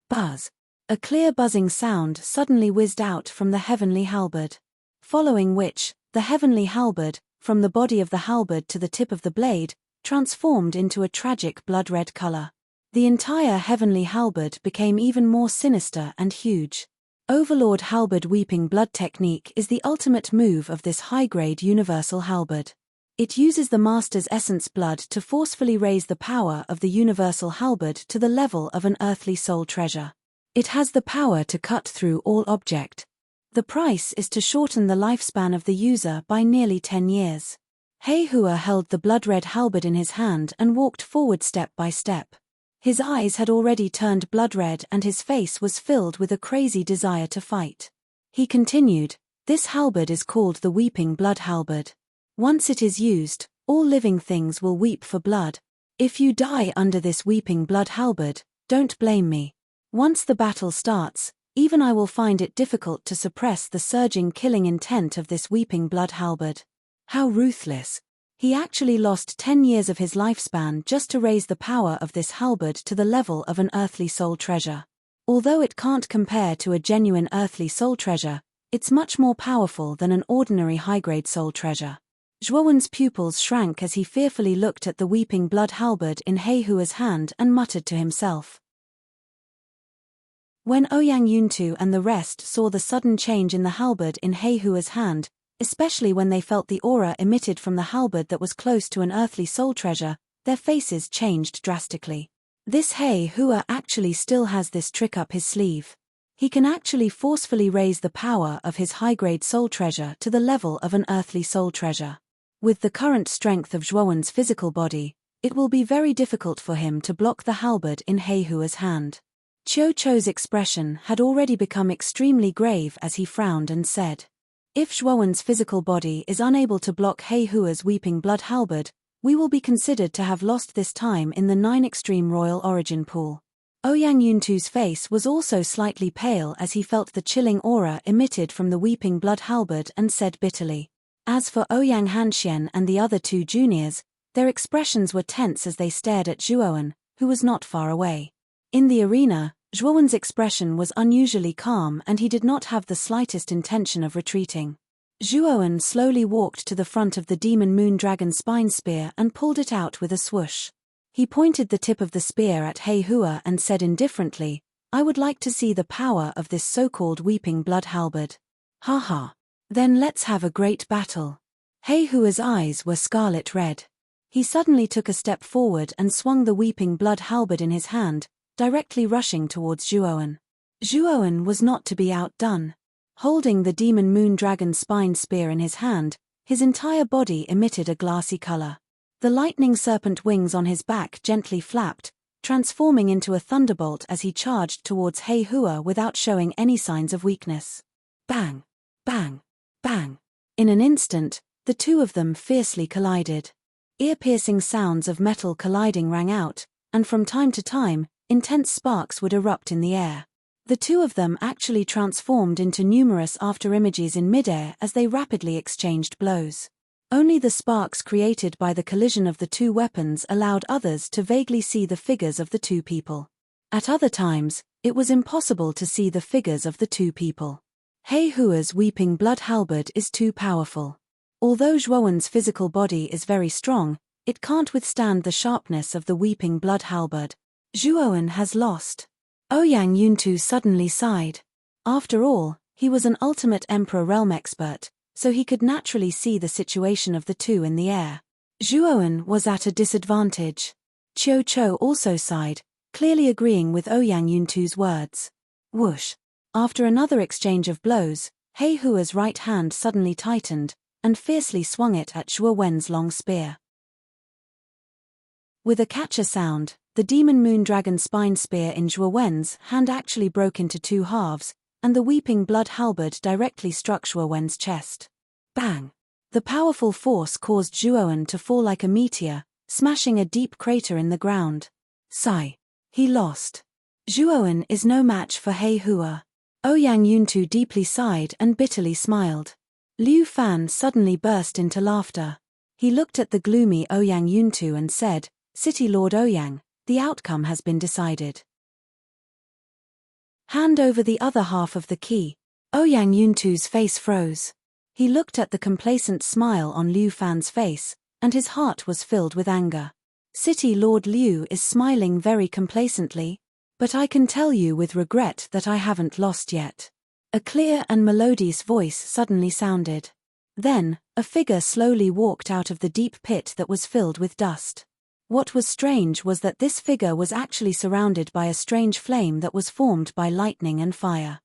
Buzz. A clear buzzing sound suddenly whizzed out from the heavenly halberd. Following which, the heavenly halberd, from the body of the halberd to the tip of the blade, transformed into a tragic blood-red color. The entire heavenly halberd became even more sinister and huge. Overlord Halberd Weeping Blood technique is the ultimate move of this high-grade universal halberd. It uses the master's essence blood to forcefully raise the power of the universal halberd to the level of an earthly soul treasure. It has the power to cut through all object. The price is to shorten the lifespan of the user by nearly 10 years. He Hua held the blood-red halberd in his hand and walked forward step by step. His eyes had already turned blood-red and his face was filled with a crazy desire to fight. He continued, this halberd is called the Weeping Blood Halberd. Once it is used, all living things will weep for blood. If you die under this Weeping Blood Halberd, don't blame me. Once the battle starts, even I will find it difficult to suppress the surging killing intent of this Weeping Blood Halberd. How ruthless. He actually lost 10 years of his lifespan just to raise the power of this halberd to the level of an earthly soul treasure. Although it can't compare to a genuine earthly soul treasure, it's much more powerful than an ordinary high-grade soul treasure. Zhuowen's pupils shrank as he fearfully looked at the Weeping Blood halberd in He Hua's hand and muttered to himself. When Ouyang Yuntu and the rest saw the sudden change in the halberd in He Hua's hand, especially when they felt the aura emitted from the halberd that was close to an earthly soul treasure, their faces changed drastically. This He Hua actually still has this trick up his sleeve. He can actually forcefully raise the power of his high-grade soul treasure to the level of an earthly soul treasure. With the current strength of Zhuowen's physical body, it will be very difficult for him to block the halberd in He Hua's hand. Qiu Chou's expression had already become extremely grave as he frowned and said, if Zhuowen's physical body is unable to block He Hua's Weeping Blood halberd, we will be considered to have lost this time in the 9 Extreme Royal Origin Pool. Ouyang Yuntu's face was also slightly pale as he felt the chilling aura emitted from the weeping blood halberd and said bitterly. As for Ouyang Hanxian and the other two juniors, their expressions were tense as they stared at Zhuowen, who was not far away. In the arena, Zhuowen's expression was unusually calm and he did not have the slightest intention of retreating. Zhuowen slowly walked to the front of the demon moon dragon spine spear and pulled it out with a swoosh. He pointed the tip of the spear at He Hua and said indifferently, "I would like to see the power of this so-called weeping blood halberd." "Ha ha. Then let's have a great battle." He Hua's eyes were scarlet red. He suddenly took a step forward and swung the weeping blood halberd in his hand, directly rushing towards Zhuowen. Zhuowen was not to be outdone. Holding the demon moon dragon spine spear in his hand, his entire body emitted a glassy color. The lightning serpent wings on his back gently flapped, transforming into a thunderbolt as he charged towards He Hua without showing any signs of weakness. Bang! Bang! Bang! In an instant, the two of them fiercely collided. Ear-piercing sounds of metal colliding rang out, and from time to time, intense sparks would erupt in the air. The two of them actually transformed into numerous afterimages in midair as they rapidly exchanged blows. Only the sparks created by the collision of the two weapons allowed others to vaguely see the figures of the two people. At other times, it was impossible to see the figures of the two people. He Hua's weeping blood halberd is too powerful. Although Zhuowen's physical body is very strong, it can't withstand the sharpness of the weeping blood halberd. Zhuowen has lost. Ouyang Yuntu suddenly sighed. After all, he was an ultimate Emperor realm expert, so he could naturally see the situation of the two in the air. Zhuowen was at a disadvantage. Qiu Chou also sighed, clearly agreeing with Ouyang Yuntu's words. Whoosh! After another exchange of blows, He Hua's right hand suddenly tightened, and fiercely swung it at Zhuowen's long spear. With a catcher sound, the demon moon dragon spine spear in Zhuowen's hand actually broke into two halves, and the weeping blood halberd directly struck Zhuowen's chest. Bang! The powerful force caused Zhuowen to fall like a meteor, smashing a deep crater in the ground. Sigh. He lost. Zhuowen is no match for He Hua. Ouyang Yuntu deeply sighed and bitterly smiled. Liu Fan suddenly burst into laughter. He looked at the gloomy Ouyang Yuntu and said, "City Lord Ouyang, the outcome has been decided. Hand over the other half of the key." Ouyang Yuntu's face froze. He looked at the complacent smile on Liu Fan's face, and his heart was filled with anger. City Lord Liu is smiling very complacently. "But I can tell you with regret that I haven't lost yet." A clear and melodious voice suddenly sounded. Then, a figure slowly walked out of the deep pit that was filled with dust. What was strange was that this figure was actually surrounded by a strange flame that was formed by lightning and fire.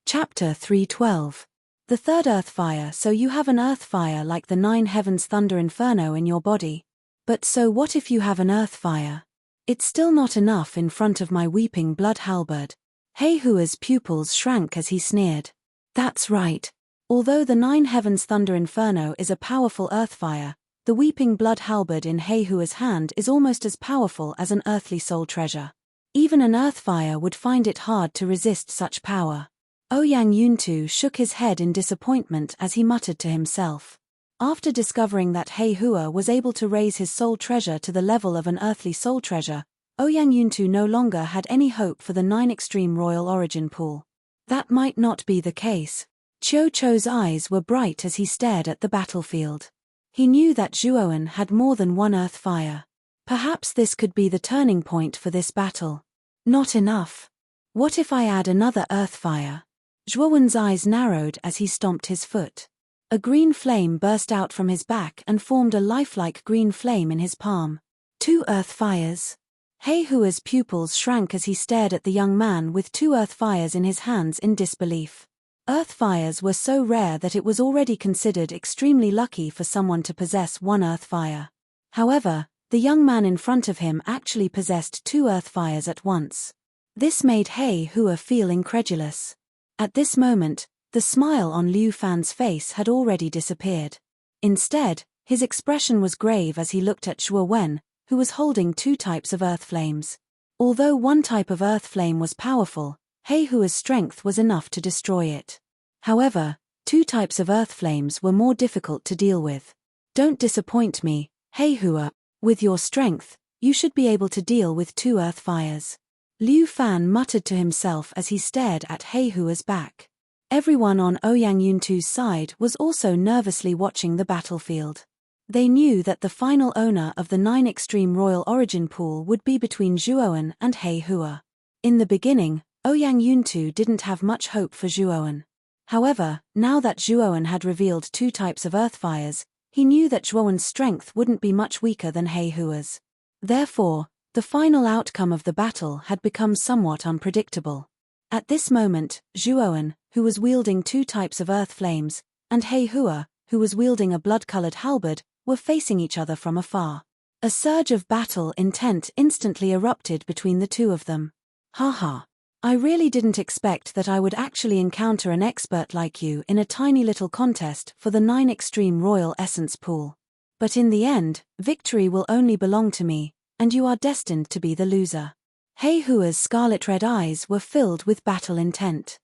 Chapter 312. The third earth fire. So you have an earth fire like the 9 heavens thunder inferno in your body. But so what if you have an earth fire? It's still not enough in front of my weeping blood halberd. He Hua's pupils shrank as he sneered. That's right. Although the 9 heavens thunder inferno is a powerful earth fire, the weeping blood halberd in He Hua's hand is almost as powerful as an earthly soul treasure. Even an earth fire would find it hard to resist such power. Ouyang Yuntu shook his head in disappointment as he muttered to himself. After discovering that He Hua was able to raise his soul treasure to the level of an earthly soul treasure, Ouyang Yuntu no longer had any hope for the 9 extreme royal origin pool. That might not be the case. Qiu Chou's eyes were bright as he stared at the battlefield. He knew that Zhuowen had more than one earth fire. Perhaps this could be the turning point for this battle. Not enough. What if I add another earth fire? Zhuowen's eyes narrowed as he stomped his foot. A green flame burst out from his back and formed a lifelike green flame in his palm. 2 earth fires. He Hua's pupils shrank as he stared at the young man with 2 earth fires in his hands in disbelief. Earth fires were so rare that it was already considered extremely lucky for someone to possess 1 earth fire. However, the young man in front of him actually possessed 2 earth fires at once. This made He Hua feel incredulous. At this moment, the smile on Liu Fan's face had already disappeared. Instead, His expression was grave as he looked at Zhuo Wen, who was holding 2 types of earth flames. Although one type of earth flame was powerful, He Hua's strength was enough to destroy it. However, 2 types of earth flames were more difficult to deal with. Don't disappoint me, He Hua. With your strength, you should be able to deal with 2 earth fires. Liu Fan muttered to himself as he stared at He Hua's back. Everyone on Ouyang Yuntu's side was also nervously watching the battlefield. They knew that the final owner of the 9 Extreme Royal Origin pool would be between Zhuowen and He Hua. In the beginning, Ouyang Yuntu didn't have much hope for Zhuowen. However, now that Zhuowen had revealed 2 types of earth fires, he knew that Zhuowen's strength wouldn't be much weaker than He Hua's. Therefore, the final outcome of the battle had become somewhat unpredictable. At this moment, Zhuowen, who was wielding 2 types of earth flames, and He Hua, who was wielding a blood-colored halberd, were facing each other from afar. A surge of battle intent instantly erupted between the 2 of them. Haha. I really didn't expect that I would actually encounter an expert like you in a tiny little contest for the 9 Extreme Royal Essence pool. But in the end, victory will only belong to me, and you are destined to be the loser. He Hua's scarlet-red eyes were filled with battle intent.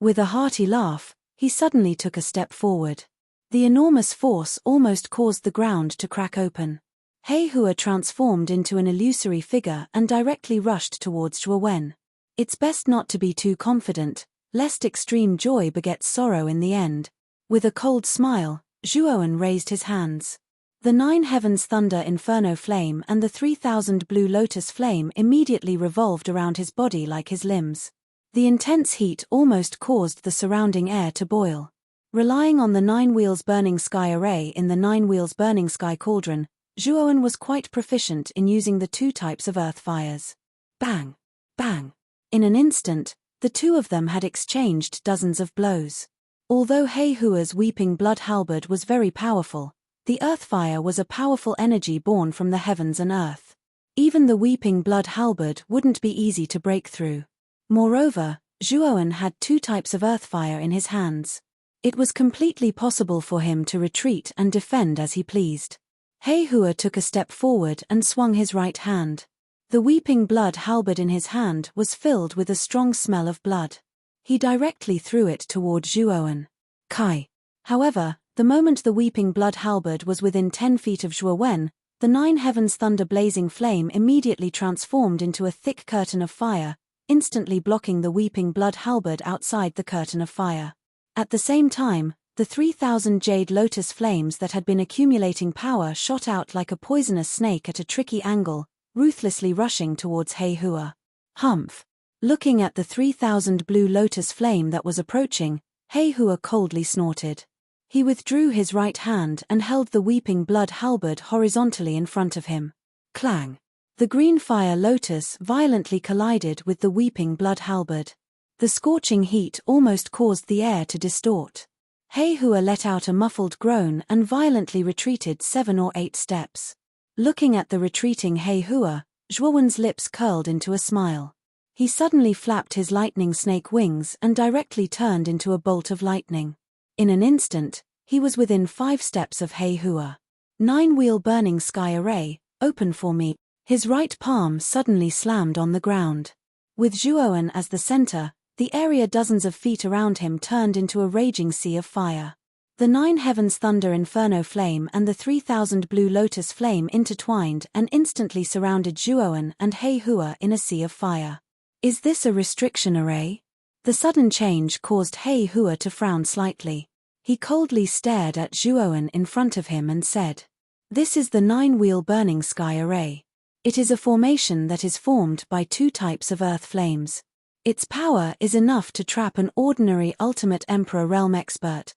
With a hearty laugh, he suddenly took a step forward. The enormous force almost caused the ground to crack open. He Hua transformed into an illusory figure and directly rushed towards Zhuo Wen. It's best not to be too confident, lest extreme joy begets sorrow in the end. With a cold smile, Zhuowen raised his hands. The 9 Heavens Thunder Inferno Flame and the 3000 Blue Lotus Flame immediately revolved around his body like his limbs. The intense heat almost caused the surrounding air to boil. Relying on the 9 Wheels Burning Sky array in the 9 Wheels Burning Sky Cauldron, Zhuowen was quite proficient in using the 2 types of earth fires. Bang! Bang! In an instant, the 2 of them had exchanged dozens of blows. Although He Hua's Weeping Blood Halberd was very powerful, the earth fire was a powerful energy born from the heavens and earth. Even the Weeping Blood Halberd wouldn't be easy to break through. Moreover, Zhuowen had 2 types of earth fire in his hands. It was completely possible for him to retreat and defend as he pleased. He Hua took a step forward and swung his right hand. The Weeping Blood Halberd in his hand was filled with a strong smell of blood. He directly threw it toward Zhuowen. Kai. However, the moment the Weeping Blood Halberd was within 10 feet of Zhuo Wen, the 9 Heavens Thunder Blazing Flame immediately transformed into a thick curtain of fire, instantly blocking the Weeping Blood Halberd outside the curtain of fire. At the same time, the 3000 Jade Lotus Flames that had been accumulating power shot out like a poisonous snake at a tricky angle, ruthlessly rushing towards He Hua. Humph! Looking at the 3000 Blue Lotus Flame that was approaching, He Hua coldly snorted. He withdrew his right hand and held the Weeping Blood Halberd horizontally in front of him. Clang! The green fire lotus violently collided with the Weeping Blood Halberd. The scorching heat almost caused the air to distort. He Hua let out a muffled groan and violently retreated 7 or 8 steps. Looking at the retreating He Hua, Zhuowen's lips curled into a smile. He suddenly flapped his lightning snake wings and directly turned into a bolt of lightning. In an instant, he was within 5 steps of He Hua. 9 Wheel Burning Sky Array, open for me. His right palm suddenly slammed on the ground. With Zhuowen as the center, the area dozens of feet around him turned into a raging sea of fire. The 9 Heavens Thunder Inferno Flame and the 3000 Blue Lotus Flame intertwined and instantly surrounded Zhuowen and He Hua in a sea of fire. Is this a restriction array? The sudden change caused He Hua to frown slightly. He coldly stared at Zhuowen in front of him and said, "This is the 9 Wheel Burning Sky Array. It is a formation that is formed by 2 types of earth flames. Its power is enough to trap an ordinary Ultimate Emperor Realm expert.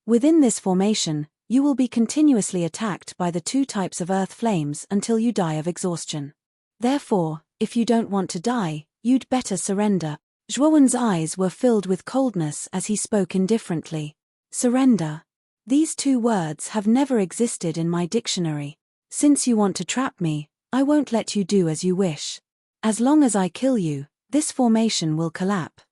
Within this formation, you will be continuously attacked by the 2 types of earth flames until you die of exhaustion. Therefore, if you don't want to die, you'd better surrender." Zhuowen's eyes were filled with coldness as he spoke indifferently. Surrender. These 2 words have never existed in my dictionary. Since you want to trap me, I won't let you do as you wish. As long as I kill you, this formation will collapse.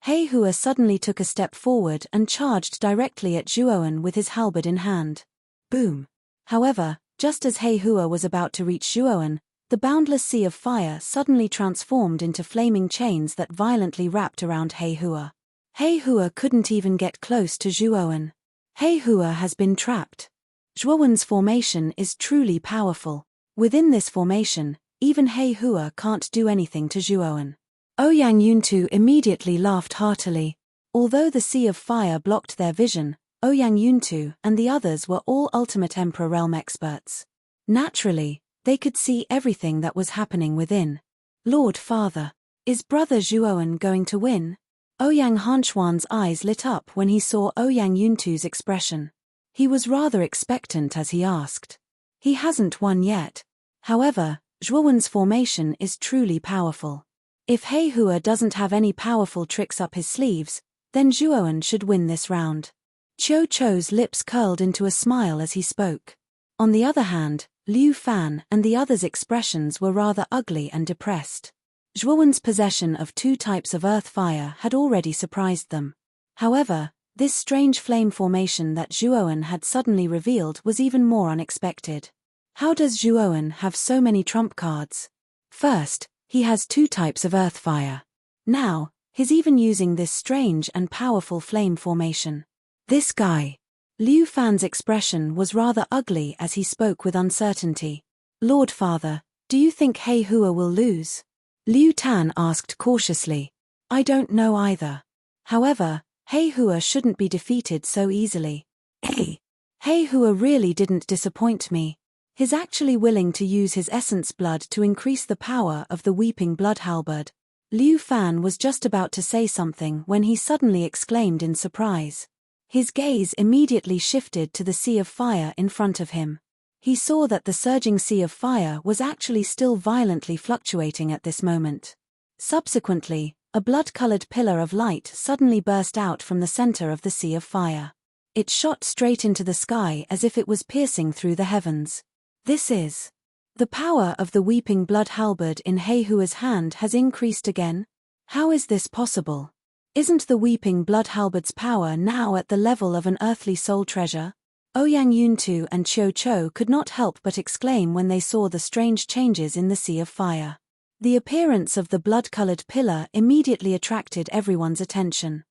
He Hua suddenly took a step forward and charged directly at Zhuowen with his halberd in hand. Boom! However, just as He Hua was about to reach Zhuowen, the boundless sea of fire suddenly transformed into flaming chains that violently wrapped around He Hua. He Hua couldn't even get close to Zhuowen. He Hua has been trapped. Zhuowen's formation is truly powerful. Within this formation, even He Hua can't do anything to Zhuowen. Ouyang Yuntu immediately laughed heartily. Although the sea of fire blocked their vision, Ouyang Yuntu and the others were all Ultimate Emperor Realm experts. Naturally, they could see everything that was happening within. Lord Father, is Brother Zhuowen going to win? Ouyang Hanchuan's eyes lit up when he saw Ouyang Yuntu's expression. He was rather expectant as he asked. He hasn't won yet. However, Zhuowen's formation is truly powerful. If He Hua doesn't have any powerful tricks up his sleeves, then Zhuowen should win this round. Qiu Chou's lips curled into a smile as he spoke. On the other hand, Liu Fan and the others' expressions were rather ugly and depressed. Zhuowen's possession of 2 types of earth fire had already surprised them. However, this strange flame formation that Zhuowen had suddenly revealed was even more unexpected. How does Zhuowen have so many trump cards? First, he has 2 types of earth fire. Now, he's even using this strange and powerful flame formation. This guy. Liu Fan's expression was rather ugly as he spoke with uncertainty. Lord Father, do you think He Hua will lose? Liu Tan asked cautiously. I don't know either. However, He Hua shouldn't be defeated so easily. He Hua really didn't disappoint me. He's actually willing to use his essence blood to increase the power of the weeping blood halberd. Liu Fan was just about to say something when he suddenly exclaimed in surprise. His gaze immediately shifted to the sea of fire in front of him. He saw that the surging sea of fire was actually still violently fluctuating at this moment. Subsequently, a blood-colored pillar of light suddenly burst out from the center of the sea of fire. It shot straight into the sky as if it was piercing through the heavens. This is. The power of the weeping blood halberd in He Hua's hand has increased again? How is this possible? Isn't the weeping blood halberd's power now at the level of an earthly soul treasure? Ouyang Yuntu and Qiu Chou could not help but exclaim when they saw the strange changes in the sea of fire. The appearance of the blood-colored pillar immediately attracted everyone's attention.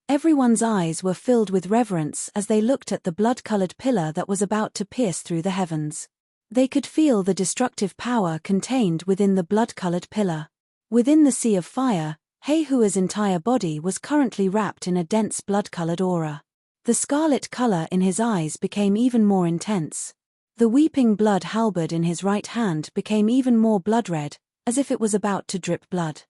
Everyone's eyes were filled with reverence as they looked at the blood-colored pillar that was about to pierce through the heavens. They could feel the destructive power contained within the blood-colored pillar. Within the sea of fire, He Hua's entire body was currently wrapped in a dense blood-colored aura. The scarlet color in his eyes became even more intense. The weeping blood halberd in his right hand became even more blood-red, as if it was about to drip blood.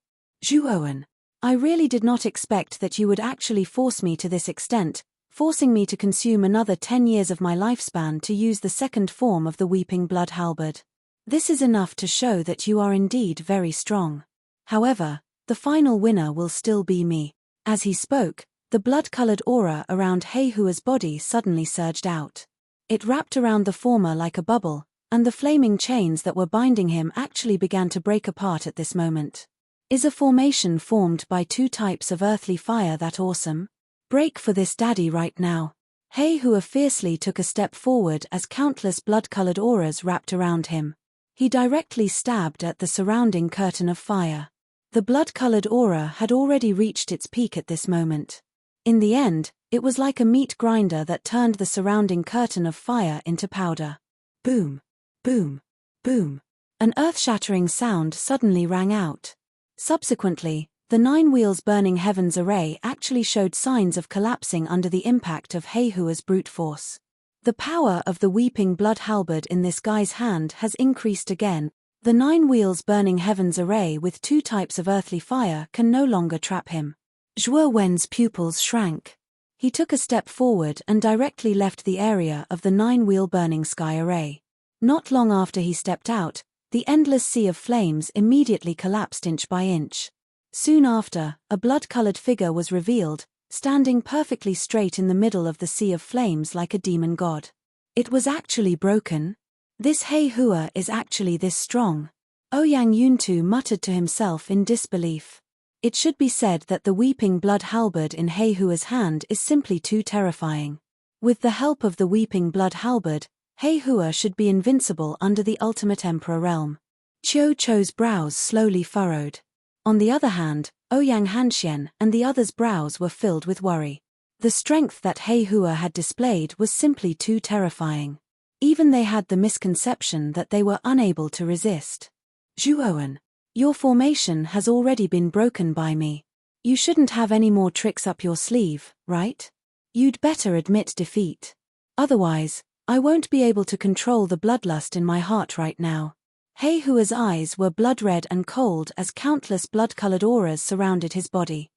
Zhuowen, I really did not expect that you would actually force me to this extent, forcing me to consume another 10 years of my lifespan to use the second form of the weeping blood halberd. This is enough to show that you are indeed very strong. However, the final winner will still be me. As he spoke, the blood-colored aura around He Hua's body suddenly surged out. It wrapped around the former like a bubble, and the flaming chains that were binding him actually began to break apart at this moment. Is a formation formed by 2 types of earthly fire that awesome? Break for this daddy right now. He Hua fiercely took a step forward as countless blood-colored auras wrapped around him. He directly stabbed at the surrounding curtain of fire. The blood-colored aura had already reached its peak at this moment. In the end, it was like a meat grinder that turned the surrounding curtain of fire into powder. Boom, boom, boom. An earth-shattering sound suddenly rang out. Subsequently, the 9 wheels burning heavens array actually showed signs of collapsing under the impact of He Hua's brute force. The power of the weeping blood halberd in this guy's hand has increased again. The 9 wheels burning heavens array with 2 types of earthly fire can no longer trap him. Zhuowen's pupils shrank. He took a step forward and directly left the area of the 9-wheel burning sky array. Not long after he stepped out, the endless sea of flames immediately collapsed inch by inch. Soon after, a blood-colored figure was revealed, standing perfectly straight in the middle of the sea of flames like a demon god. It was actually broken. This He Hua is actually this strong. Ouyang Yuntu muttered to himself in disbelief. It should be said that the weeping blood halberd in He Hua's hand is simply too terrifying. With the help of the weeping blood halberd, He Hua should be invincible under the ultimate emperor realm. Qiu Chou's brows slowly furrowed. On the other hand, Ouyang Hanxian and the others' brows were filled with worry. The strength that He Hua had displayed was simply too terrifying. Even they had the misconception that they were unable to resist. Zhuowen, your formation has already been broken by me. You shouldn't have any more tricks up your sleeve, right? You'd better admit defeat. Otherwise, I won't be able to control the bloodlust in my heart right now. He Hua's eyes were blood-red and cold as countless blood-colored auras surrounded his body.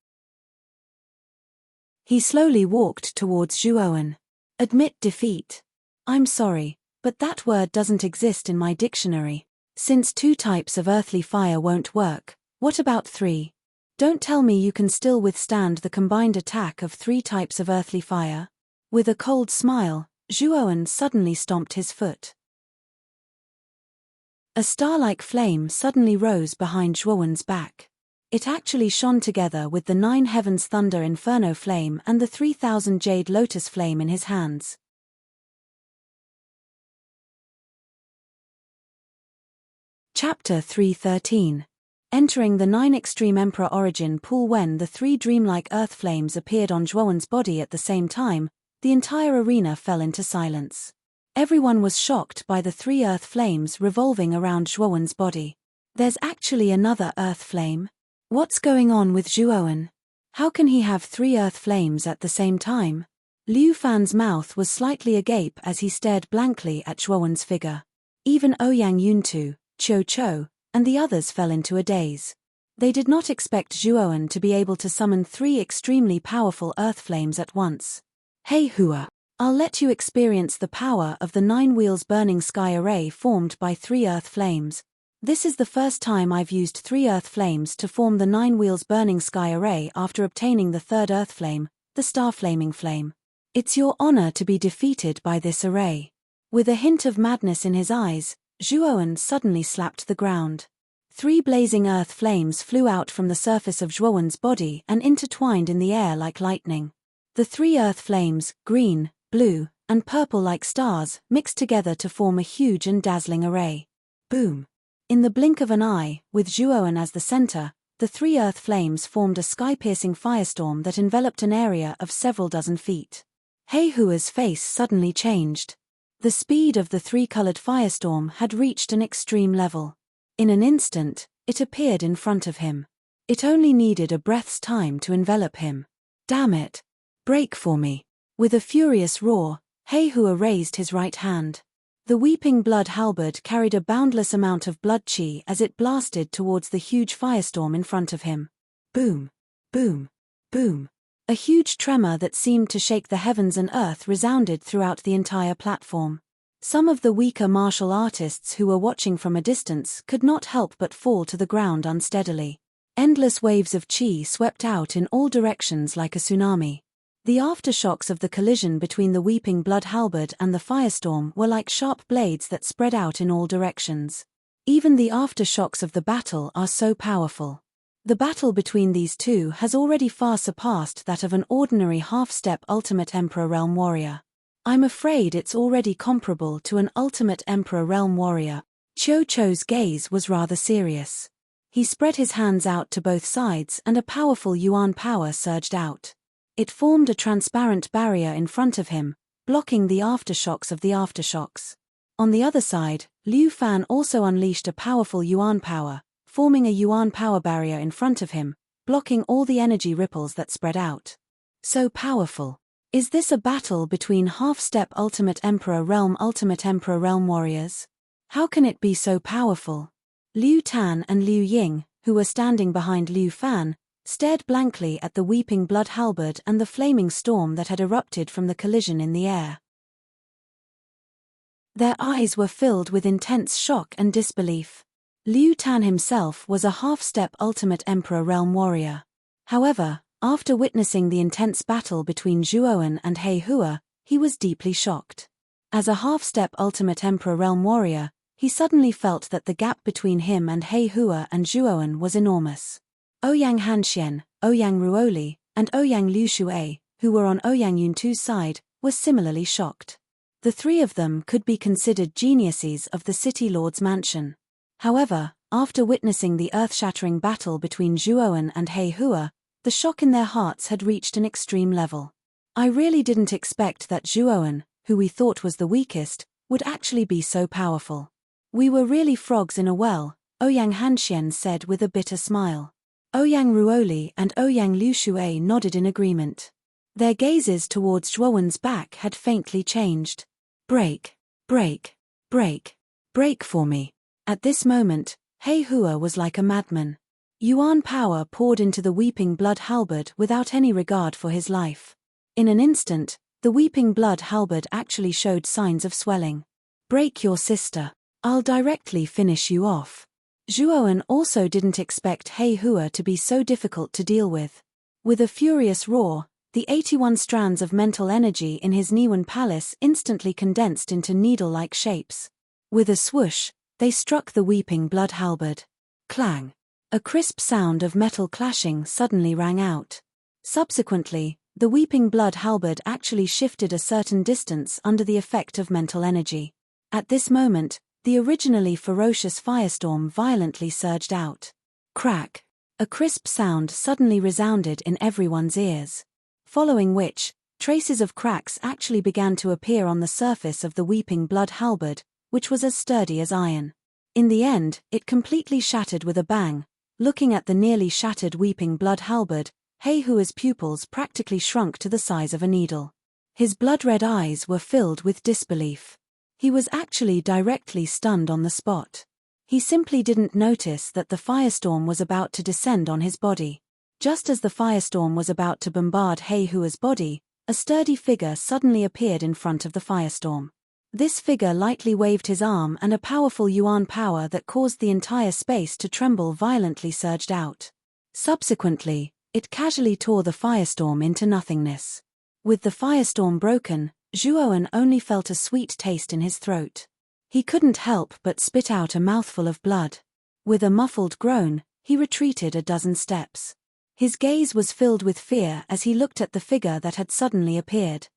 He slowly walked towards Zhuowen. Admit defeat. I'm sorry, but that word doesn't exist in my dictionary. Since 2 types of earthly fire won't work, what about 3? Don't tell me you can still withstand the combined attack of 3 types of earthly fire. With a cold smile, Zhuowen suddenly stomped his foot. A star-like flame suddenly rose behind Zhuowen's back. It actually shone together with the 9 heavens thunder inferno flame and the 3000 jade lotus flame in his hands. Chapter 313. Entering the 9 Extreme Emperor Origin Pool. When the 3 dreamlike earth flames appeared on Zhuowen's body at the same time, the entire arena fell into silence. Everyone was shocked by the 3 earth flames revolving around Zhuowen's body. There's actually another earth flame? What's going on with Zhuowen? How can he have 3 earth flames at the same time? Liu Fan's mouth was slightly agape as he stared blankly at Zhuowen's figure. Even Ouyang Yuntu, Qiu Chou, and the others fell into a daze. They did not expect Zhuowen to be able to summon 3 extremely powerful earth flames at once. He Hua, I'll let you experience the power of the 9 wheels burning sky array formed by 3 earth flames. This is the first time I've used 3 earth flames to form the 9 wheels burning sky array after obtaining the 3rd earth flame, the star flaming flame. It's your honor to be defeated by this array. With a hint of madness in his eyes, Zhuowen suddenly slapped the ground. 3 blazing earth flames flew out from the surface of Zhuowen's body and intertwined in the air like lightning. The 3 earth flames, green, blue, and purple like stars, mixed together to form a huge and dazzling array. Boom! In the blink of an eye, with Zhuowen as the center, the 3 earth flames formed a sky-piercing firestorm that enveloped an area of several dozen feet. He Hua's face suddenly changed. The speed of the 3-colored firestorm had reached an extreme level. In an instant, it appeared in front of him. It only needed a breath's time to envelop him. Damn it! Break for me! With a furious roar, He Hua raised his right hand. The weeping blood halberd carried a boundless amount of blood qi as it blasted towards the huge firestorm in front of him. Boom! Boom! Boom! A huge tremor that seemed to shake the heavens and earth resounded throughout the entire platform. Some of the weaker martial artists who were watching from a distance could not help but fall to the ground unsteadily. Endless waves of qi swept out in all directions like a tsunami. The aftershocks of the collision between the weeping blood halberd and the firestorm were like sharp blades that spread out in all directions. Even the aftershocks of the battle are so powerful. The battle between these two has already far surpassed that of an ordinary half-step Ultimate Emperor Realm Warrior. I'm afraid it's already comparable to an Ultimate Emperor Realm Warrior. Qiu Chou's gaze was rather serious. He spread his hands out to both sides and a powerful Yuan power surged out. It formed a transparent barrier in front of him, blocking the aftershocks of the aftershocks. On the other side, Liu Fan also unleashed a powerful Yuan power, forming a Yuan power barrier in front of him, blocking all the energy ripples that spread out. So powerful. Is this a battle between half-step Ultimate Emperor Realm warriors? How can it be so powerful? Liu Tan and Liu Ying, who were standing behind Liu Fan, stared blankly at the weeping blood halberd and the flaming storm that had erupted from the collision in the air. Their eyes were filled with intense shock and disbelief. Liu Tan himself was a half-step Ultimate Emperor Realm Warrior. However, after witnessing the intense battle between Zhuowen and He Hua, he was deeply shocked. As a half-step Ultimate Emperor Realm Warrior, he suddenly felt that the gap between him and He Hua and Zhuowen was enormous. Ouyang Hanxian, Ouyang Ruoli, and Ouyang Liushui, who were on Ouyang Yuntu's side, were similarly shocked. The three of them could be considered geniuses of the City Lord's mansion. However, after witnessing the earth-shattering battle between Zhuowen and He Hua, the shock in their hearts had reached an extreme level. I really didn't expect that Zhuowen, who we thought was the weakest, would actually be so powerful. We were really frogs in a well, Ouyang Hanxian said with a bitter smile. Ouyang Ruoli and Ouyang Liushui nodded in agreement. Their gazes towards Zhuowen's back had faintly changed. Break, break, break, break for me. At this moment, He Hua was like a madman. Yuan power poured into the weeping blood halberd without any regard for his life. In an instant, the weeping blood halberd actually showed signs of swelling. Break your sister. I'll directly finish you off. Zhuowen also didn't expect He Hua to be so difficult to deal with. With a furious roar, the 81 strands of mental energy in his Niwen palace instantly condensed into needle-like shapes. With a swoosh, they struck the weeping blood halberd. Clang! A crisp sound of metal clashing suddenly rang out. Subsequently, the weeping blood halberd actually shifted a certain distance under the effect of mental energy. At this moment, the originally ferocious firestorm violently surged out. Crack! A crisp sound suddenly resounded in everyone's ears. Following which, traces of cracks actually began to appear on the surface of the weeping blood halberd, which was as sturdy as iron. In the end, it completely shattered with a bang. Looking at the nearly shattered weeping blood halberd, He Hua's pupils practically shrunk to the size of a needle. His blood-red eyes were filled with disbelief. He was actually directly stunned on the spot. He simply didn't notice that the firestorm was about to descend on his body. Just as the firestorm was about to bombard He Hua's body, a sturdy figure suddenly appeared in front of the firestorm. This figure lightly waved his arm and a powerful yuan power that caused the entire space to tremble violently surged out. Subsequently, it casually tore the firestorm into nothingness. With the firestorm broken, Zhuowen only felt a sweet taste in his throat. He couldn't help but spit out a mouthful of blood. With a muffled groan, he retreated a dozen steps. His gaze was filled with fear as he looked at the figure that had suddenly appeared.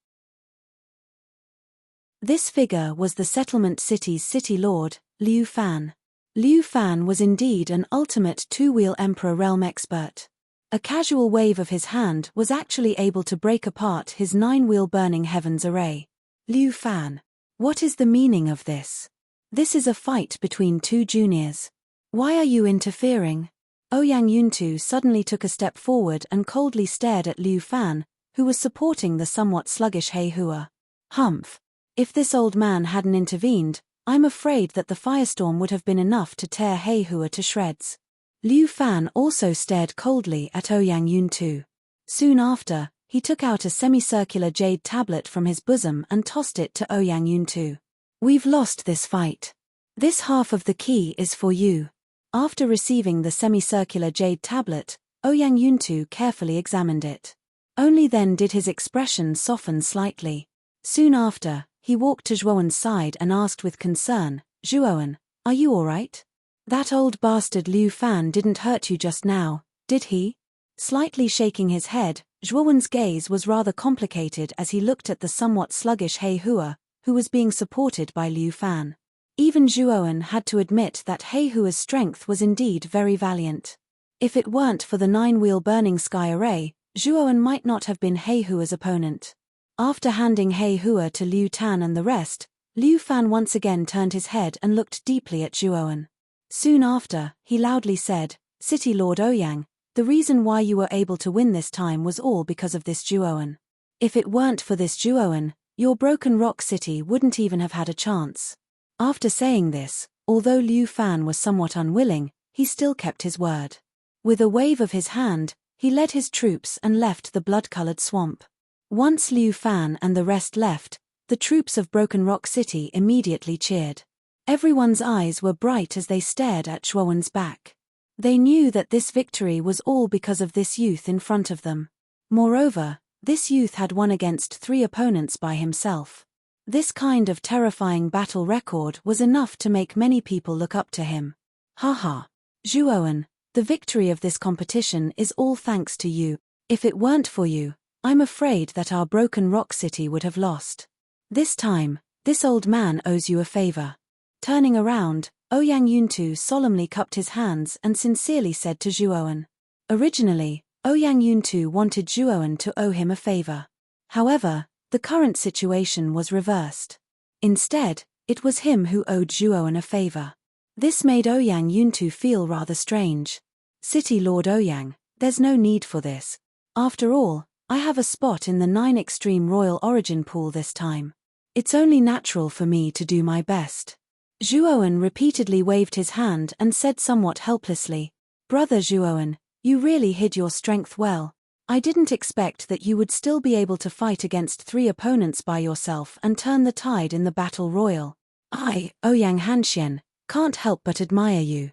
This figure was the settlement city's city lord, Liu Fan. Liu Fan was indeed an ultimate two-wheel emperor realm expert. A casual wave of his hand was actually able to break apart his 9-wheel burning heavens array. Liu Fan. What is the meaning of this? This is a fight between two juniors. Why are you interfering? Ouyang Yuntu suddenly took a step forward and coldly stared at Liu Fan, who was supporting the somewhat sluggish He Hua. Humph. If this old man hadn't intervened, I'm afraid that the firestorm would have been enough to tear He Hua to shreds. Liu Fan also stared coldly at Ouyang Yuntu. Soon after, he took out a semicircular jade tablet from his bosom and tossed it to Ouyang Yuntu. We've lost this fight. This half of the key is for you. After receiving the semicircular jade tablet, Ouyang Yuntu carefully examined it. Only then did his expression soften slightly. Soon after, he walked to Zhuowen's side and asked with concern, Zhuowen, are you alright? That old bastard Liu Fan didn't hurt you just now, did he? Slightly shaking his head, Zhuowen's gaze was rather complicated as he looked at the somewhat sluggish He Hua, who was being supported by Liu Fan. Even Zhuowen had to admit that He Hua's strength was indeed very valiant. If it weren't for the 9-wheel burning sky array, Zhuowen might not have been He Hua's opponent. After handing He Hua to Liu Tan and the rest, Liu Fan once again turned his head and looked deeply at Zhuowen. Soon after, he loudly said, City Lord Ouyang, the reason why you were able to win this time was all because of this Zhuowen. If it weren't for this Zhuowen, your Broken Rock City wouldn't even have had a chance. After saying this, although Liu Fan was somewhat unwilling, he still kept his word. With a wave of his hand, he led his troops and left the blood-colored swamp. Once Liu Fan and the rest left, the troops of Broken Rock City immediately cheered. Everyone's eyes were bright as they stared at Zhuowen's back. They knew that this victory was all because of this youth in front of them. Moreover, this youth had won against 3 opponents by himself. This kind of terrifying battle record was enough to make many people look up to him. Haha. Zhuowen, The victory of this competition is all thanks to you. If it weren't for you, I'm afraid that our broken rock city would have lost. This time, this old man owes you a favor." Turning around, Ouyang Yuntu solemnly cupped his hands and sincerely said to Zhuowen. Originally, Ouyang Yuntu wanted Zhuowen to owe him a favor. However, the current situation was reversed. Instead, it was him who owed Zhuowen a favor. This made Ouyang Yuntu feel rather strange. "City Lord Ouyang, there's no need for this. After all, I have a spot in the 9 Extreme Royal Origin pool this time. It's only natural for me to do my best." Zhuowen repeatedly waved his hand and said somewhat helplessly, "Brother Zhuowen, you really hid your strength well. I didn't expect that you would still be able to fight against 3 opponents by yourself and turn the tide in the battle royal. I, Ouyang Hanxian, can't help but admire you."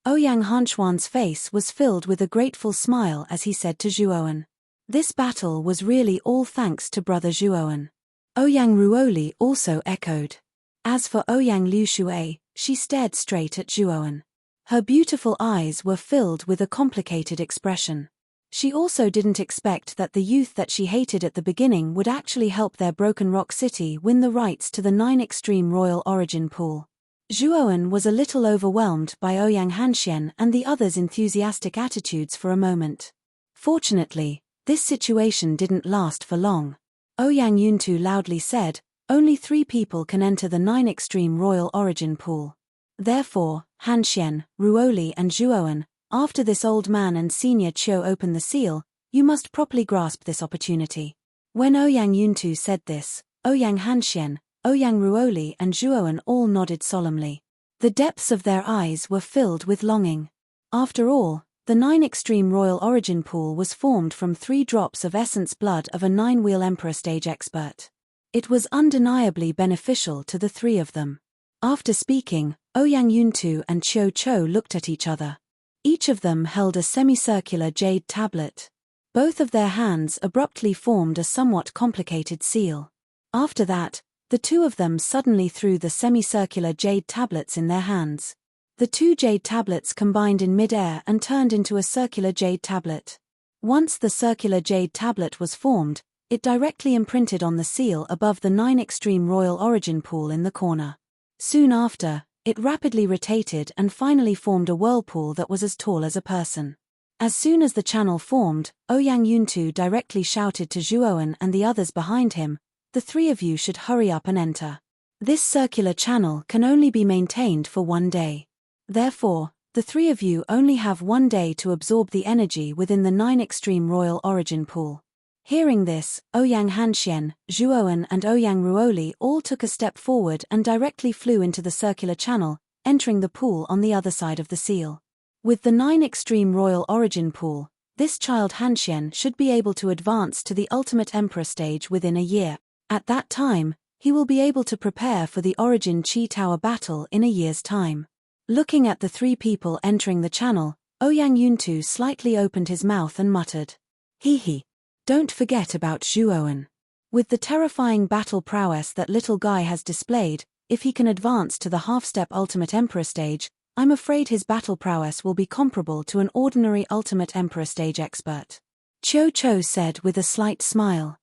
Ouyang Hanxuan's face was filled with a grateful smile as he said to Zhuowen, "This battle was really all thanks to Brother Zhuowen." Ouyang Ruoli also echoed. As for Ouyang Liushui, she stared straight at Zhuowen. Her beautiful eyes were filled with a complicated expression. She also didn't expect that the youth that she hated at the beginning would actually help their Broken Rock City win the rights to the 9 Extreme Royal Origin pool. Zhuowen was a little overwhelmed by Ouyang Hanxian and the others' enthusiastic attitudes for a moment. Fortunately, this situation didn't last for long. Ouyang Yuntu loudly said, "Only 3 people can enter the 9 Extreme Royal Origin pool. Therefore, Hanxian, Ruoli and Zhuowen, after this old man and senior Qiu open the seal, you must properly grasp this opportunity." When Ouyang Yuntu said this, Ouyang Hanxian, Ouyang Ruoli and Zhuowen all nodded solemnly. The depths of their eyes were filled with longing. After all, the 9 Extreme Royal Origin pool was formed from 3 drops of essence blood of a 9-wheel Emperor stage expert. It was undeniably beneficial to the 3 of them. After speaking, Ouyang Yuntu and Qiu Chou looked at each other. Each of them held a semicircular jade tablet. Both of their hands abruptly formed a somewhat complicated seal. After that, the 2 of them suddenly threw the semicircular jade tablets in their hands. The 2 jade tablets combined in mid-air and turned into a circular jade tablet. Once the circular jade tablet was formed, it directly imprinted on the seal above the 9 Extreme Royal Origin pool in the corner. Soon after, it rapidly rotated and finally formed a whirlpool that was as tall as a person. As soon as the channel formed, Ouyang Yuntu directly shouted to Zhuowen and the others behind him, "The 3 of you should hurry up and enter. This circular channel can only be maintained for 1 day. Therefore, the 3 of you only have 1 day to absorb the energy within the 9 Extreme Royal Origin pool." Hearing this, Ouyang Hanxian, Zhuowen and Ouyang Ruoli all took a step forward and directly flew into the circular channel, entering the pool on the other side of the seal. With the 9 Extreme Royal Origin pool, this child Hanxian should be able to advance to the Ultimate Emperor stage within a year. At that time, he will be able to prepare for the Origin Qi Tower battle in a year's time. Looking at the 3 people entering the channel, Ouyang Yuntu slightly opened his mouth and muttered, "Hee. Don't forget about Zhuowen. With the terrifying battle prowess that little guy has displayed, if he can advance to the half-step Ultimate Emperor stage, I'm afraid his battle prowess will be comparable to an ordinary Ultimate Emperor stage expert." Qiu Chou said with a slight smile.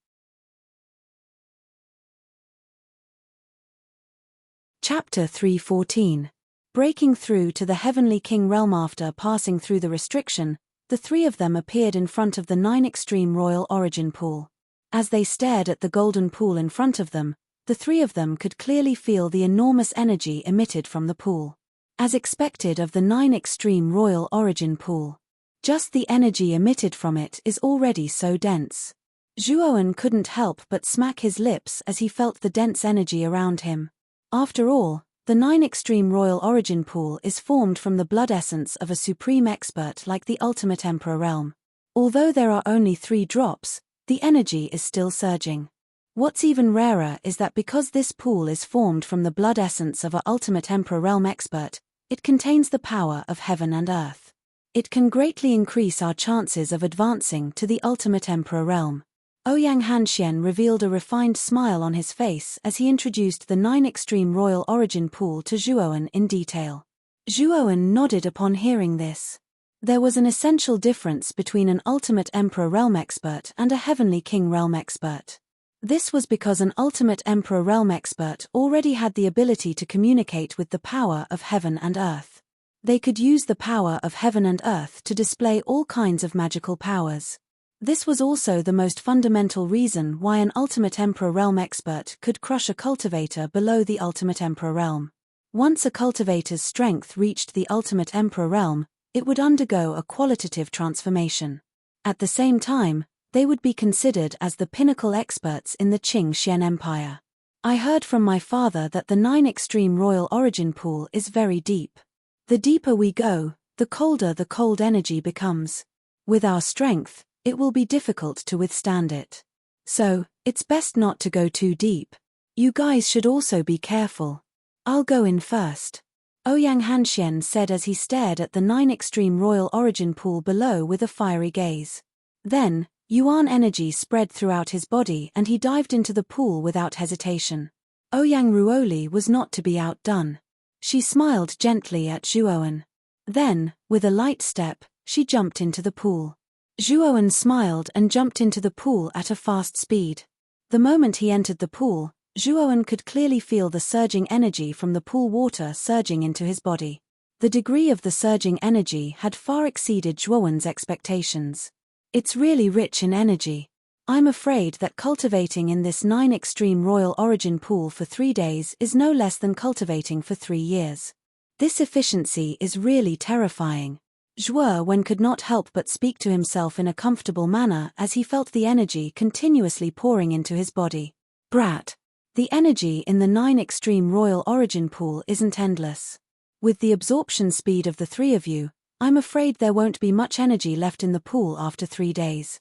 Chapter 314. Breaking through to the Heavenly King realm. After passing through the restriction, the 3 of them appeared in front of the 9 Extreme Royal Origin pool. As they stared at the golden pool in front of them, the 3 of them could clearly feel the enormous energy emitted from the pool. As expected of the 9 Extreme Royal Origin pool, just the energy emitted from it is already so dense. Zhuowen couldn't help but smack his lips as he felt the dense energy around him. After all, the 9 Extreme Royal Origin pool is formed from the blood essence of a supreme expert like the Ultimate Emperor realm. Although there are only 3 drops, the energy is still surging. What's even rarer is that because this pool is formed from the blood essence of a Ultimate Emperor realm expert, it contains the power of heaven and earth. It can greatly increase our chances of advancing to the Ultimate Emperor realm. Ouyang Hanxian revealed a refined smile on his face as he introduced the 9 Extreme Royal Origin pool to Zhuowen in detail. Zhuowen nodded upon hearing this. There was an essential difference between an ultimate Emperor Realm expert and a Heavenly King Realm expert. This was because an ultimate Emperor Realm expert already had the ability to communicate with the power of heaven and earth. They could use the power of heaven and earth to display all kinds of magical powers. This was also the most fundamental reason why an ultimate Emperor Realm expert could crush a cultivator below the ultimate Emperor Realm. Once a cultivator's strength reached the ultimate Emperor Realm, it would undergo a qualitative transformation. At the same time, they would be considered as the pinnacle experts in the Qing Xian Empire. I heard from my father that the 9 extreme royal origin pool is very deep. The deeper we go, the colder the cold energy becomes. With our strength, it will be difficult to withstand it. So, it's best not to go too deep. You guys should also be careful. I'll go in first. Ouyang Hanxian said as he stared at the 9 extreme royal origin pool below with a fiery gaze. Then, Yuan energy spread throughout his body and he dived into the pool without hesitation. Ouyang Ruoli was not to be outdone. She smiled gently at Zhuowen. Then, with a light step, she jumped into the pool. Zhuowen smiled and jumped into the pool at a fast speed. The moment he entered the pool, Zhuowen could clearly feel the surging energy from the pool water surging into his body. The degree of the surging energy had far exceeded Zhuowen's expectations. It's really rich in energy. I'm afraid that cultivating in this 9 extreme royal origin pool for 3 days is no less than cultivating for 3 years. This efficiency is really terrifying. Zhuowen could not help but speak to himself in a comfortable manner as he felt the energy continuously pouring into his body. Brat. The energy in the 9 extreme royal origin pool isn't endless. With the absorption speed of the 3 of you, I'm afraid there won't be much energy left in the pool after 3 days.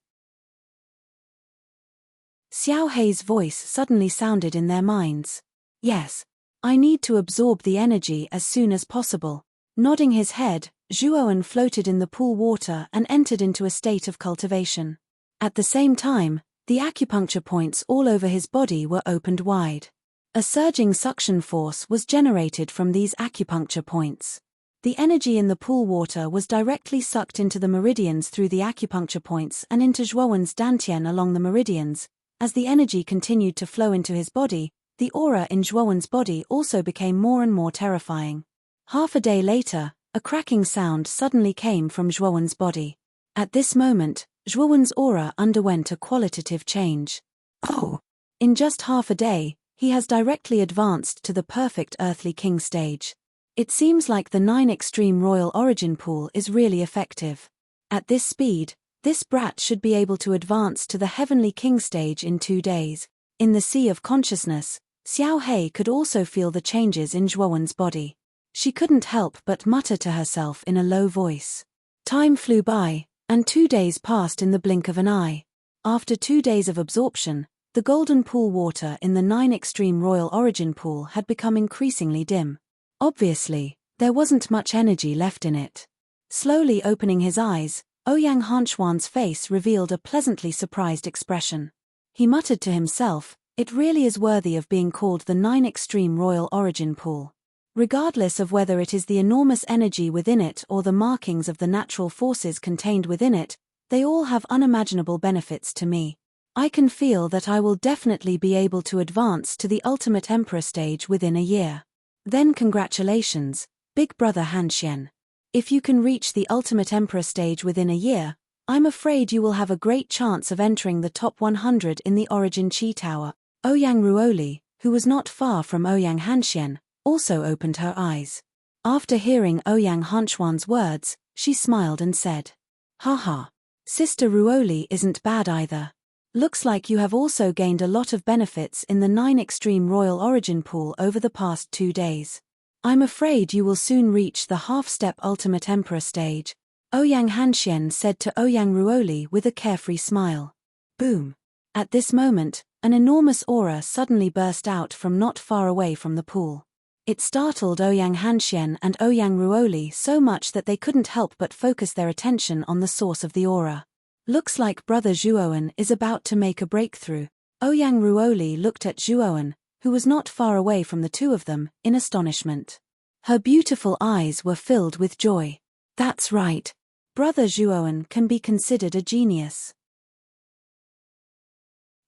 Xiao Hei's voice suddenly sounded in their minds. Yes. I need to absorb the energy as soon as possible. Nodding his head, Zhuowen floated in the pool water and entered into a state of cultivation. At the same time, the acupuncture points all over his body were opened wide. A surging suction force was generated from these acupuncture points. The energy in the pool water was directly sucked into the meridians through the acupuncture points and into Zhuowen's dantian along the meridians. As the energy continued to flow into his body, the aura in Zhuowen's body also became more and more terrifying. Half a day later, a cracking sound suddenly came from Zhuowen's body. At this moment, Zhuowen's aura underwent a qualitative change. Oh! In just half a day, he has directly advanced to the perfect earthly king stage. It seems like the 9 extreme royal origin pool is really effective. At this speed, this brat should be able to advance to the heavenly king stage in 2 days. In the sea of consciousness, Xiao Hei could also feel the changes in Zhuowen's body. She couldn't help but mutter to herself in a low voice. Time flew by, and 2 days passed in the blink of an eye. After 2 days of absorption, the golden pool water in the 9 extreme royal origin pool had become increasingly dim. Obviously, there wasn't much energy left in it. Slowly opening his eyes, Ouyang Hanchuan's face revealed a pleasantly surprised expression. He muttered to himself, "It really is worthy of being called the 9 extreme royal origin pool. Regardless of whether it is the enormous energy within it or the markings of the natural forces contained within it, they all have unimaginable benefits to me. I can feel that I will definitely be able to advance to the ultimate emperor stage within a year. Then congratulations, big brother Hanxian. If you can reach the ultimate emperor stage within a year, I'm afraid you will have a great chance of entering the top 100 in the Origin Qi Tower." Ouyang Ruoli, who was not far from Ouyang Hanxian, also opened her eyes. After hearing Ouyang Hanchuan's words, she smiled and said, "Haha. Sister Ruoli isn't bad either. Looks like you have also gained a lot of benefits in the 9 extreme royal origin pool over the past 2 days. I'm afraid you will soon reach the half-step ultimate emperor stage," Ouyang Hanxian said to Ouyang Ruoli with a carefree smile. Boom. At this moment, an enormous aura suddenly burst out from not far away from the pool. It startled Ouyang Hanxian and Ouyang Ruoli so much that they couldn't help but focus their attention on the source of the aura. Looks like brother Zhuowen is about to make a breakthrough. Ouyang Ruoli looked at Zhuowen, who was not far away from the two of them, in astonishment. Her beautiful eyes were filled with joy. That's right. Brother Zhuowen can be considered a genius.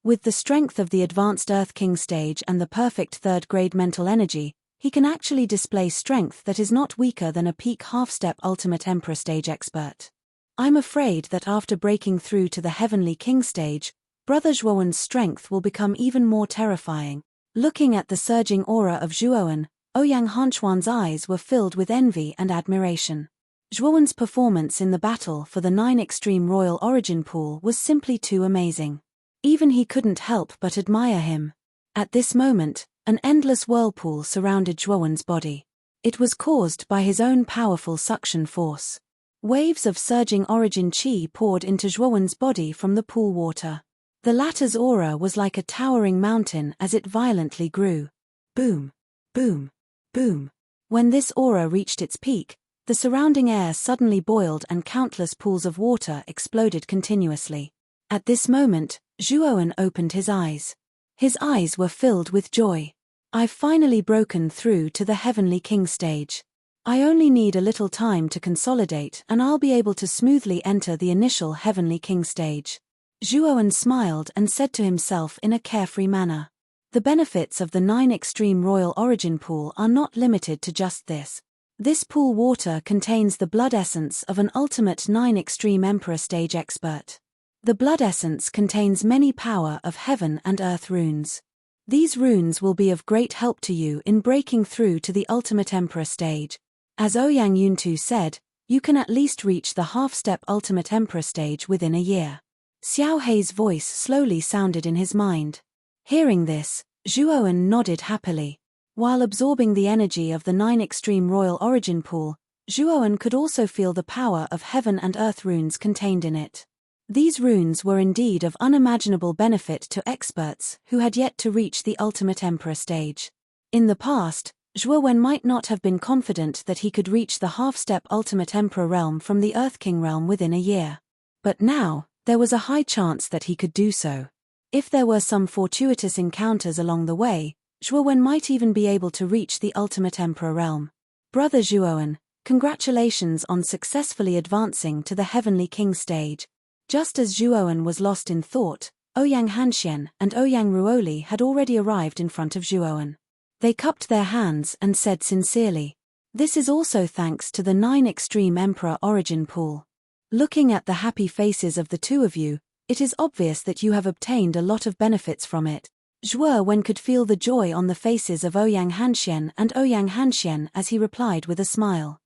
With the strength of the advanced Earth King stage and the perfect third-grade mental energy, he can actually display strength that is not weaker than a peak half-step Ultimate Emperor stage expert. I'm afraid that after breaking through to the Heavenly King stage, Brother Zhuowen's strength will become even more terrifying. Looking at the surging aura of Zhuowen, Ouyang Hanchuan's eyes were filled with envy and admiration. Zhuowen's performance in the battle for the 9 Extreme Royal Origin Pool was simply too amazing. Even he couldn't help but admire him. At this moment, an endless whirlpool surrounded Zhuowen's body. It was caused by his own powerful suction force. Waves of surging origin chi poured into Zhuowen's body from the pool water. The latter's aura was like a towering mountain as it violently grew. Boom, boom, boom. When this aura reached its peak, the surrounding air suddenly boiled and countless pools of water exploded continuously. At this moment, Zhuowen opened his eyes. His eyes were filled with joy. I've finally broken through to the Heavenly King stage. I only need a little time to consolidate and I'll be able to smoothly enter the initial Heavenly King stage. Zhuowen smiled and said to himself in a carefree manner. The benefits of the 9 Extreme Royal Origin Pool are not limited to just this. This pool water contains the blood essence of an ultimate 9 Extreme Emperor stage expert. The blood essence contains many power of heaven and earth runes. These runes will be of great help to you in breaking through to the ultimate Emperor stage. As Ouyang Yuntu said, you can at least reach the half-step ultimate Emperor stage within a year. Xiao Hei's voice slowly sounded in his mind. Hearing this, Zhuowen nodded happily. While absorbing the energy of the 9 Extreme Royal Origin Pool, Zhuowen could also feel the power of heaven and earth runes contained in it. These runes were indeed of unimaginable benefit to experts who had yet to reach the ultimate Emperor stage. In the past, Zhuowen might not have been confident that he could reach the half-step ultimate Emperor realm from the Earth King realm within a year. But now, there was a high chance that he could do so. If there were some fortuitous encounters along the way, Zhuowen might even be able to reach the ultimate Emperor realm. Brother Zhuowen, congratulations on successfully advancing to the Heavenly King stage. Just as Zhuowen was lost in thought, Ouyang Hanxian and Ouyang Ruoli had already arrived in front of Zhuowen. They cupped their hands and said sincerely, "This is also thanks to the 9 Extreme Emperor Origin Pool." Looking at the happy faces of the two of you, it is obvious that you have obtained a lot of benefits from it. Zhuowen could feel the joy on the faces of Ouyang Hanxian and Ouyang Hanxian as he replied with a smile.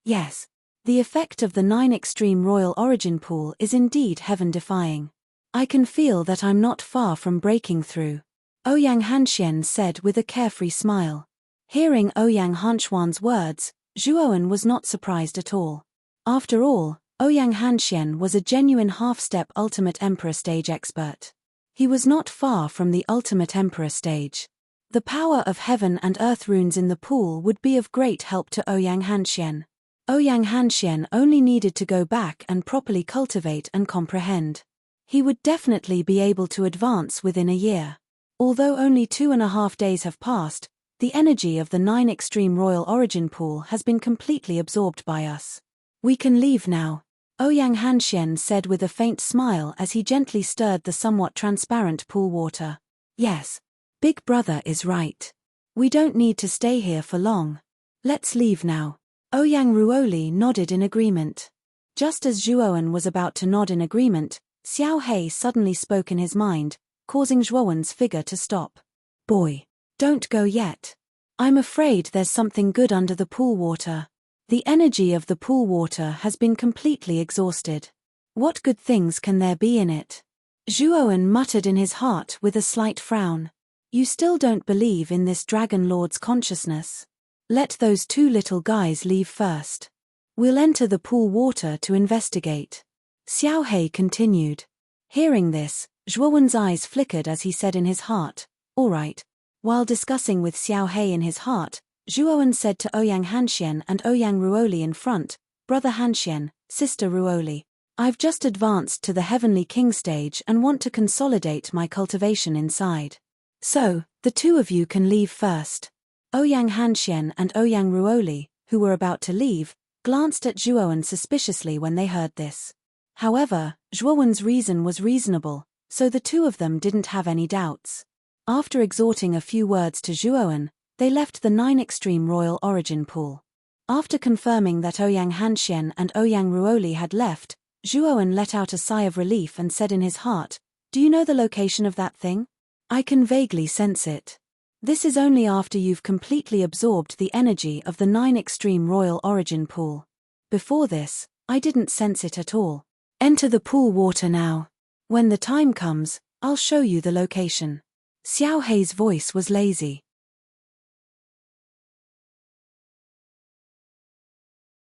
Yes. The effect of the 9 Extreme Royal Origin Pool is indeed heaven-defying. I can feel that I'm not far from breaking through, Ouyang Hanxian said with a carefree smile. Hearing Ouyang Hanchuan's words, Zhuowen was not surprised at all. After all, Ouyang Hanxian was a genuine half-step Ultimate Emperor stage expert. He was not far from the Ultimate Emperor stage. The power of heaven and earth runes in the pool would be of great help to Ouyang Hanxian. Ouyang Hanxian only needed to go back and properly cultivate and comprehend. He would definitely be able to advance within a year. Although only 2.5 days have passed, the energy of the 9 Extreme Royal Origin Pool has been completely absorbed by us. We can leave now, Ouyang Hanxian said with a faint smile as he gently stirred the somewhat transparent pool water. Yes. Big brother is right. We don't need to stay here for long. Let's leave now. Ouyang Ruoli nodded in agreement. Just as Zhuowen was about to nod in agreement, Xiao Hei suddenly spoke in his mind, causing Zhuowen's figure to stop. Boy, don't go yet. I'm afraid there's something good under the pool water. The energy of the pool water has been completely exhausted. What good things can there be in it? Zhuowen muttered in his heart with a slight frown. You still don't believe in this Dragon Lord's consciousness? Let those two little guys leave first. We'll enter the pool water to investigate. Xiao Hei continued. Hearing this, Zhuowen's eyes flickered as he said in his heart, all right. While discussing with Xiao Hei in his heart, Zhuowen said to Ouyang Hanxian and Ouyang Ruoli in front, Brother Hanxian, Sister Ruoli, I've just advanced to the Heavenly King stage and want to consolidate my cultivation inside. So, the two of you can leave first. Ouyang Hanxian and Ouyang Ruoli, who were about to leave, glanced at Zhuowen suspiciously when they heard this. However, Zhuowen's reason was reasonable, so the two of them didn't have any doubts. After exhorting a few words to Zhuowen, they left the 9 Extreme Royal Origin pool. After confirming that Ouyang Hanxian and Ouyang Ruoli had left, Zhuowen let out a sigh of relief and said in his heart, "Do you know the location of that thing? I can vaguely sense it. This is only after you've completely absorbed the energy of the 9 Extreme Royal Origin pool. Before this, I didn't sense it at all. Enter the pool water now. When the time comes, I'll show you the location." Xiao Hei's voice was lazy.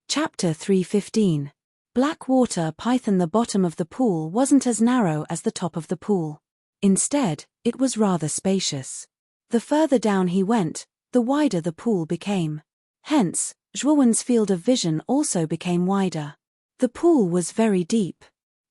Chapter 315. Black Water Python. The bottom of the pool wasn't as narrow as the top of the pool. Instead, it was rather spacious. The further down he went, the wider the pool became. Hence, Zhuowen's field of vision also became wider. The pool was very deep.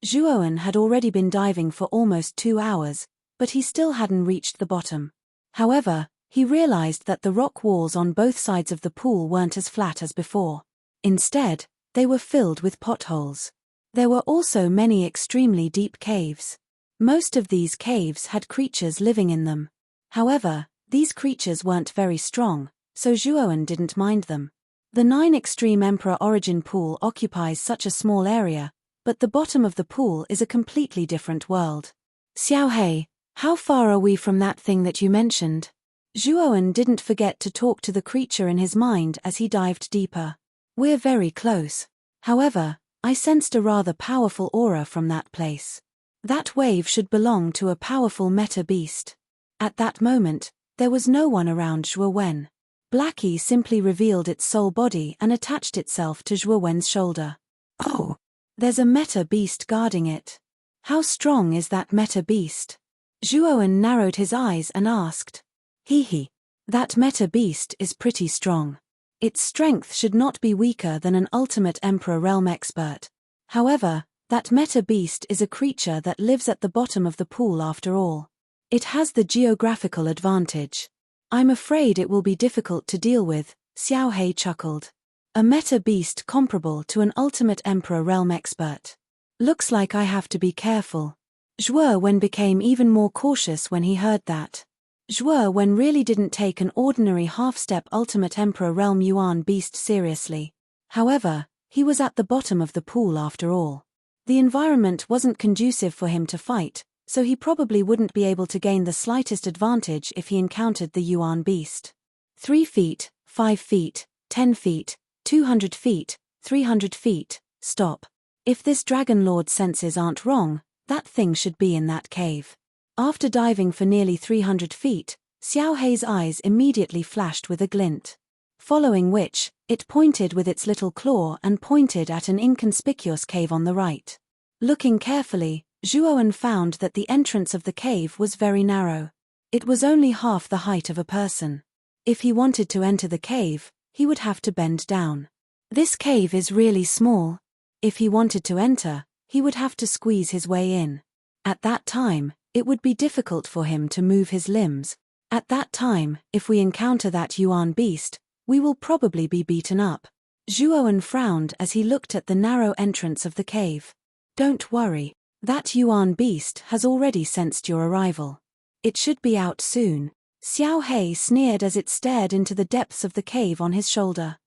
Zhuowen had already been diving for almost 2 hours, but he still hadn't reached the bottom. However, he realized that the rock walls on both sides of the pool weren't as flat as before. Instead, they were filled with potholes. There were also many extremely deep caves. Most of these caves had creatures living in them. However, these creatures weren't very strong, so Zhuowen didn't mind them. The 9 Extreme Emperor Origin pool occupies such a small area, but the bottom of the pool is a completely different world. "Xiao Hei, how far are we from that thing that you mentioned?" Zhuowen didn't forget to talk to the creature in his mind as he dived deeper. "We're very close. However, I sensed a rather powerful aura from that place. That wave should belong to a powerful meta beast." At that moment, there was no one around Zhuowen. Blackie simply revealed its soul body and attached itself to Zhuowen's shoulder. "Oh, there's a meta beast guarding it. How strong is that meta beast?" Zhuowen narrowed his eyes and asked. "Hee. That meta beast is pretty strong. Its strength should not be weaker than an ultimate Emperor Realm expert. However, that meta beast is a creature that lives at the bottom of the pool after all. It has the geographical advantage. I'm afraid it will be difficult to deal with," Xiao Hei chuckled. "A meta beast comparable to an ultimate Emperor Realm expert. Looks like I have to be careful." Zhuowen became even more cautious when he heard that. Zhuowen really didn't take an ordinary half-step ultimate Emperor Realm Yuan beast seriously. However, he was at the bottom of the pool after all. The environment wasn't conducive for him to fight, so he probably wouldn't be able to gain the slightest advantage if he encountered the Yuan beast. 3 feet, 5 feet, 10 feet, 200 feet, 300 feet, stop. If this Dragon Lord's senses aren't wrong, that thing should be in that cave. After diving for nearly 300 feet, Xiao Hei's eyes immediately flashed with a glint. Following which, it pointed with its little claw and pointed at an inconspicuous cave on the right. Looking carefully, Zhuowen found that the entrance of the cave was very narrow. It was only half the height of a person. If he wanted to enter the cave, he would have to bend down. This cave is really small. If he wanted to enter, he would have to squeeze his way in. At that time, it would be difficult for him to move his limbs. At that time, if we encounter that Yuan beast, we will probably be beaten up. Zhuowen frowned as he looked at the narrow entrance of the cave. "Don't worry, that Yuan beast has already sensed your arrival. It should be out soon," Xiao Hei sneered as it stared into the depths of the cave on his shoulder.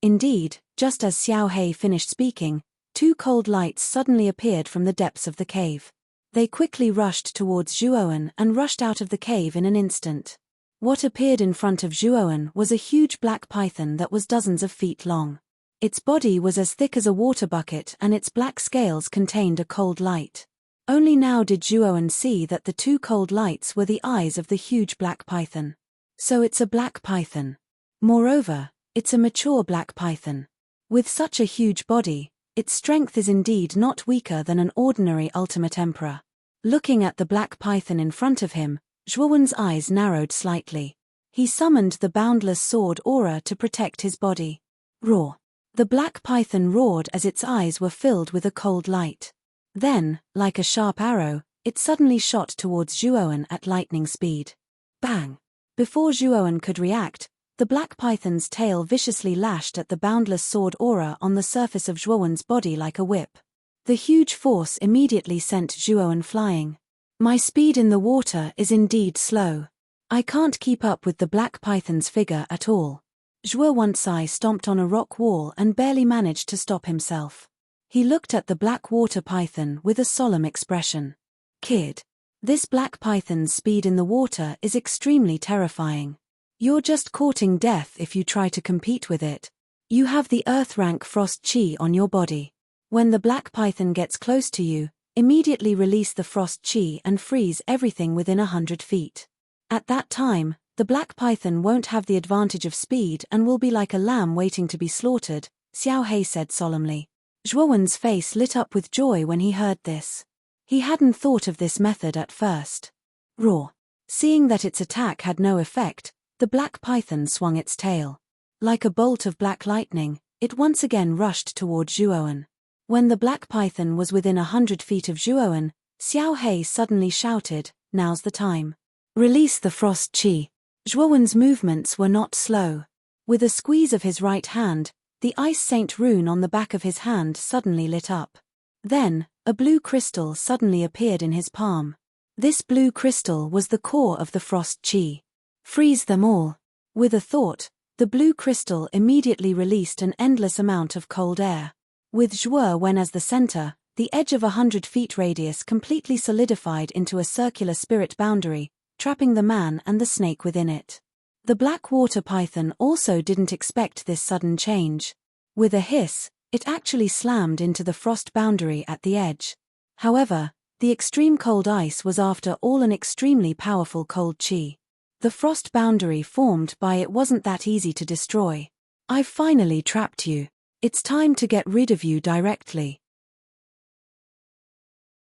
Indeed, just as Xiao Hei finished speaking, 2 cold lights suddenly appeared from the depths of the cave. They quickly rushed towards Zhuowen and rushed out of the cave in an instant. What appeared in front of Zhuowen was a huge black python that was dozens of feet long. Its body was as thick as a water bucket and its black scales contained a cold light. Only now did Zhuowen see that the 2 cold lights were the eyes of the huge black python. So it's a black python. Moreover, it's a mature black python. With such a huge body, its strength is indeed not weaker than an ordinary ultimate emperor. Looking at the black python in front of him, Zhuowen's eyes narrowed slightly. He summoned the boundless sword aura to protect his body. Roar! The black python roared as its eyes were filled with a cold light. Then, like a sharp arrow, it suddenly shot towards Zhuowen at lightning speed. Bang! Before Zhuowen could react, the black python's tail viciously lashed at the boundless sword aura on the surface of Zhuowen's body like a whip. The huge force immediately sent Zhuowen flying. My speed in the water is indeed slow. I can't keep up with the black python's figure at all. Zhuowen stomped on a rock wall and barely managed to stop himself. He looked at the black water python with a solemn expression. Kid. This black python's speed in the water is extremely terrifying. You're just courting death if you try to compete with it. You have the earth rank frost chi on your body. When the black python gets close to you, immediately release the frost chi and freeze everything within 100 feet. At that time, the black python won't have the advantage of speed and will be like a lamb waiting to be slaughtered, Xiao Hei said solemnly. Zhuowen's face lit up with joy when he heard this. He hadn't thought of this method at first. Roar. Seeing that its attack had no effect, the black python swung its tail. Like a bolt of black lightning, it once again rushed toward Zhuowen. When the black python was within 100 feet of Zhuowen, Xiao Hei suddenly shouted, "Now's the time. Release the frost chi." Zhuowen's movements were not slow. With a squeeze of his right hand, the ice saint rune on the back of his hand suddenly lit up. Then, a blue crystal suddenly appeared in his palm. This blue crystal was the core of the frost chi. Freeze them all. With a thought, the blue crystal immediately released an endless amount of cold air. With Zhuowen as the center, the edge of 100 feet radius completely solidified into a circular spirit boundary, trapping the man and the snake within it. The black water python also didn't expect this sudden change. With a hiss, it actually slammed into the frost boundary at the edge. However, the extreme cold ice was after all an extremely powerful cold chi. The frost boundary formed by it wasn't that easy to destroy. I've finally trapped you. It's time to get rid of you directly.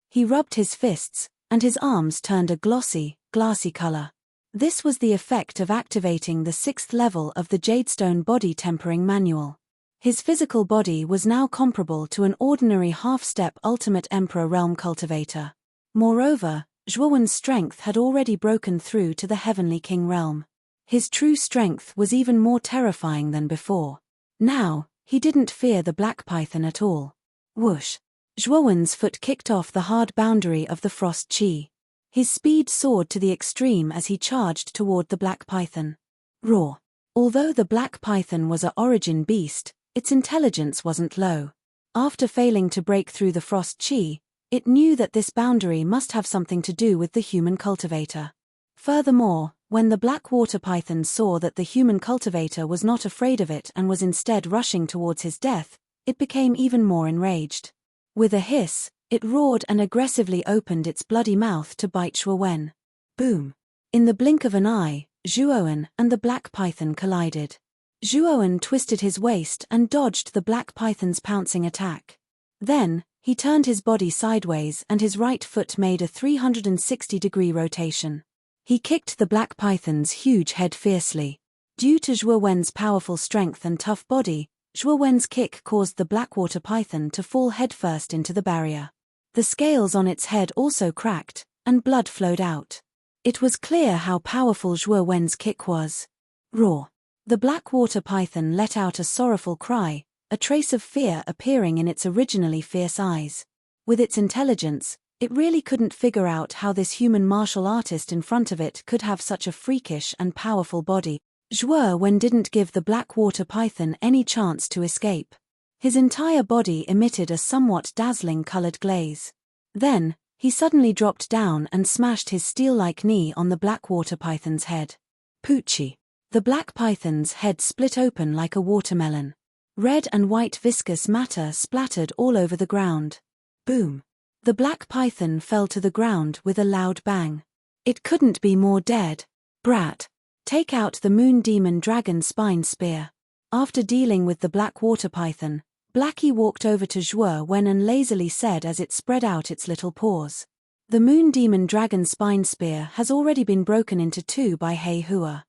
He rubbed his fists, and his arms turned a glossy, glassy color. This was the effect of activating the 6th level of the Jadestone Body Tempering Manual. His physical body was now comparable to an ordinary half-step Ultimate Emperor Realm cultivator. Moreover, Zhuowen's strength had already broken through to the Heavenly King realm. His true strength was even more terrifying than before. Now, he didn't fear the black python at all. Whoosh! Zhuowen's foot kicked off the hard boundary of the frost chi. His speed soared to the extreme as he charged toward the black python. Roar! Although the black python was a origin beast, its intelligence wasn't low. After failing to break through the frost chi, it knew that this boundary must have something to do with the human cultivator. Furthermore, when the black water python saw that the human cultivator was not afraid of it and was instead rushing towards his death, it became even more enraged. With a hiss, it roared and aggressively opened its bloody mouth to bite Zhuowen. Boom! In the blink of an eye, Zhuowen and the black python collided. Zhuowen twisted his waist and dodged the black python's pouncing attack. Then, he turned his body sideways and his right foot made a 360-degree rotation. He kicked the black python's huge head fiercely. Due to Zhuowen's powerful strength and tough body, Zhuowen's kick caused the blackwater python to fall headfirst into the barrier. The scales on its head also cracked, and blood flowed out. It was clear how powerful Zhuowen's kick was. Roar! The blackwater python let out a sorrowful cry, a trace of fear appearing in its originally fierce eyes. With its intelligence, it really couldn't figure out how this human martial artist in front of it could have such a freakish and powerful body. Zhuowen didn't give the blackwater python any chance to escape. His entire body emitted a somewhat dazzling colored glaze. Then, he suddenly dropped down and smashed his steel-like knee on the blackwater python's head. Poochie! The black python's head split open like a watermelon. Red and white viscous matter splattered all over the ground. Boom! The black python fell to the ground with a loud bang. It couldn't be more dead. Brat! Take out the moon demon dragon spine spear. After dealing with the black water python, Blackie walked over to Zhuowen and lazily said as it spread out its little paws. The moon demon dragon spine spear has already been broken into 2 by Hei Hua.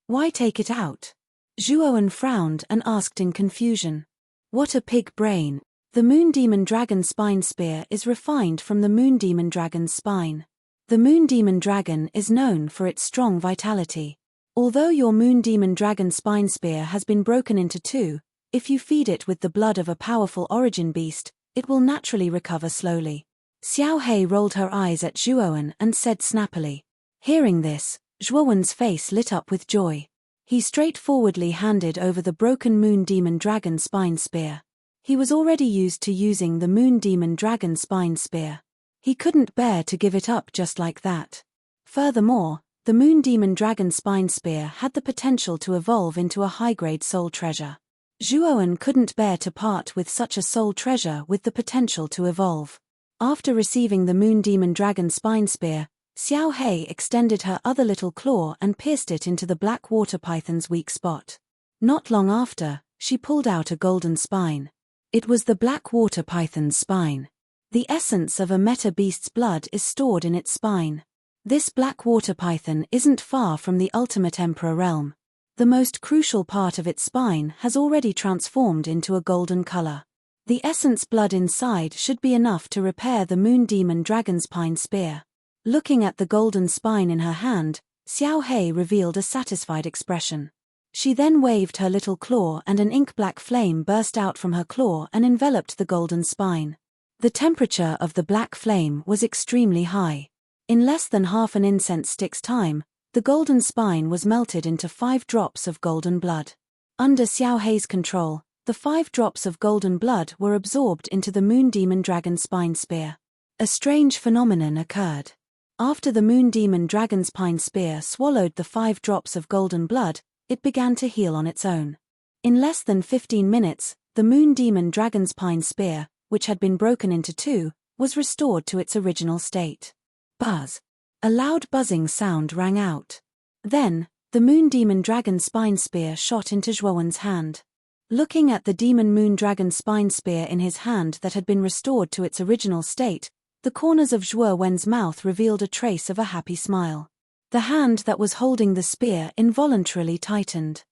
Why take it out? Zhuowen frowned and asked in confusion. What a pig brain. The moon demon dragon spine spear is refined from the moon demon dragon's spine. The moon demon dragon is known for its strong vitality. Although your moon demon dragon spine spear has been broken into two, if you feed it with the blood of a powerful origin beast, it will naturally recover slowly. Xiao Hei rolled her eyes at Zhuowen and said snappily. Hearing this, Zhuowen's face lit up with joy. He straightforwardly handed over the broken moon demon dragon spine spear. He was already used to using the moon demon dragon spine spear. He couldn't bear to give it up just like that. Furthermore, the moon demon dragon spine spear had the potential to evolve into a high-grade soul treasure. Zhuowen couldn't bear to part with such a soul treasure with the potential to evolve. After receiving the moon demon dragon spine spear, Xiao Hei extended her other little claw and pierced it into the black water python's weak spot. Not long after, she pulled out a golden spine. It was the black water python's spine. The essence of a meta beast's blood is stored in its spine. This black water python isn't far from the ultimate emperor realm. The most crucial part of its spine has already transformed into a golden color. The essence blood inside should be enough to repair the moon demon dragon's spine spear. Looking at the golden spine in her hand, Xiao Hei revealed a satisfied expression. She then waved her little claw and an ink-black flame burst out from her claw and enveloped the golden spine. The temperature of the black flame was extremely high. In less than half an incense stick's time, the golden spine was melted into 5 drops of golden blood. Under Xiao Hei's control, the 5 drops of golden blood were absorbed into the moon demon dragon spine spear. A strange phenomenon occurred. After the moon demon dragon spine spear swallowed the 5 drops of golden blood, it began to heal on its own. In less than 15 minutes, the moon demon dragon spine spear, which had been broken into 2, was restored to its original state. Buzz! A loud buzzing sound rang out. Then, the moon demon dragon spine spear shot into Zhuowen's hand. Looking at the demon moon dragon spine spear in his hand that had been restored to its original state, the corners of Zhuowen's mouth revealed a trace of a happy smile. The hand that was holding the spear involuntarily tightened.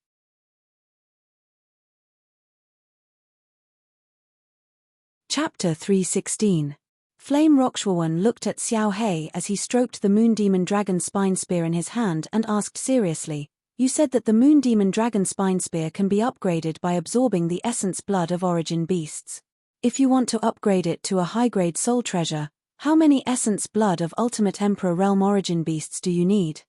Chapter 316. Flame Rock. Zhuowen looked at Xiao Hei as he stroked the moon demon dragon spine spear in his hand and asked seriously, "You said that the moon demon dragon spine spear can be upgraded by absorbing the essence blood of origin beasts. If you want to upgrade it to a high-grade soul treasure, how many essence blood of ultimate emperor realm origin beasts do you need?"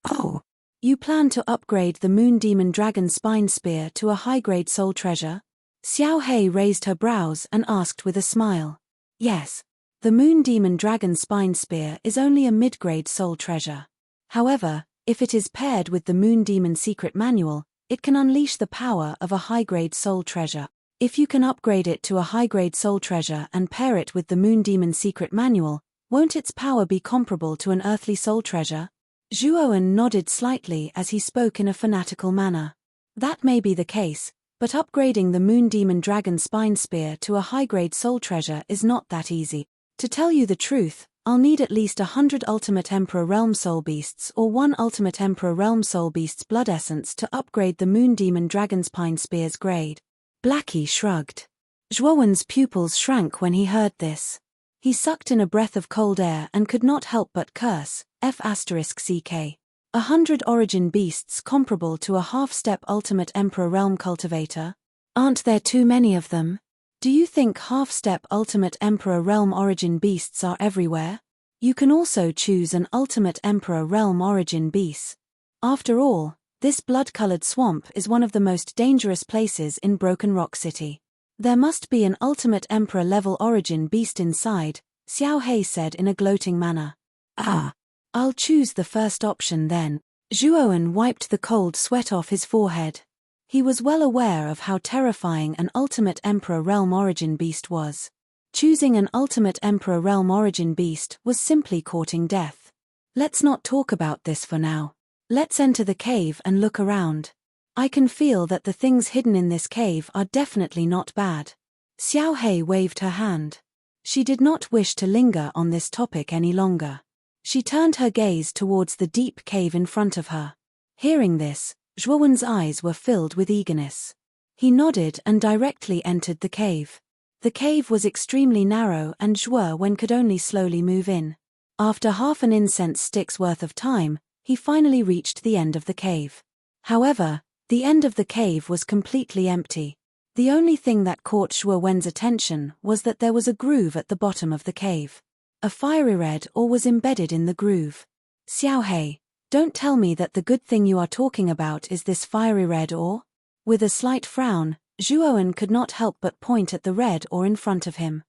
"Oh, you plan to upgrade the moon demon dragon spine spear to a high-grade soul treasure?" Xiao Hei raised her brows and asked with a smile. "Yes. The moon demon dragon spine spear is only a mid-grade soul treasure. However, if it is paired with the moon demon secret manual, it can unleash the power of a high-grade soul treasure. If you can upgrade it to a high-grade soul treasure and pair it with the moon demon secret manual, won't its power be comparable to an earthly soul treasure?" Zhuowen nodded slightly as he spoke in a fanatical manner. "That may be the case, but upgrading the moon demon dragon spine spear to a high-grade soul treasure is not that easy. To tell you the truth, I'll need at least 100 Ultimate Emperor Realm Soul Beasts or 1 Ultimate Emperor Realm Soul Beasts blood essence to upgrade the moon demon dragon spine spear's grade." Blackie shrugged. Zhuowen's pupils shrank when he heard this. He sucked in a breath of cold air and could not help but curse, F***CK. 100 origin beasts comparable to a half-step Ultimate Emperor Realm cultivator? Aren't there too many of them? Do you think half-step Ultimate Emperor Realm origin beasts are everywhere? You can also choose an Ultimate Emperor Realm origin beast. After all, this blood-colored swamp is one of the most dangerous places in Broken Rock City. There must be an Ultimate Emperor level origin beast inside, Xiao Hei said in a gloating manner. "Ah, I'll choose the first option then." Zhuowen wiped the cold sweat off his forehead. He was well aware of how terrifying an Ultimate Emperor Realm origin beast was. Choosing an Ultimate Emperor Realm origin beast was simply courting death. "Let's not talk about this for now. Let's enter the cave and look around. I can feel that the things hidden in this cave are definitely not bad." Xiao Hei waved her hand. She did not wish to linger on this topic any longer. She turned her gaze towards the deep cave in front of her. Hearing this, Zhuowen's eyes were filled with eagerness. He nodded and directly entered the cave. The cave was extremely narrow and Zhuowen could only slowly move in. After half an incense stick's worth of time, he finally reached the end of the cave. However, the end of the cave was completely empty. The only thing that caught Zhuo Wen's attention was that there was a groove at the bottom of the cave. A fiery red ore was embedded in the groove. Xiaohei, don't tell me that the good thing you are talking about is this fiery red ore? With a slight frown, Zhuo Wen could not help but point at the red ore in front of him.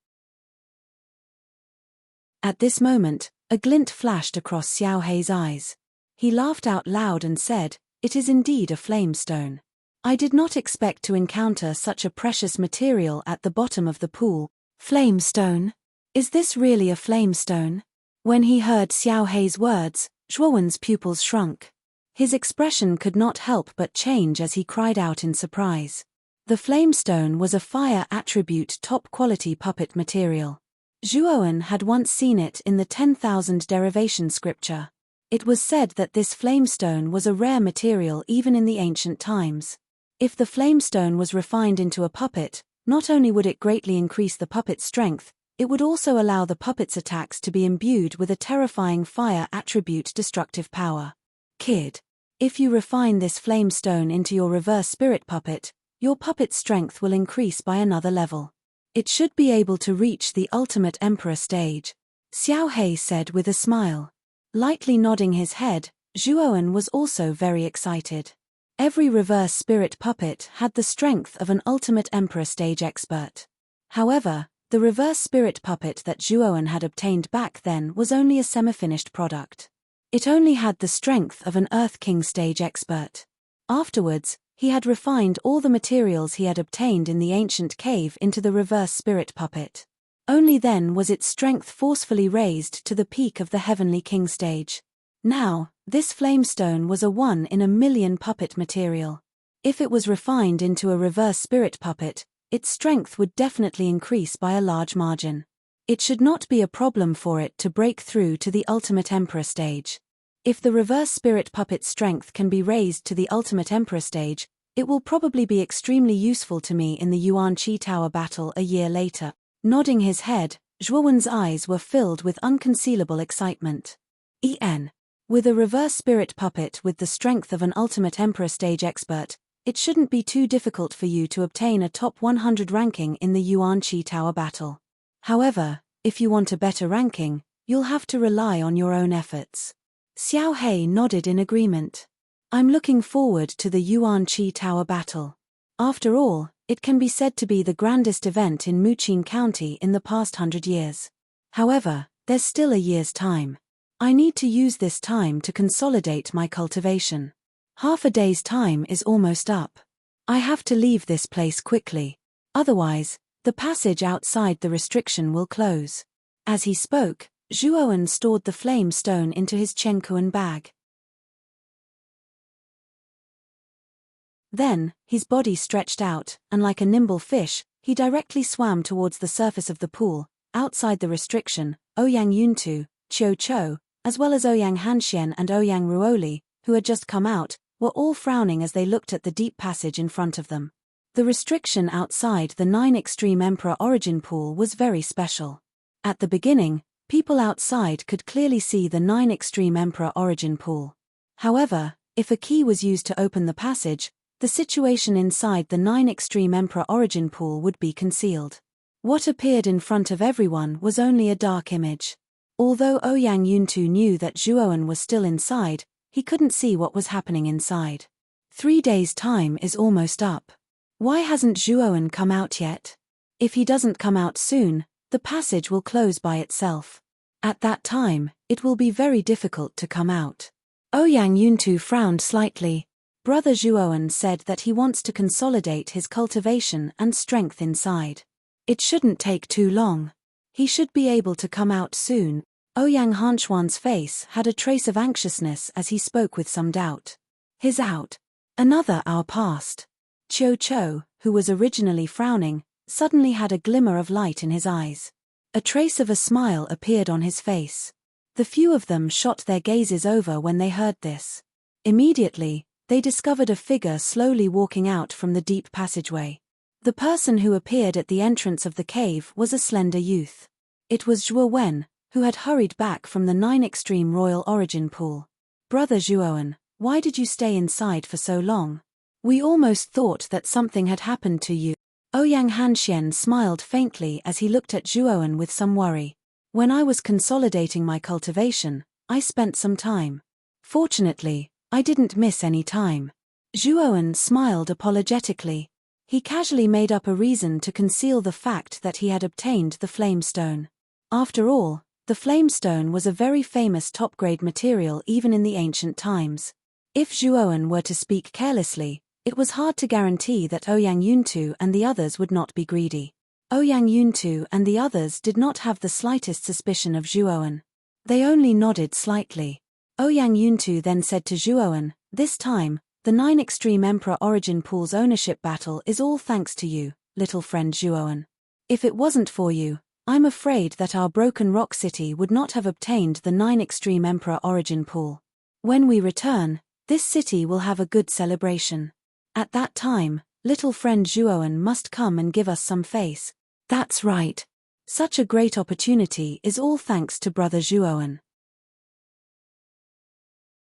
At this moment, a glint flashed across Xiaohei's eyes. He laughed out loud and said, "It is indeed a flamestone. I did not expect to encounter such a precious material at the bottom of the pool." Flamestone? Is this really a flamestone? When he heard Xiaohei's words, Zhuo Wen's pupils shrunk. His expression could not help but change as he cried out in surprise. The flamestone was a fire attribute top-quality puppet material. Zhuo Wen had once seen it in the 10,000 derivation scripture. It was said that this flamestone was a rare material even in the ancient times. If the flamestone was refined into a puppet, not only would it greatly increase the puppet's strength, it would also allow the puppet's attacks to be imbued with a terrifying fire attribute destructive power. Kid, if you refine this flamestone into your reverse spirit puppet, your puppet's strength will increase by another level. It should be able to reach the ultimate emperor stage, Xiaohei said with a smile. Lightly nodding his head, Zhuo Wen was also very excited. Every reverse spirit puppet had the strength of an ultimate emperor stage expert. However, the reverse spirit puppet that Zhuo Wen had obtained back then was only a semi-finished product. It only had the strength of an Earth King stage expert. Afterwards, he had refined all the materials he had obtained in the ancient cave into the reverse spirit puppet. Only then was its strength forcefully raised to the peak of the Heavenly King stage. Now, this flamestone was a 1 in a million puppet material. If it was refined into a reverse spirit puppet, its strength would definitely increase by a large margin. It should not be a problem for it to break through to the ultimate emperor stage. If the reverse spirit puppet's strength can be raised to the ultimate emperor stage, it will probably be extremely useful to me in the Yuan Qi Tower battle a year later. Nodding his head, Zhuo Wen's eyes were filled with unconcealable excitement. With a reverse spirit puppet with the strength of an ultimate emperor stage expert, it shouldn't be too difficult for you to obtain a top 100 ranking in the Yuan Qi Tower battle. However, if you want a better ranking, you'll have to rely on your own efforts. Xiaohei nodded in agreement. I'm looking forward to the Yuan Qi Tower battle. After all, it can be said to be the grandest event in Muqin County in the past 100 years. However, there's still a year's time. I need to use this time to consolidate my cultivation. Half a day's time is almost up. I have to leave this place quickly. Otherwise, the passage outside the restriction will close. As he spoke, Zhuo Wen stored the flame stone into his Chenkuan bag. Then, his body stretched out, and like a nimble fish, he directly swam towards the surface of the pool. Outside the restriction, Ouyang Yuntu, Qiu Chou, as well as Ouyang Hanxian and Ouyang Ruoli, who had just come out, were all frowning as they looked at the deep passage in front of them. The restriction outside the 9 Extreme Emperor Origin Pool was very special. At the beginning, people outside could clearly see the 9 Extreme Emperor Origin Pool. However, if a key was used to open the passage, the situation inside the 9 Extreme Emperor Origin Pool would be concealed. What appeared in front of everyone was only a dark image. Although Ouyang Yuntu knew that Zhuo Wen was still inside, he couldn't see what was happening inside. 3 days' time is almost up. Why hasn't Zhuo Wen come out yet? If he doesn't come out soon, the passage will close by itself. At that time, it will be very difficult to come out. Ouyang Yuntu frowned slightly. Brother Zhuo Wen said that he wants to consolidate his cultivation and strength inside. It shouldn't take too long. He should be able to come out soon. Ouyang Hanxuan's face had a trace of anxiousness as he spoke with some doubt. His out. Another hour passed. Qiu Chou, who was originally frowning, suddenly had a glimmer of light in his eyes. A trace of a smile appeared on his face. The few of them shot their gazes over when they heard this. Immediately, they discovered a figure slowly walking out from the deep passageway. The person who appeared at the entrance of the cave was a slender youth. It was Zhuo Wen, who had hurried back from the 9 Extreme Royal Origin Pool. "Brother Zhuowen, why did you stay inside for so long? We almost thought that something had happened to you." Ouyang Hanxian smiled faintly as he looked at Zhuowen with some worry. "When I was consolidating my cultivation, I spent some time. Fortunately, I didn't miss any time." Zhuowen smiled apologetically. He casually made up a reason to conceal the fact that he had obtained the Flamestone. After all, the Flamestone was a very famous top-grade material even in the ancient times. If Zhuowen were to speak carelessly, it was hard to guarantee that Ouyang Yuntu and the others would not be greedy. Ouyang Yuntu and the others did not have the slightest suspicion of Zhuowen. They only nodded slightly. Ouyang Yuntu then said to Zhuowen, "This time, the 9 Extreme Emperor Origin Pool's ownership battle is all thanks to you, little friend Zhuowen. If it wasn't for you, I'm afraid that our Broken Rock City would not have obtained the 9 Extreme Emperor Origin Pool. When we return, this city will have a good celebration. At that time, little friend Zhuowen must come and give us some face." "That's right. Such a great opportunity is all thanks to Brother Zhuowen.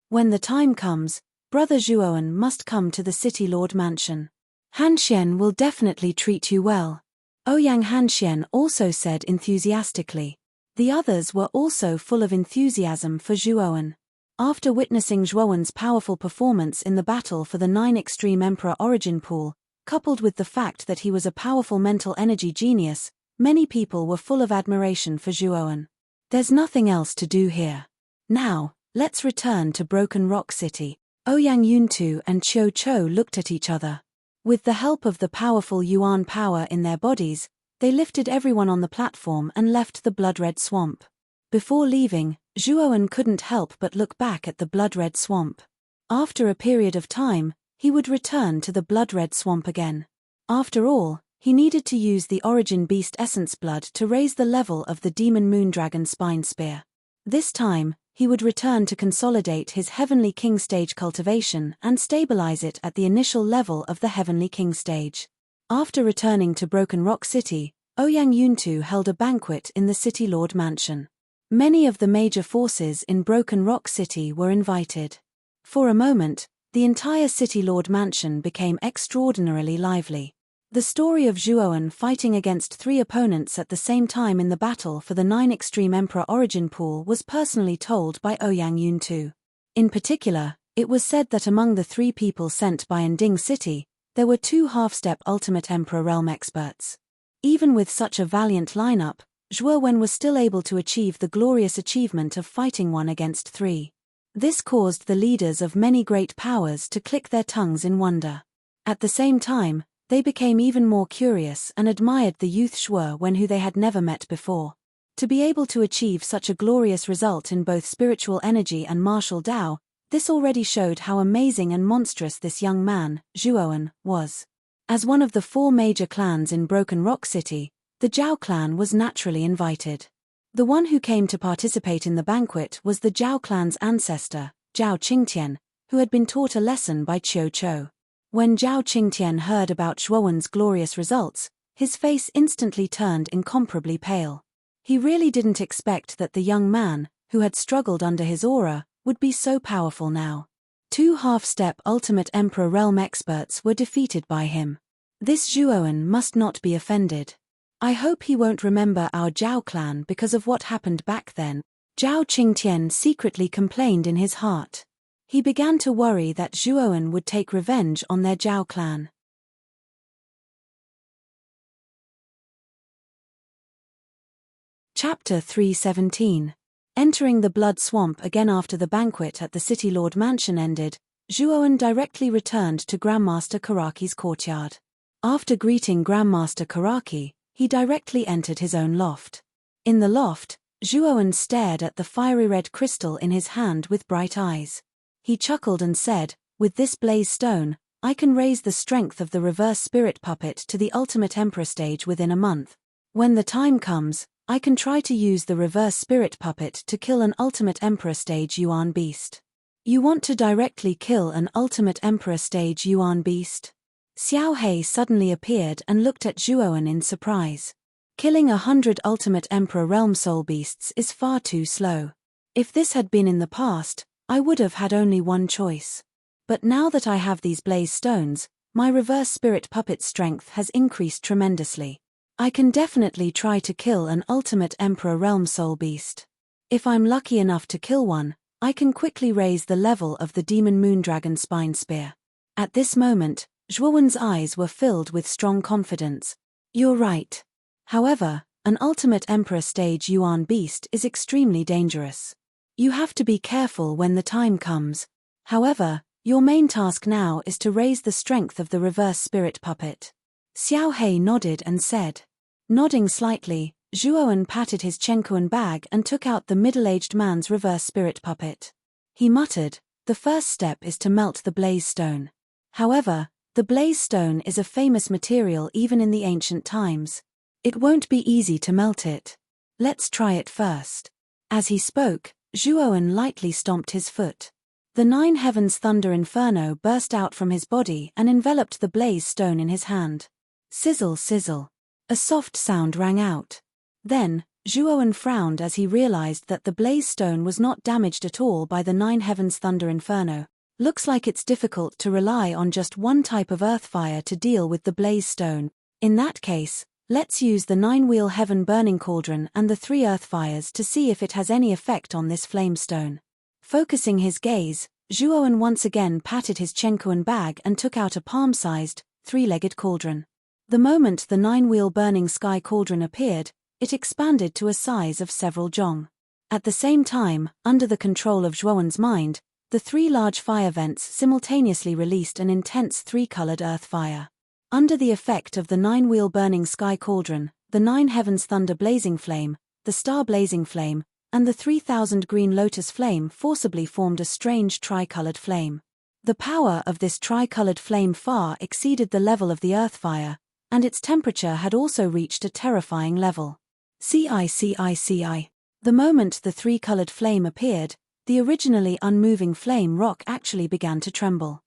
When the time comes, Brother Zhuowen must come to the City Lord Mansion. Hanxian will definitely treat you well." Ouyang Hanxian also said enthusiastically. The others were also full of enthusiasm for Zhuowen. After witnessing Zhuowen's powerful performance in the battle for the 9 Extreme Emperor Origin Pool, coupled with the fact that he was a powerful mental energy genius, many people were full of admiration for Zhuowen. "There's nothing else to do here. Now, let's return to Broken Rock City." Ouyang Yuntu and Qiu Chou looked at each other. With the help of the powerful Yuan power in their bodies, they lifted everyone on the platform and left the blood-red swamp. Before leaving, Zhuowen couldn't help but look back at the blood-red swamp. After a period of time, he would return to the blood-red swamp again. After all, he needed to use the Origin Beast Essence Blood to raise the level of the Demon Moondragon Spine Spear. This time, he would return to consolidate his Heavenly King Stage cultivation and stabilize it at the initial level of the Heavenly King Stage. After returning to Broken Rock City, Ouyang Yuntu held a banquet in the City Lord Mansion. Many of the major forces in Broken Rock City were invited. For a moment, the entire City Lord Mansion became extraordinarily lively. The story of Zhuowen fighting against 3 opponents at the same time in the battle for the 9 Extreme Emperor Origin Pool was personally told by Ouyang Yuntu. In particular, it was said that among the 3 people sent by Ending City, there were 2 half-step Ultimate Emperor Realm experts. Even with such a valiant lineup, Zhuowen was still able to achieve the glorious achievement of fighting 1 against 3. This caused the leaders of many great powers to click their tongues in wonder. At the same time, they became even more curious and admired the youth Zhuowen who they had never met before. To be able to achieve such a glorious result in both spiritual energy and martial Dao, this already showed how amazing and monstrous this young man, Zhuowen, was. As one of the 4 major clans in Broken Rock City, the Zhao clan was naturally invited. The one who came to participate in the banquet was the Zhao clan's ancestor, Zhao Qingtian, who had been taught a lesson by Qiu Chou. When Zhao Qingtian heard about Zhuowen's glorious results, his face instantly turned incomparably pale. He really didn't expect that the young man, who had struggled under his aura, would be so powerful now. 2 half-step Ultimate Emperor Realm experts were defeated by him. This Zhuowen must not be offended. I hope he won't remember our Zhao clan because of what happened back then. Zhao Qingtian secretly complained in his heart. He began to worry that Zhuowen would take revenge on their Zhao clan. Chapter 317. Entering the Blood Swamp again after the banquet at the City Lord Mansion ended, Zhuowen directly returned to Grandmaster Karaki's courtyard. After greeting Grandmaster Karaki, he directly entered his own loft. In the loft, Zhuowen stared at the fiery red crystal in his hand with bright eyes. He chuckled and said, "With this blaze stone, I can raise the strength of the reverse spirit puppet to the Ultimate Emperor stage within a month. When the time comes, I can try to use the reverse spirit puppet to kill an Ultimate Emperor stage Yuan beast." "You want to directly kill an Ultimate Emperor stage Yuan beast?" Xiao He suddenly appeared and looked at Zhuowen in surprise. Killing 100 ultimate Emperor Realm Soul Beasts is far too slow. If this had been in the past, I would have had only one choice. But now that I have these blaze stones, my reverse spirit puppet's strength has increased tremendously. I can definitely try to kill an ultimate Emperor Realm Soul Beast. If I'm lucky enough to kill one, I can quickly raise the level of the Demon Moondragon Spine Spear. At this moment, Zhuowen's eyes were filled with strong confidence. You're right. However, an ultimate Emperor stage Yuan beast is extremely dangerous. You have to be careful when the time comes. However, your main task now is to raise the strength of the reverse spirit puppet. Xiao He nodded and said. Nodding slightly, Zhuowen patted his Chenkuan bag and took out the middle-aged man's reverse spirit puppet. He muttered, the first step is to melt the blaze stone. However, the blaze stone is a famous material even in the ancient times. It won't be easy to melt it. Let's try it first. As he spoke, Zhuowen lightly stomped his foot. The 9 heavens thunder inferno burst out from his body and enveloped the blaze stone in his hand. Sizzle, sizzle. A soft sound rang out. Then, Zhuowen frowned as he realized that the blaze stone was not damaged at all by the 9 heavens thunder inferno. Looks like it's difficult to rely on just one type of earth fire to deal with the blaze stone. In that case, let's use the 9-wheel heaven burning cauldron and the 3 earth fires to see if it has any effect on this flame stone. Focusing his gaze, Zhuowen once again patted his Chenkuan bag and took out a palm-sized, 3-legged cauldron. The moment the 9-wheel burning sky cauldron appeared, it expanded to a size of several zhong. At the same time, under the control of Zhuowen's mind, the 3 large fire vents simultaneously released an intense 3-colored earth fire. Under the effect of the 9-wheel burning sky cauldron, the 9 heavens thunder blazing flame, the star blazing flame, and the 3000 green lotus flame forcibly formed a strange tri-colored flame. The power of this tri-colored flame far exceeded the level of the earth fire, and its temperature had also reached a terrifying level. CI. The moment the 3-colored flame appeared, the originally unmoving flame rock actually began to tremble.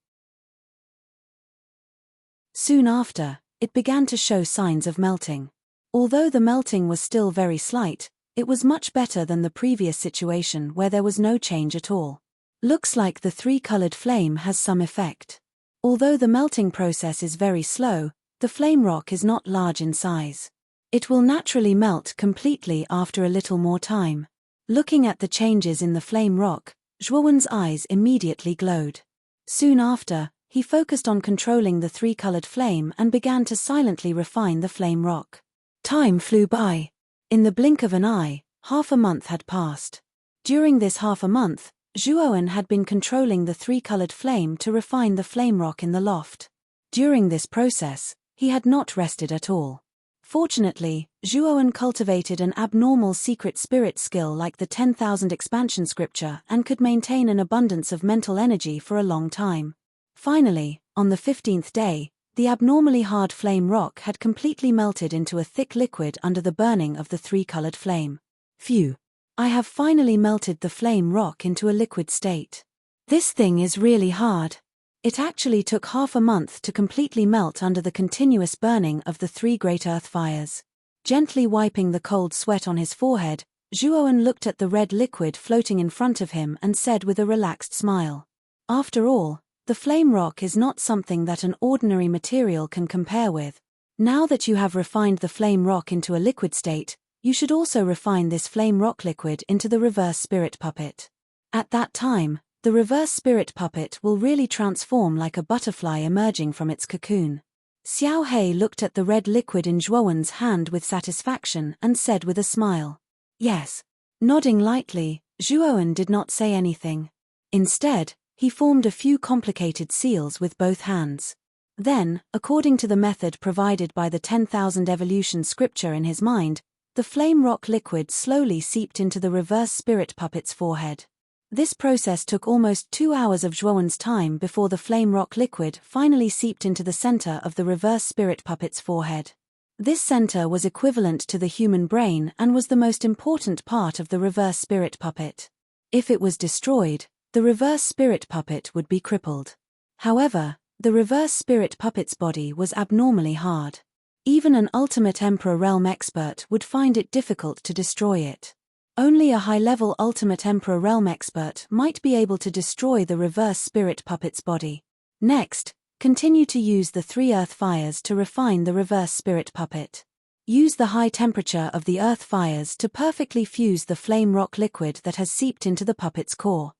Soon after, it began to show signs of melting. Although the melting was still very slight, it was much better than the previous situation where there was no change at all. Looks like the 3-colored flame has some effect. Although the melting process is very slow, the flame rock is not large in size. It will naturally melt completely after a little more time. Looking at the changes in the flame rock, Zhuowen's eyes immediately glowed. Soon after, he focused on controlling the 3-colored flame and began to silently refine the flame rock. Time flew by. In the blink of an eye, half a month had passed. During this half a month, Zhuowen had been controlling the 3-colored flame to refine the flame rock in the loft. During this process, he had not rested at all. Fortunately, Zhuowen cultivated an abnormal secret spirit skill like the 10,000 expansion scripture and could maintain an abundance of mental energy for a long time. Finally, on the 15th day, the abnormally hard flame rock had completely melted into a thick liquid under the burning of the 3-colored flame. Phew! I have finally melted the flame rock into a liquid state. This thing is really hard. It actually took half a month to completely melt under the continuous burning of the 3 great earth fires. Gently wiping the cold sweat on his forehead, Zhuowen looked at the red liquid floating in front of him and said with a relaxed smile. After all, the flame rock is not something that an ordinary material can compare with. Now that you have refined the flame rock into a liquid state, you should also refine this flame rock liquid into the reverse spirit puppet. At that time, the reverse spirit puppet will really transform like a butterfly emerging from its cocoon. Xiao He looked at the red liquid in Zhuowen's hand with satisfaction and said with a smile. Yes. Nodding lightly, Zhuowen did not say anything. Instead, he formed a few complicated seals with both hands. Then, according to the method provided by the 10,000 evolution scripture in his mind, the flame rock liquid slowly seeped into the reverse spirit puppet's forehead. This process took almost 2 hours of Zhuowen's time before the flame rock liquid finally seeped into the center of the reverse spirit puppet's forehead. This center was equivalent to the human brain and was the most important part of the reverse spirit puppet. If it was destroyed, the reverse spirit puppet would be crippled. However, the reverse spirit puppet's body was abnormally hard. Even an ultimate Emperor Realm expert would find it difficult to destroy it. Only a high-level ultimate Emperor Realm expert might be able to destroy the reverse spirit puppet's body. Next, continue to use the 3 earth fires to refine the reverse spirit puppet. Use the high temperature of the earth fires to perfectly fuse the flame rock liquid that has seeped into the puppet's core.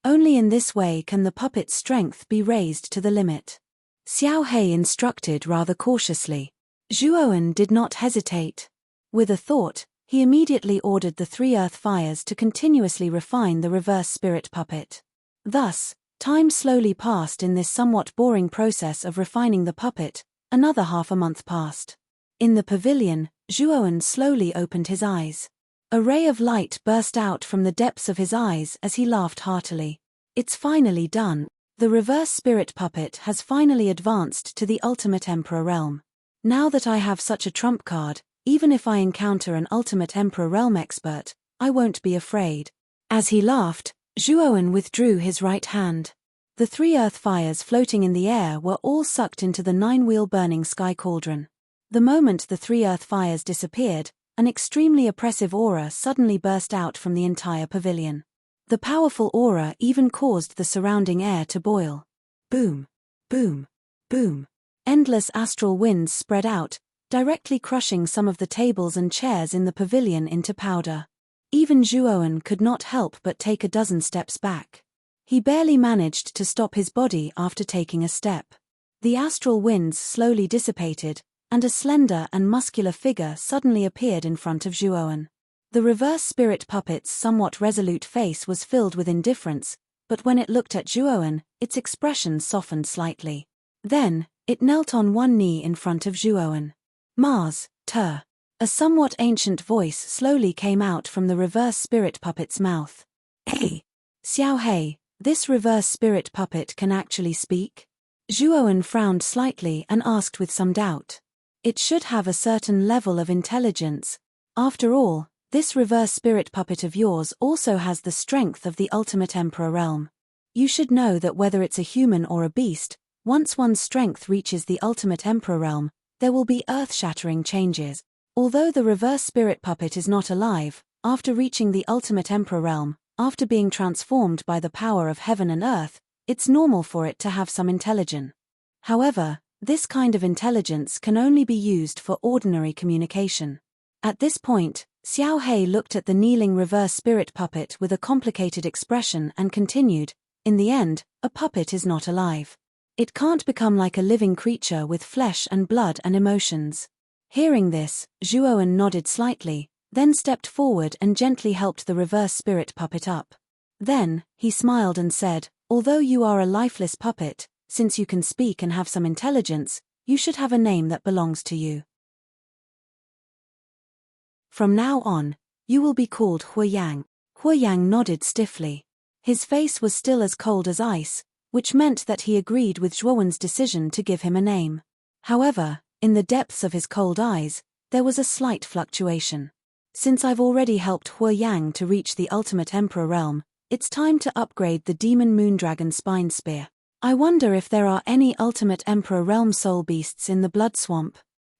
Only in this way can the puppet's strength be raised to the limit. Xiao He instructed rather cautiously. Zhuowen did not hesitate. With a thought, he immediately ordered the 3 earth fires to continuously refine the reverse spirit puppet. Thus, time slowly passed in this somewhat boring process of refining the puppet. Another half a month passed. In the pavilion, Zhuowen slowly opened his eyes. A ray of light burst out from the depths of his eyes as he laughed heartily. It's finally done. The reverse spirit puppet has finally advanced to the ultimate Emperor Realm. Now that I have such a trump card, even if I encounter an ultimate Emperor Realm expert, I won't be afraid. As he laughed, Zhuowen withdrew his right hand. The 3 earth fires floating in the air were all sucked into the 9-wheel burning sky cauldron. The moment the 3 earth fires disappeared, an extremely oppressive aura suddenly burst out from the entire pavilion. The powerful aura even caused the surrounding air to boil. Boom, boom, boom. Endless astral winds spread out, directly crushing some of the tables and chairs in the pavilion into powder. Even Zhuowen could not help but take a dozen steps back. He barely managed to stop his body after taking a step. The astral winds slowly dissipated, and a slender and muscular figure suddenly appeared in front of Zhuowen. The reverse spirit puppet's somewhat resolute face was filled with indifference, but when it looked at Zhuowen, its expression softened slightly. Then, it knelt on one knee in front of Zhuowen. Mars, Ter. A somewhat ancient voice slowly came out from the reverse spirit puppet's mouth. Hey! Xiao He, this reverse spirit puppet can actually speak? Zhuowen frowned slightly and asked with some doubt. It should have a certain level of intelligence. After all, this reverse spirit puppet of yours also has the strength of the ultimate Emperor Realm. You should know that whether it's a human or a beast, once one's strength reaches the ultimate Emperor Realm, there will be earth-shattering changes. Although the reverse spirit puppet is not alive, after reaching the ultimate Emperor Realm, after being transformed by the power of heaven and earth, it's normal for it to have some intelligence. However, this kind of intelligence can only be used for ordinary communication. At this point, Xiao He looked at the kneeling reverse spirit puppet with a complicated expression and continued, in the end, a puppet is not alive. It can't become like a living creature with flesh and blood and emotions. Hearing this, Zhuowen nodded slightly, then stepped forward and gently helped the reverse spirit puppet up. Then, he smiled and said, although you are a lifeless puppet, since you can speak and have some intelligence, you should have a name that belongs to you. From now on, you will be called Huiyang. Huiyang nodded stiffly. His face was still as cold as ice, which meant that he agreed with Zhuowen's decision to give him a name. However, in the depths of his cold eyes, there was a slight fluctuation. Since I've already helped Huiyang to reach the ultimate Emperor Realm, it's time to upgrade the Demon Moondragon Spine Spear. I wonder if there are any ultimate Emperor Realm soul beasts in the Blood Swamp.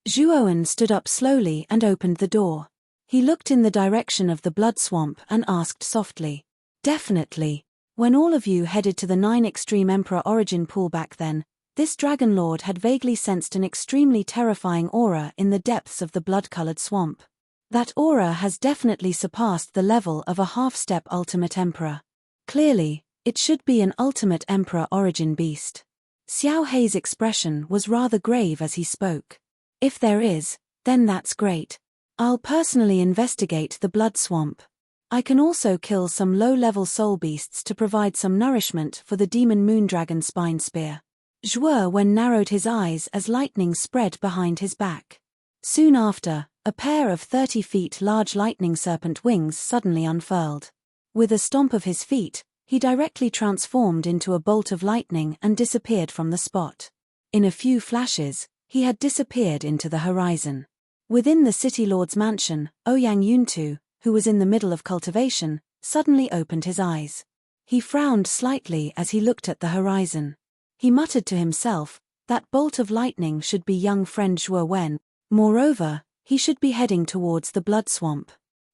Zhuowen stood up slowly and opened the door. He looked in the direction of the Blood Swamp and asked softly. Definitely. When all of you headed to the 9 Extreme Emperor Origin pool back then, this Dragon Lord had vaguely sensed an extremely terrifying aura in the depths of the blood-colored swamp. That aura has definitely surpassed the level of a half-step Ultimate Emperor. Clearly, it should be an Ultimate Emperor Origin beast. Xiao He's expression was rather grave as he spoke. If there is, then that's great. I'll personally investigate the Blood Swamp. I can also kill some low-level soul beasts to provide some nourishment for the Demon Moondragon Spine Spear. Zhuowen narrowed his eyes as lightning spread behind his back. Soon after, a pair of 30 feet large lightning serpent wings suddenly unfurled. With a stomp of his feet, he directly transformed into a bolt of lightning and disappeared from the spot. In a few flashes, he had disappeared into the horizon. Within the City Lord's mansion, Ouyang Yuntu, who was in the middle of cultivation, suddenly opened his eyes. He frowned slightly as he looked at the horizon. He muttered to himself, That bolt of lightning should be young friend Zhuo Wen. Moreover, he should be heading towards the blood swamp.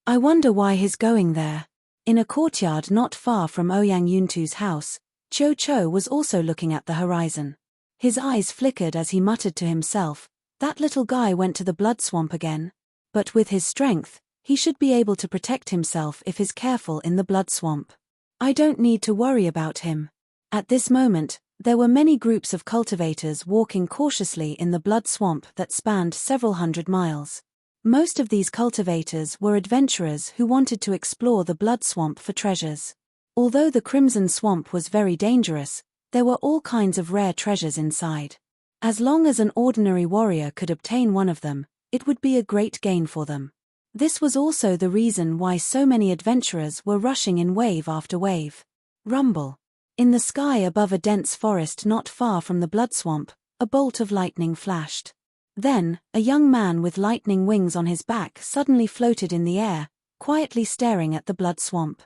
I wonder why he's going there. In a courtyard not far from Ouyang Yuntu's house, Qiu Qiu was also looking at the horizon. His eyes flickered as he muttered to himself, that little guy went to the blood swamp again. But with his strength, he should be able to protect himself if he's careful in the blood swamp. I don't need to worry about him. At this moment, there were many groups of cultivators walking cautiously in the blood swamp that spanned several hundred miles. Most of these cultivators were adventurers who wanted to explore the blood swamp for treasures. Although the Crimson Swamp was very dangerous, there were all kinds of rare treasures inside. As long as an ordinary warrior could obtain one of them, it would be a great gain for them. This was also the reason why so many adventurers were rushing in wave after wave. Rumble. In the sky above a dense forest not far from the blood swamp, a bolt of lightning flashed. Then, a young man with lightning wings on his back suddenly floated in the air, quietly staring at the blood swamp.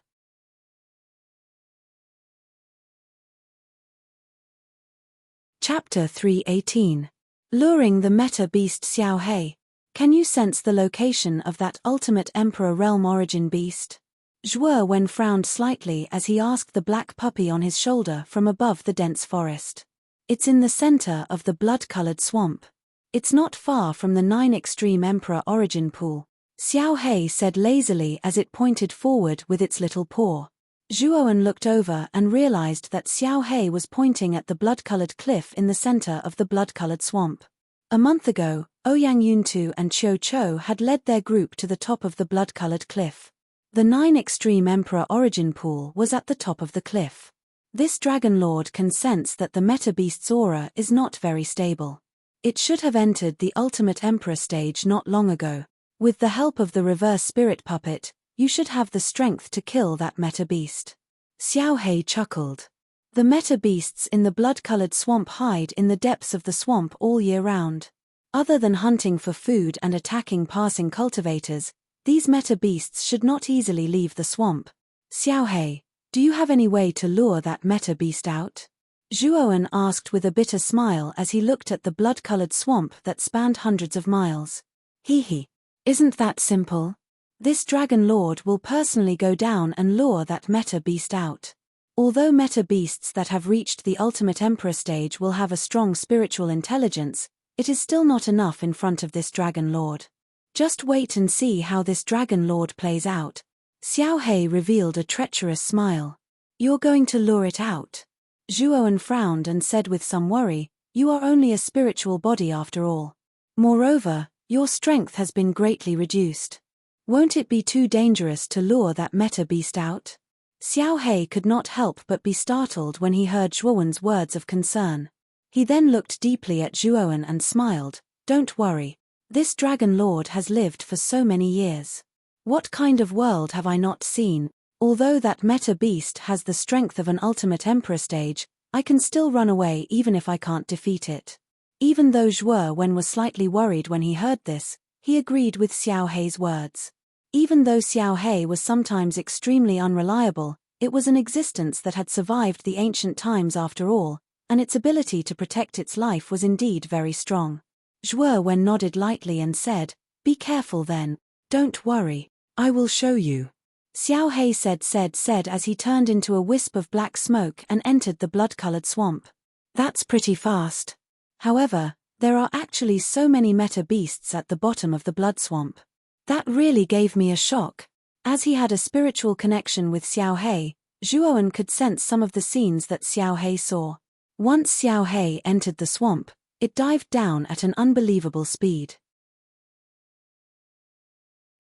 Chapter 318. Luring the Meta Beast Xiao He. Can you sense the location of that ultimate Emperor Realm Origin beast? Zhuo Wen frowned slightly as he asked the black puppy on his shoulder from above the dense forest. It's in the center of the blood-colored swamp. It's not far from the 9 Extreme Emperor Origin pool, Xiao He said lazily as it pointed forward with its little paw. Zhuo Wen looked over and realized that Xiao He was pointing at the blood-colored cliff in the center of the blood-colored swamp. A month ago, Ouyang Yuntu and Qiu Qiu had led their group to the top of the blood-colored cliff. The 9 Extreme Emperor Origin pool was at the top of the cliff. This Dragon Lord can sense that the Meta Beast's aura is not very stable. It should have entered the Ultimate Emperor stage not long ago. With the help of the reverse spirit puppet, you should have the strength to kill that Meta Beast. Xiao He chuckled. The Meta Beasts in the blood-colored swamp hide in the depths of the swamp all year round. Other than hunting for food and attacking passing cultivators, these Meta Beasts should not easily leave the swamp. Xiao He, do you have any way to lure that Meta Beast out? Zhuo Wen asked with a bitter smile as he looked at the blood-colored swamp that spanned hundreds of miles. Hee. Isn't that simple? This Dragon Lord will personally go down and lure that Meta Beast out. Although Meta Beasts that have reached the Ultimate Emperor stage will have a strong spiritual intelligence, it is still not enough in front of this Dragon Lord. Just wait and see how this Dragon Lord plays out. Xiao He revealed a treacherous smile. You're going to lure it out? Zhuo Wen frowned and said with some worry, you are only a spiritual body after all. Moreover, your strength has been greatly reduced. Won't it be too dangerous to lure that Meta Beast out? Xiao He could not help but be startled when he heard Zhuo Wen's words of concern. He then looked deeply at Zhuo Wen and smiled, don't worry. This Dragon Lord has lived for so many years. What kind of world have I not seen? Although that Meta Beast has the strength of an Ultimate Emperor stage, I can still run away even if I can't defeat it. Even though Zhuo Wen was slightly worried when he heard this, he agreed with Xiao He's words. Even though Xiao He was sometimes extremely unreliable, it was an existence that had survived the ancient times after all, and its ability to protect its life was indeed very strong. Zhuo Wen nodded lightly and said, be careful then, don't worry, I will show you. Xiao He said as he turned into a wisp of black smoke and entered the blood-colored swamp. That's pretty fast. However, there are actually so many Meta Beasts at the bottom of the blood swamp. That really gave me a shock. As he had a spiritual connection with Xiao He, Zhuo Wen could sense some of the scenes that Xiao He saw. Once Xiao He entered the swamp, it dived down at an unbelievable speed.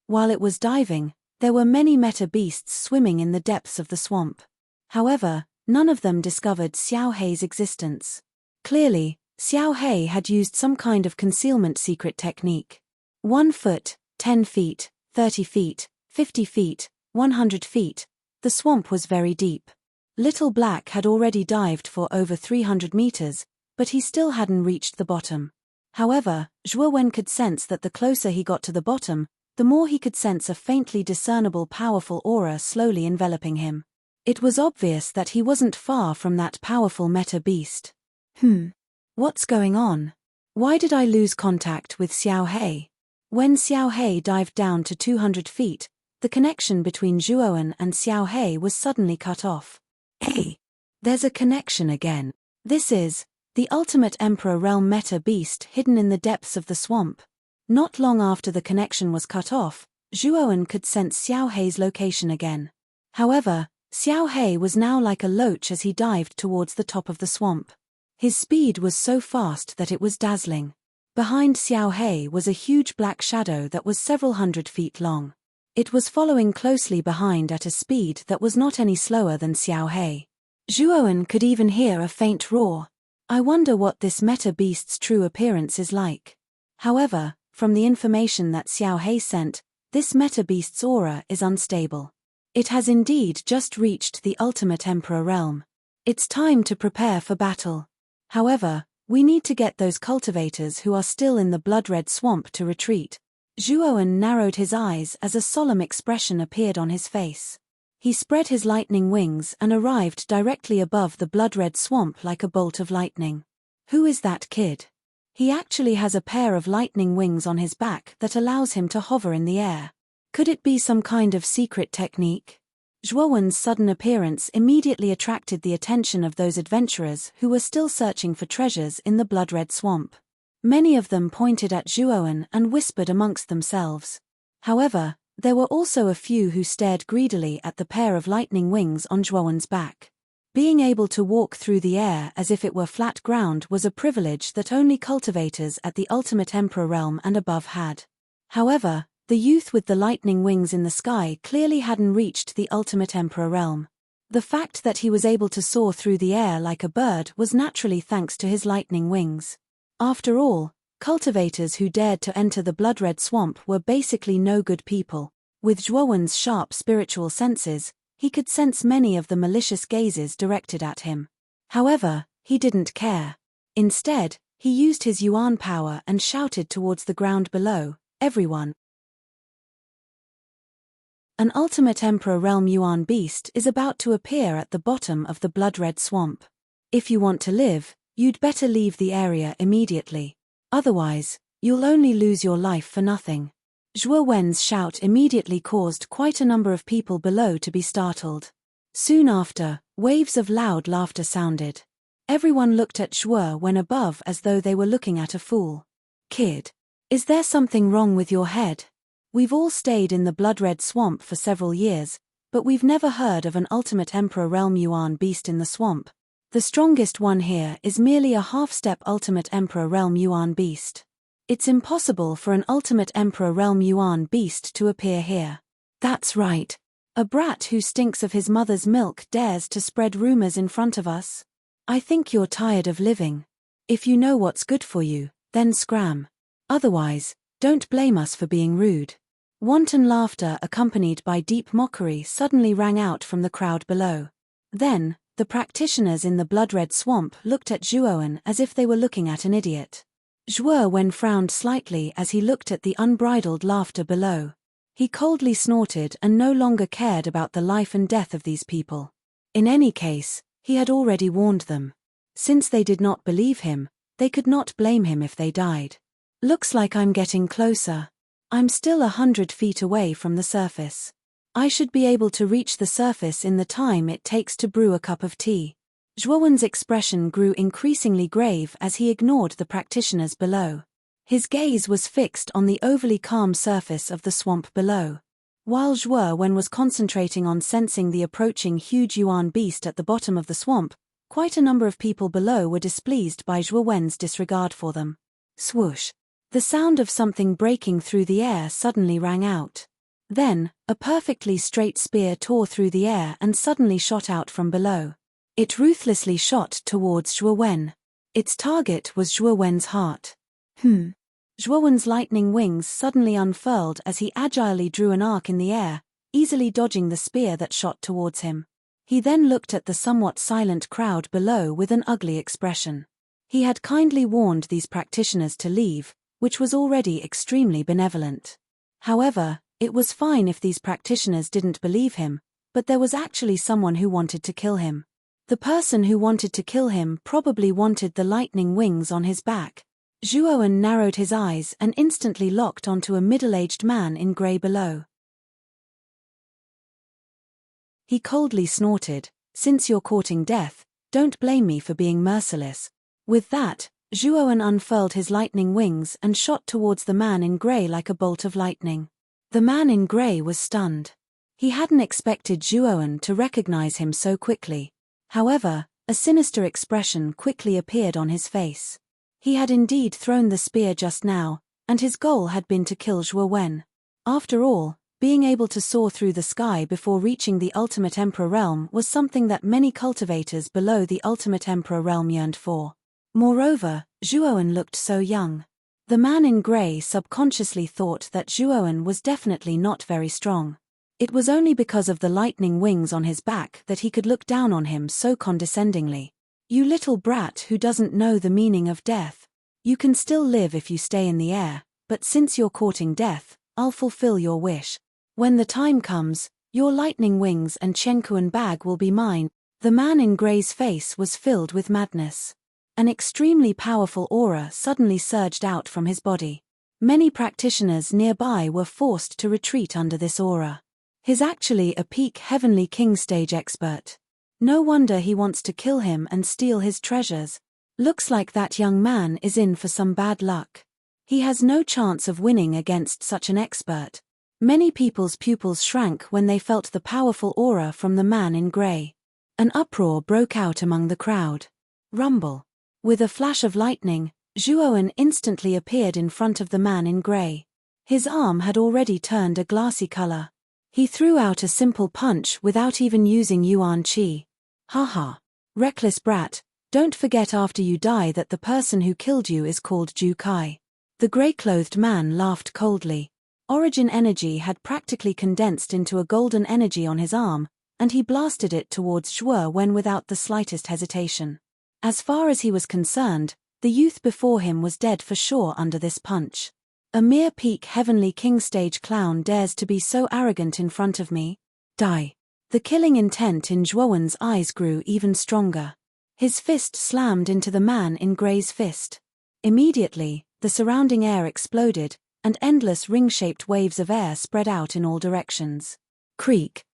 While it was diving, there were many Meta Beasts swimming in the depths of the swamp. However, none of them discovered Xiao He's existence. Clearly, Xiao He had used some kind of concealment secret technique. 1 foot, 10 feet, 30 feet, 50 feet, 100 feet, the swamp was very deep. Little Black had already dived for over 300 meters, but he still hadn't reached the bottom. However, Zhuo Wen could sense that the closer he got to the bottom, the more he could sense a faintly discernible powerful aura slowly enveloping him. It was obvious that he wasn't far from that powerful Meta Beast. What's going on? Why did I lose contact with Xiao Hei? When Xiao Hei dived down to 200 feet, the connection between Zhuowen and Xiao Hei was suddenly cut off. Hey! There's a connection again. This is the ultimate Emperor Realm meta beast hidden in the depths of the swamp. Not long after the connection was cut off, Zhuowen could sense Xiao Hei's location again. However, Xiao Hei was now like a loach as he dived towards the top of the swamp. His speed was so fast that it was dazzling. Behind Xiao Hei was a huge black shadow that was several hundred feet long. It was following closely behind at a speed that was not any slower than Xiao Hei. Zhuowen could even hear a faint roar. I wonder what this meta beast's true appearance is like. However, from the information that Xiao Hei sent, this meta beast's aura is unstable. It has indeed just reached the ultimate Emperor realm. It's time to prepare for battle. However, we need to get those cultivators who are still in the blood-red swamp to retreat. Zhuowen narrowed his eyes as a solemn expression appeared on his face. He spread his lightning wings and arrived directly above the blood-red swamp like a bolt of lightning. Who is that kid? He actually has a pair of lightning wings on his back that allows him to hover in the air. Could it be some kind of secret technique? Zhuowen's sudden appearance immediately attracted the attention of those adventurers who were still searching for treasures in the blood-red swamp. Many of them pointed at Zhuowen and whispered amongst themselves. However, there were also a few who stared greedily at the pair of lightning wings on Zhuowen's back. Being able to walk through the air as if it were flat ground was a privilege that only cultivators at the ultimate Emperor realm and above had. However, the youth with the lightning wings in the sky clearly hadn't reached the ultimate Emperor realm. The fact that he was able to soar through the air like a bird was naturally thanks to his lightning wings. After all, cultivators who dared to enter the blood-red swamp were basically no good people. With Zhuowen's sharp spiritual senses, he could sense many of the malicious gazes directed at him. However, he didn't care. Instead, he used his yuan power and shouted towards the ground below, "Everyone! An ultimate Emperor Realm Yuan beast is about to appear at the bottom of the blood-red swamp. If you want to live, you'd better leave the area immediately. Otherwise, you'll only lose your life for nothing." Zhuowen's shout immediately caused quite a number of people below to be startled. Soon after, waves of loud laughter sounded. Everyone looked at Zhuowen above as though they were looking at a fool. "Kid, is there something wrong with your head? We've all stayed in the blood-red swamp for several years, but we've never heard of an ultimate Emperor Realm Yuan beast in the swamp. The strongest one here is merely a half-step ultimate Emperor Realm Yuan beast. It's impossible for an ultimate Emperor Realm Yuan beast to appear here." "That's right. A brat who stinks of his mother's milk dares to spread rumors in front of us. I think you're tired of living. If you know what's good for you, then scram. Otherwise, don't blame us for being rude." Wanton laughter accompanied by deep mockery suddenly rang out from the crowd below. Then, the practitioners in the blood-red swamp looked at Zhuowen as if they were looking at an idiot. Zhuowen frowned slightly as he looked at the unbridled laughter below. He coldly snorted and no longer cared about the life and death of these people. In any case, he had already warned them. Since they did not believe him, they could not blame him if they died. "Looks like I'm getting closer. I'm still 100 feet away from the surface. I should be able to reach the surface in the time it takes to brew a cup of tea." Zhuowen's expression grew increasingly grave as he ignored the practitioners below. His gaze was fixed on the overly calm surface of the swamp below. While Zhuowen was concentrating on sensing the approaching huge yuan beast at the bottom of the swamp, quite a number of people below were displeased by Zhuowen's disregard for them. Swoosh! The sound of something breaking through the air suddenly rang out. Then, a perfectly straight spear tore through the air and suddenly shot out from below. It ruthlessly shot towards Zhuowen. Its target was Zhuowen's heart. Zhuowen's lightning wings suddenly unfurled as he agilely drew an arc in the air, easily dodging the spear that shot towards him. He then looked at the somewhat silent crowd below with an ugly expression. He had kindly warned these practitioners to leave, which was already extremely benevolent. However, it was fine if these practitioners didn't believe him, but there was actually someone who wanted to kill him. The person who wanted to kill him probably wanted the lightning wings on his back. Zhuowen narrowed his eyes and instantly locked onto a middle-aged man in grey below. He coldly snorted, "Since you're courting death, don't blame me for being merciless." With that, Zhuowen unfurled his lightning wings and shot towards the man in grey like a bolt of lightning. The man in grey was stunned. He hadn't expected Zhuowen to recognize him so quickly. However, a sinister expression quickly appeared on his face. He had indeed thrown the spear just now, and his goal had been to kill Zhuowen. After all, being able to soar through the sky before reaching the Ultimate Emperor realm was something that many cultivators below the Ultimate Emperor realm yearned for. Moreover, Zhuowen looked so young. The man in grey subconsciously thought that Zhuowen was definitely not very strong. It was only because of the lightning wings on his back that he could look down on him so condescendingly. "You little brat who doesn't know the meaning of death. You can still live if you stay in the air, but since you're courting death, I'll fulfill your wish. When the time comes, your lightning wings and tranquil bag will be mine." The man in grey's face was filled with madness. An extremely powerful aura suddenly surged out from his body. Many practitioners nearby were forced to retreat under this aura. He's actually a peak Heavenly King stage expert. No wonder he wants to kill him and steal his treasures. Looks like that young man is in for some bad luck. He has no chance of winning against such an expert. Many people's pupils shrank when they felt the powerful aura from the man in grey. An uproar broke out among the crowd. Rumble. With a flash of lightning, Zhuowen instantly appeared in front of the man in grey. His arm had already turned a glassy color. He threw out a simple punch without even using Yuan Qi. "Haha. Reckless brat, don't forget after you die that the person who killed you is called Ju Kai." The grey-clothed man laughed coldly. Origin energy had practically condensed into a golden energy on his arm, and he blasted it towards Zhuowen without the slightest hesitation. As far as he was concerned, the youth before him was dead for sure under this punch. "A mere peak Heavenly King stage clown dares to be so arrogant in front of me? Die." The killing intent in Zhuowen's eyes grew even stronger. His fist slammed into the man in grey's fist. Immediately, the surrounding air exploded, and endless ring-shaped waves of air spread out in all directions. Creak.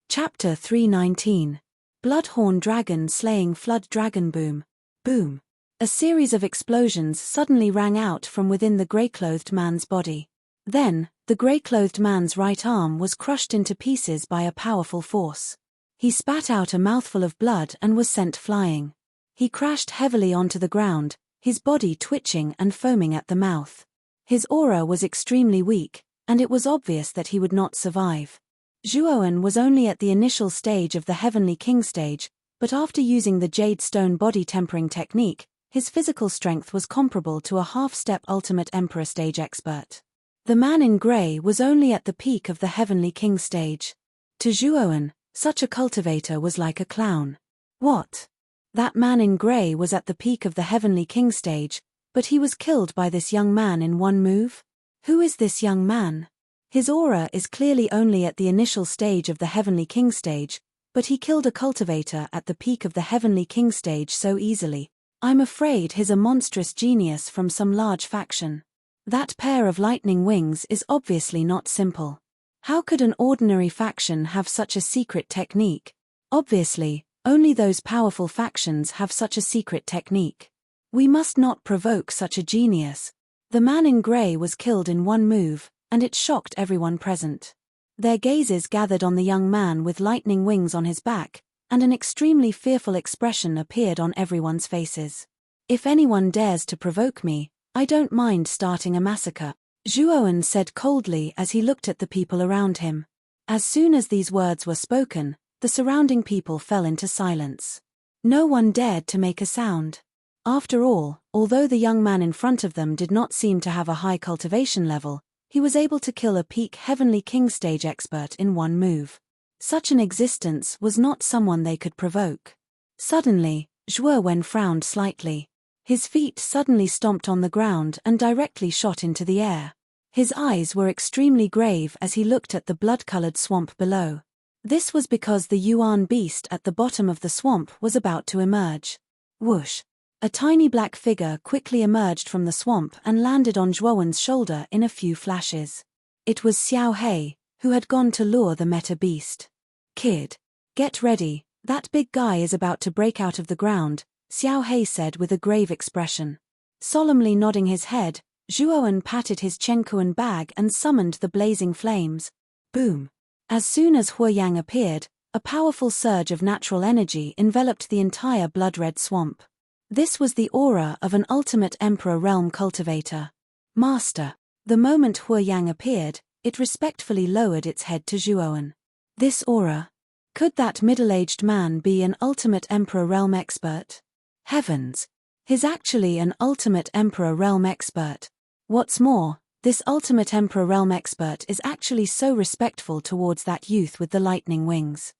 Chapter 319. Bloodhorn Dragon Slaying Flood Dragon. Boom. Boom. A series of explosions suddenly rang out from within the grey-clothed man's body. Then, the grey-clothed man's right arm was crushed into pieces by a powerful force. He spat out a mouthful of blood and was sent flying. He crashed heavily onto the ground, his body twitching and foaming at the mouth. His aura was extremely weak, and it was obvious that he would not survive. Zhuowen was only at the initial stage of the Heavenly King stage, but after using the Jade Stone body tempering technique, his physical strength was comparable to a half-step Ultimate Emperor stage expert. The man in grey was only at the peak of the Heavenly King stage. To Zhuowen, such a cultivator was like a clown. What? That man in grey was at the peak of the Heavenly King stage, but he was killed by this young man in one move? Who is this young man? His aura is clearly only at the initial stage of the Heavenly King stage, but he killed a cultivator at the peak of the Heavenly King stage so easily. I'm afraid he's a monstrous genius from some large faction. That pair of lightning wings is obviously not simple. How could an ordinary faction have such a secret technique? Obviously, only those powerful factions have such a secret technique. We must not provoke such a genius. The man in grey was killed in one move, and it shocked everyone present. Their gazes gathered on the young man with lightning wings on his back, and an extremely fearful expression appeared on everyone's faces. "If anyone dares to provoke me, I don't mind starting a massacre," Zhuowen said coldly as he looked at the people around him. As soon as these words were spoken, the surrounding people fell into silence. No one dared to make a sound. After all, although the young man in front of them did not seem to have a high cultivation level, he was able to kill a peak Heavenly King stage expert in one move. Such an existence was not someone they could provoke. Suddenly, Zhuowen frowned slightly. His feet suddenly stomped on the ground and directly shot into the air. His eyes were extremely grave as he looked at the blood-colored swamp below. This was because the Yuan beast at the bottom of the swamp was about to emerge. Whoosh! A tiny black figure quickly emerged from the swamp and landed on Zhuowen's shoulder in a few flashes. It was Xiao Hei, who had gone to lure the meta beast. "Kid, get ready, that big guy is about to break out of the ground," Xiao Hei said with a grave expression. Solemnly nodding his head, Zhuowen patted his Chenkuan bag and summoned the blazing flames. Boom! As soon as Huoyang appeared, a powerful surge of natural energy enveloped the entire blood-red swamp. This was the aura of an ultimate Emperor realm cultivator. "Master." The moment Huoyang appeared, it respectfully lowered its head to Zhuowen. "This aura? Could that middle-aged man be an ultimate Emperor realm expert? Heavens! He's actually an ultimate Emperor realm expert. What's more, this ultimate Emperor realm expert is actually so respectful towards that youth with the lightning wings."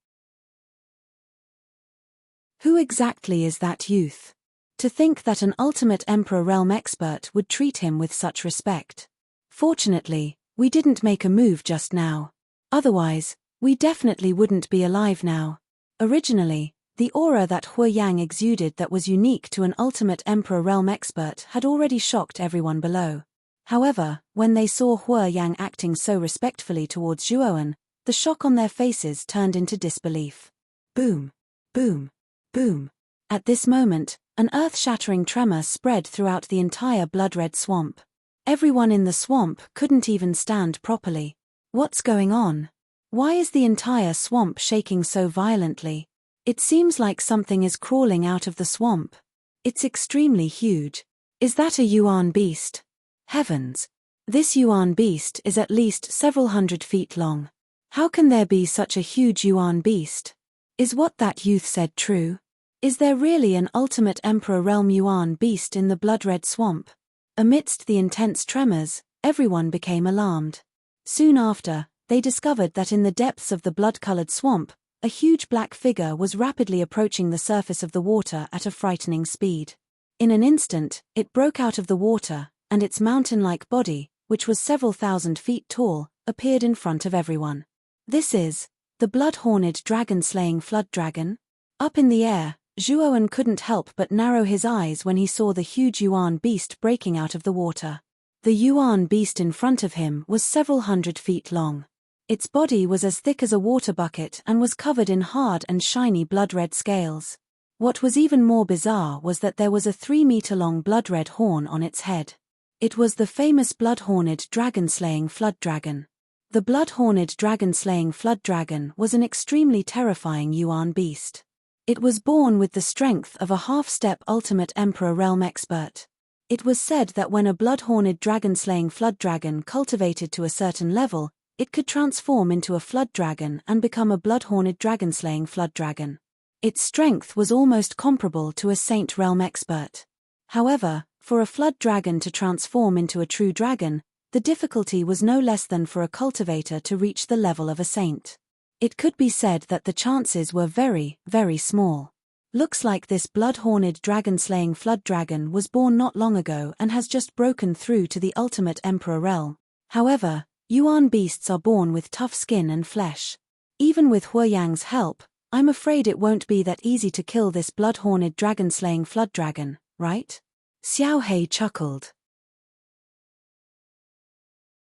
Who exactly is that youth? To think that an ultimate Emperor realm expert would treat him with such respect. Fortunately, we didn't make a move just now. Otherwise, we definitely wouldn't be alive now. Originally, the aura that Huoyang exuded that was unique to an ultimate Emperor realm expert had already shocked everyone below. However, when they saw Huoyang acting so respectfully towards Zhuowen, the shock on their faces turned into disbelief. Boom! Boom! Boom! At this moment, an earth-shattering tremor spread throughout the entire blood-red swamp. Everyone in the swamp couldn't even stand properly. What's going on? Why is the entire swamp shaking so violently? It seems like something is crawling out of the swamp. It's extremely huge. Is that a Yuan beast? Heavens! This Yuan beast is at least several hundred feet long. How can there be such a huge Yuan beast? Is what that youth said true? Is there really an ultimate Emperor realm Yuan beast in the blood-red swamp? Amidst the intense tremors, everyone became alarmed. Soon after, they discovered that in the depths of the blood-colored swamp, a huge black figure was rapidly approaching the surface of the water at a frightening speed. In an instant, it broke out of the water, and its mountain-like body, which was several thousand feet tall, appeared in front of everyone. This is the blood-horned dragon-slaying flood dragon. Up in the air, Zhuowen couldn't help but narrow his eyes when he saw the huge Yuan beast breaking out of the water. The Yuan beast in front of him was several hundred feet long. Its body was as thick as a water bucket and was covered in hard and shiny blood-red scales. What was even more bizarre was that there was a 3-meter-long blood-red horn on its head. It was the famous blood-horned dragon-slaying flood dragon. The blood-horned dragon-slaying flood dragon was an extremely terrifying Yuan beast. It was born with the strength of a half-step ultimate Emperor realm expert. It was said that when a blood-horned dragon-slaying flood dragon cultivated to a certain level, it could transform into a flood dragon and become a blood-horned dragon-slaying flood dragon. Its strength was almost comparable to a saint realm expert. However, for a flood dragon to transform into a true dragon, the difficulty was no less than for a cultivator to reach the level of a saint. It could be said that the chances were very, very small. Looks like this blood-horned dragon-slaying flood dragon was born not long ago and has just broken through to the ultimate Emperor realm. However, Yuan beasts are born with tough skin and flesh. Even with Huoyang's help, I'm afraid it won't be that easy to kill this blood-horned dragon-slaying flood dragon, right? Xiao Hei chuckled.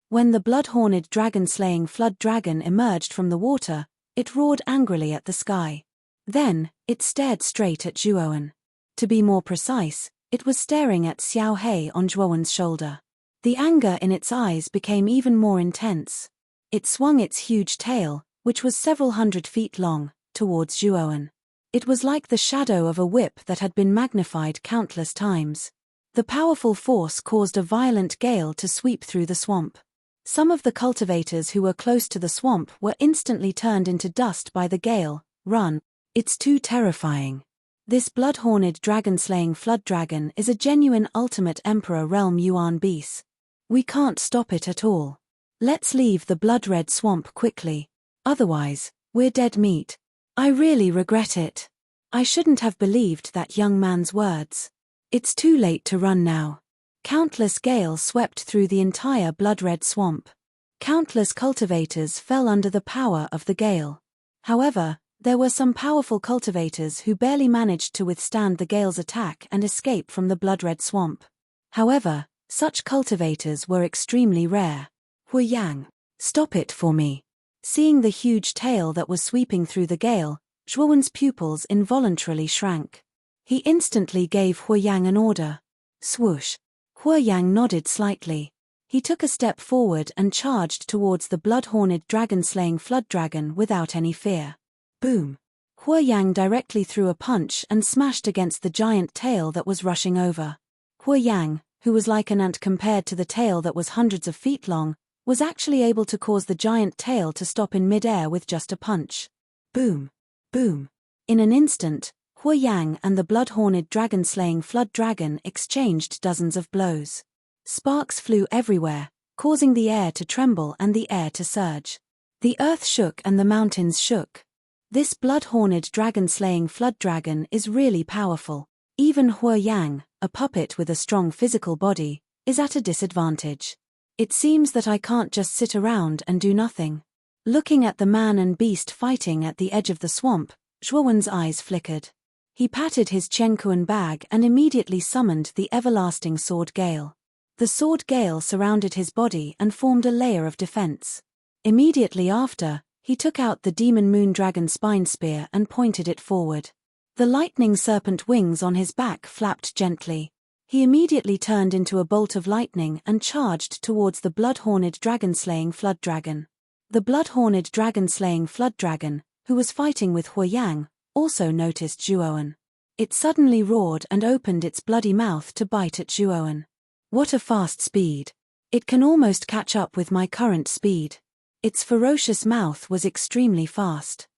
When the blood-horned dragon-slaying flood dragon emerged from the water, it roared angrily at the sky. Then, it stared straight at Zhuowen. To be more precise, it was staring at Xiao Hei on Zhuowen's shoulder. The anger in its eyes became even more intense. It swung its huge tail, which was several hundred feet long, towards Zhuowen. It was like the shadow of a whip that had been magnified countless times. The powerful force caused a violent gale to sweep through the swamp. Some of the cultivators who were close to the swamp were instantly turned into dust by the gale. Run. It's too terrifying. This blood-horned dragon-slaying flood dragon is a genuine ultimate Emperor realm Yuan beast. We can't stop it at all. Let's leave the blood-red swamp quickly. Otherwise, we're dead meat. I really regret it. I shouldn't have believed that young man's words. It's too late to run now. Countless gales swept through the entire blood-red swamp. Countless cultivators fell under the power of the gale. However, there were some powerful cultivators who barely managed to withstand the gale's attack and escape from the blood-red swamp. However, such cultivators were extremely rare. Huiyang, stop it for me. Seeing the huge tail that was sweeping through the gale, Zhuowen's pupils involuntarily shrank. He instantly gave Huiyang an order. Swoosh. Huiyang nodded slightly. He took a step forward and charged towards the blood-horned dragon-slaying flood dragon without any fear. Boom! Huiyang directly threw a punch and smashed against the giant tail that was rushing over. Huiyang, who was like an ant compared to the tail that was hundreds of feet long, was actually able to cause the giant tail to stop in mid-air with just a punch. Boom! Boom! In an instant, Huiyang and the blood-horned dragon-slaying flood dragon exchanged dozens of blows. Sparks flew everywhere, causing the air to tremble and the air to surge. The earth shook and the mountains shook. This blood-horned dragon-slaying flood dragon is really powerful. Even Huiyang, a puppet with a strong physical body, is at a disadvantage. It seems that I can't just sit around and do nothing. Looking at the man and beast fighting at the edge of the swamp, Zhuowen's eyes flickered. He patted his Chenkuan bag and immediately summoned the everlasting sword gale. The sword gale surrounded his body and formed a layer of defense. Immediately after, he took out the demon moon dragon spine spear and pointed it forward. The lightning serpent wings on his back flapped gently. He immediately turned into a bolt of lightning and charged towards the blood-horned dragon-slaying flood dragon. The blood-horned dragon-slaying flood dragon, who was fighting with Huiyang, also noticed Zhuowen. It suddenly roared and opened its bloody mouth to bite at Zhuowen. What a fast speed! It can almost catch up with my current speed. Its ferocious mouth was extremely fast.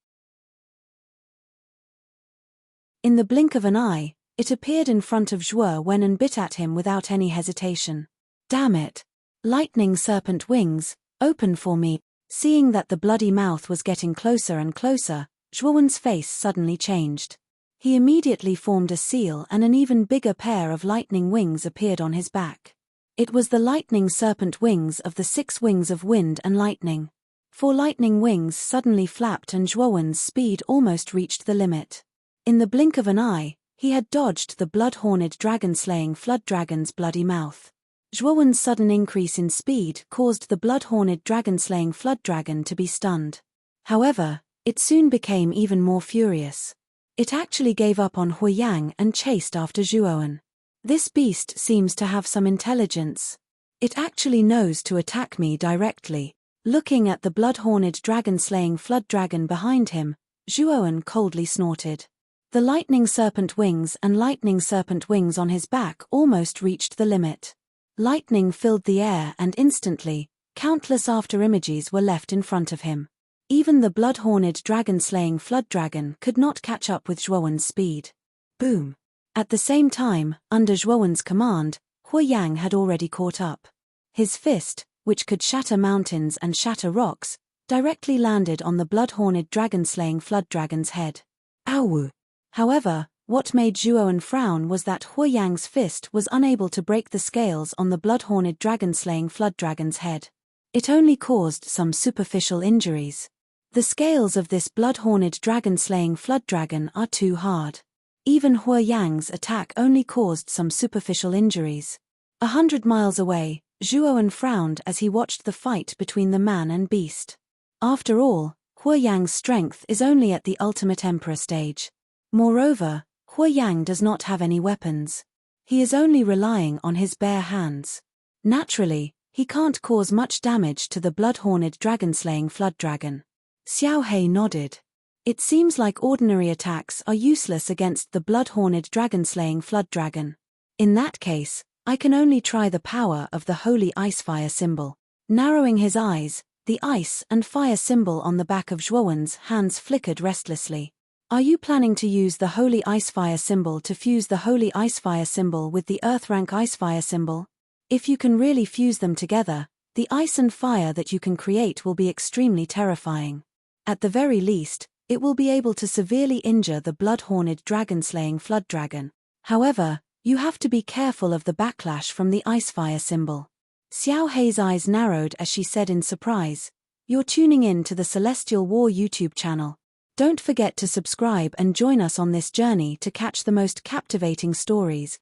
In the blink of an eye, it appeared in front of Zhuowen and bit at him without any hesitation. Damn it! Lightning serpent wings, open for me. Seeing that the bloody mouth was getting closer and closer, Zhuowen's face suddenly changed. He immediately formed a seal and an even bigger pair of lightning wings appeared on his back. It was the lightning serpent wings of the 6 wings of wind and lightning. 4 lightning wings suddenly flapped and Zhuowen's speed almost reached the limit. In the blink of an eye, he had dodged the blood-horned dragon-slaying flood dragon's bloody mouth. Zhuowen's sudden increase in speed caused the blood-horned dragon-slaying flood dragon to be stunned. However, it soon became even more furious. It actually gave up on Huiyang and chased after Zhuowen. This beast seems to have some intelligence. It actually knows to attack me directly. Looking at the blood-horned dragon-slaying flood dragon behind him, Zhuowen coldly snorted. The lightning serpent wings and lightning serpent wings on his back almost reached the limit. Lightning filled the air and instantly, countless after-images were left in front of him. Even the blood-horned dragon-slaying flood dragon could not catch up with Zhuowen's speed. Boom! At the same time, under Zhuowen's command, Huiyang had already caught up. His fist, which could shatter mountains and shatter rocks, directly landed on the blood-horned dragon-slaying flood dragon's head. Ow! However, what made Zhuowen frown was that Huiyang's fist was unable to break the scales on the blood-horned dragon-slaying flood dragon's head. It only caused some superficial injuries. The scales of this blood-horned dragon-slaying flood dragon are too hard. Even Huiyang's attack only caused some superficial injuries. 100 miles away, Zhuowen frowned as he watched the fight between the man and beast. After all, Huiyang's strength is only at the ultimate emperor stage. Moreover, Huiyang does not have any weapons. He is only relying on his bare hands. Naturally, he can't cause much damage to the blood-horned dragon-slaying flood dragon. Xiao He nodded. It seems like ordinary attacks are useless against the blood-horned dragon-slaying flood dragon. In that case, I can only try the power of the holy ice-fire symbol. Narrowing his eyes, the ice and fire symbol on the back of Zhuowen's hands flickered restlessly. Are you planning to use the holy ice-fire symbol to fuse the holy ice-fire symbol with the earth-rank ice-fire symbol? If you can really fuse them together, the ice and fire that you can create will be extremely terrifying. At the very least, it will be able to severely injure the blood-horned dragon-slaying flood dragon. However, You have to be careful of the backlash from the icefire symbol. Xiao Hei's eyes narrowed as she said in surprise, "You're tuning in to the Celestial War YouTube channel. Don't forget to subscribe and join us on this journey to catch the most captivating stories."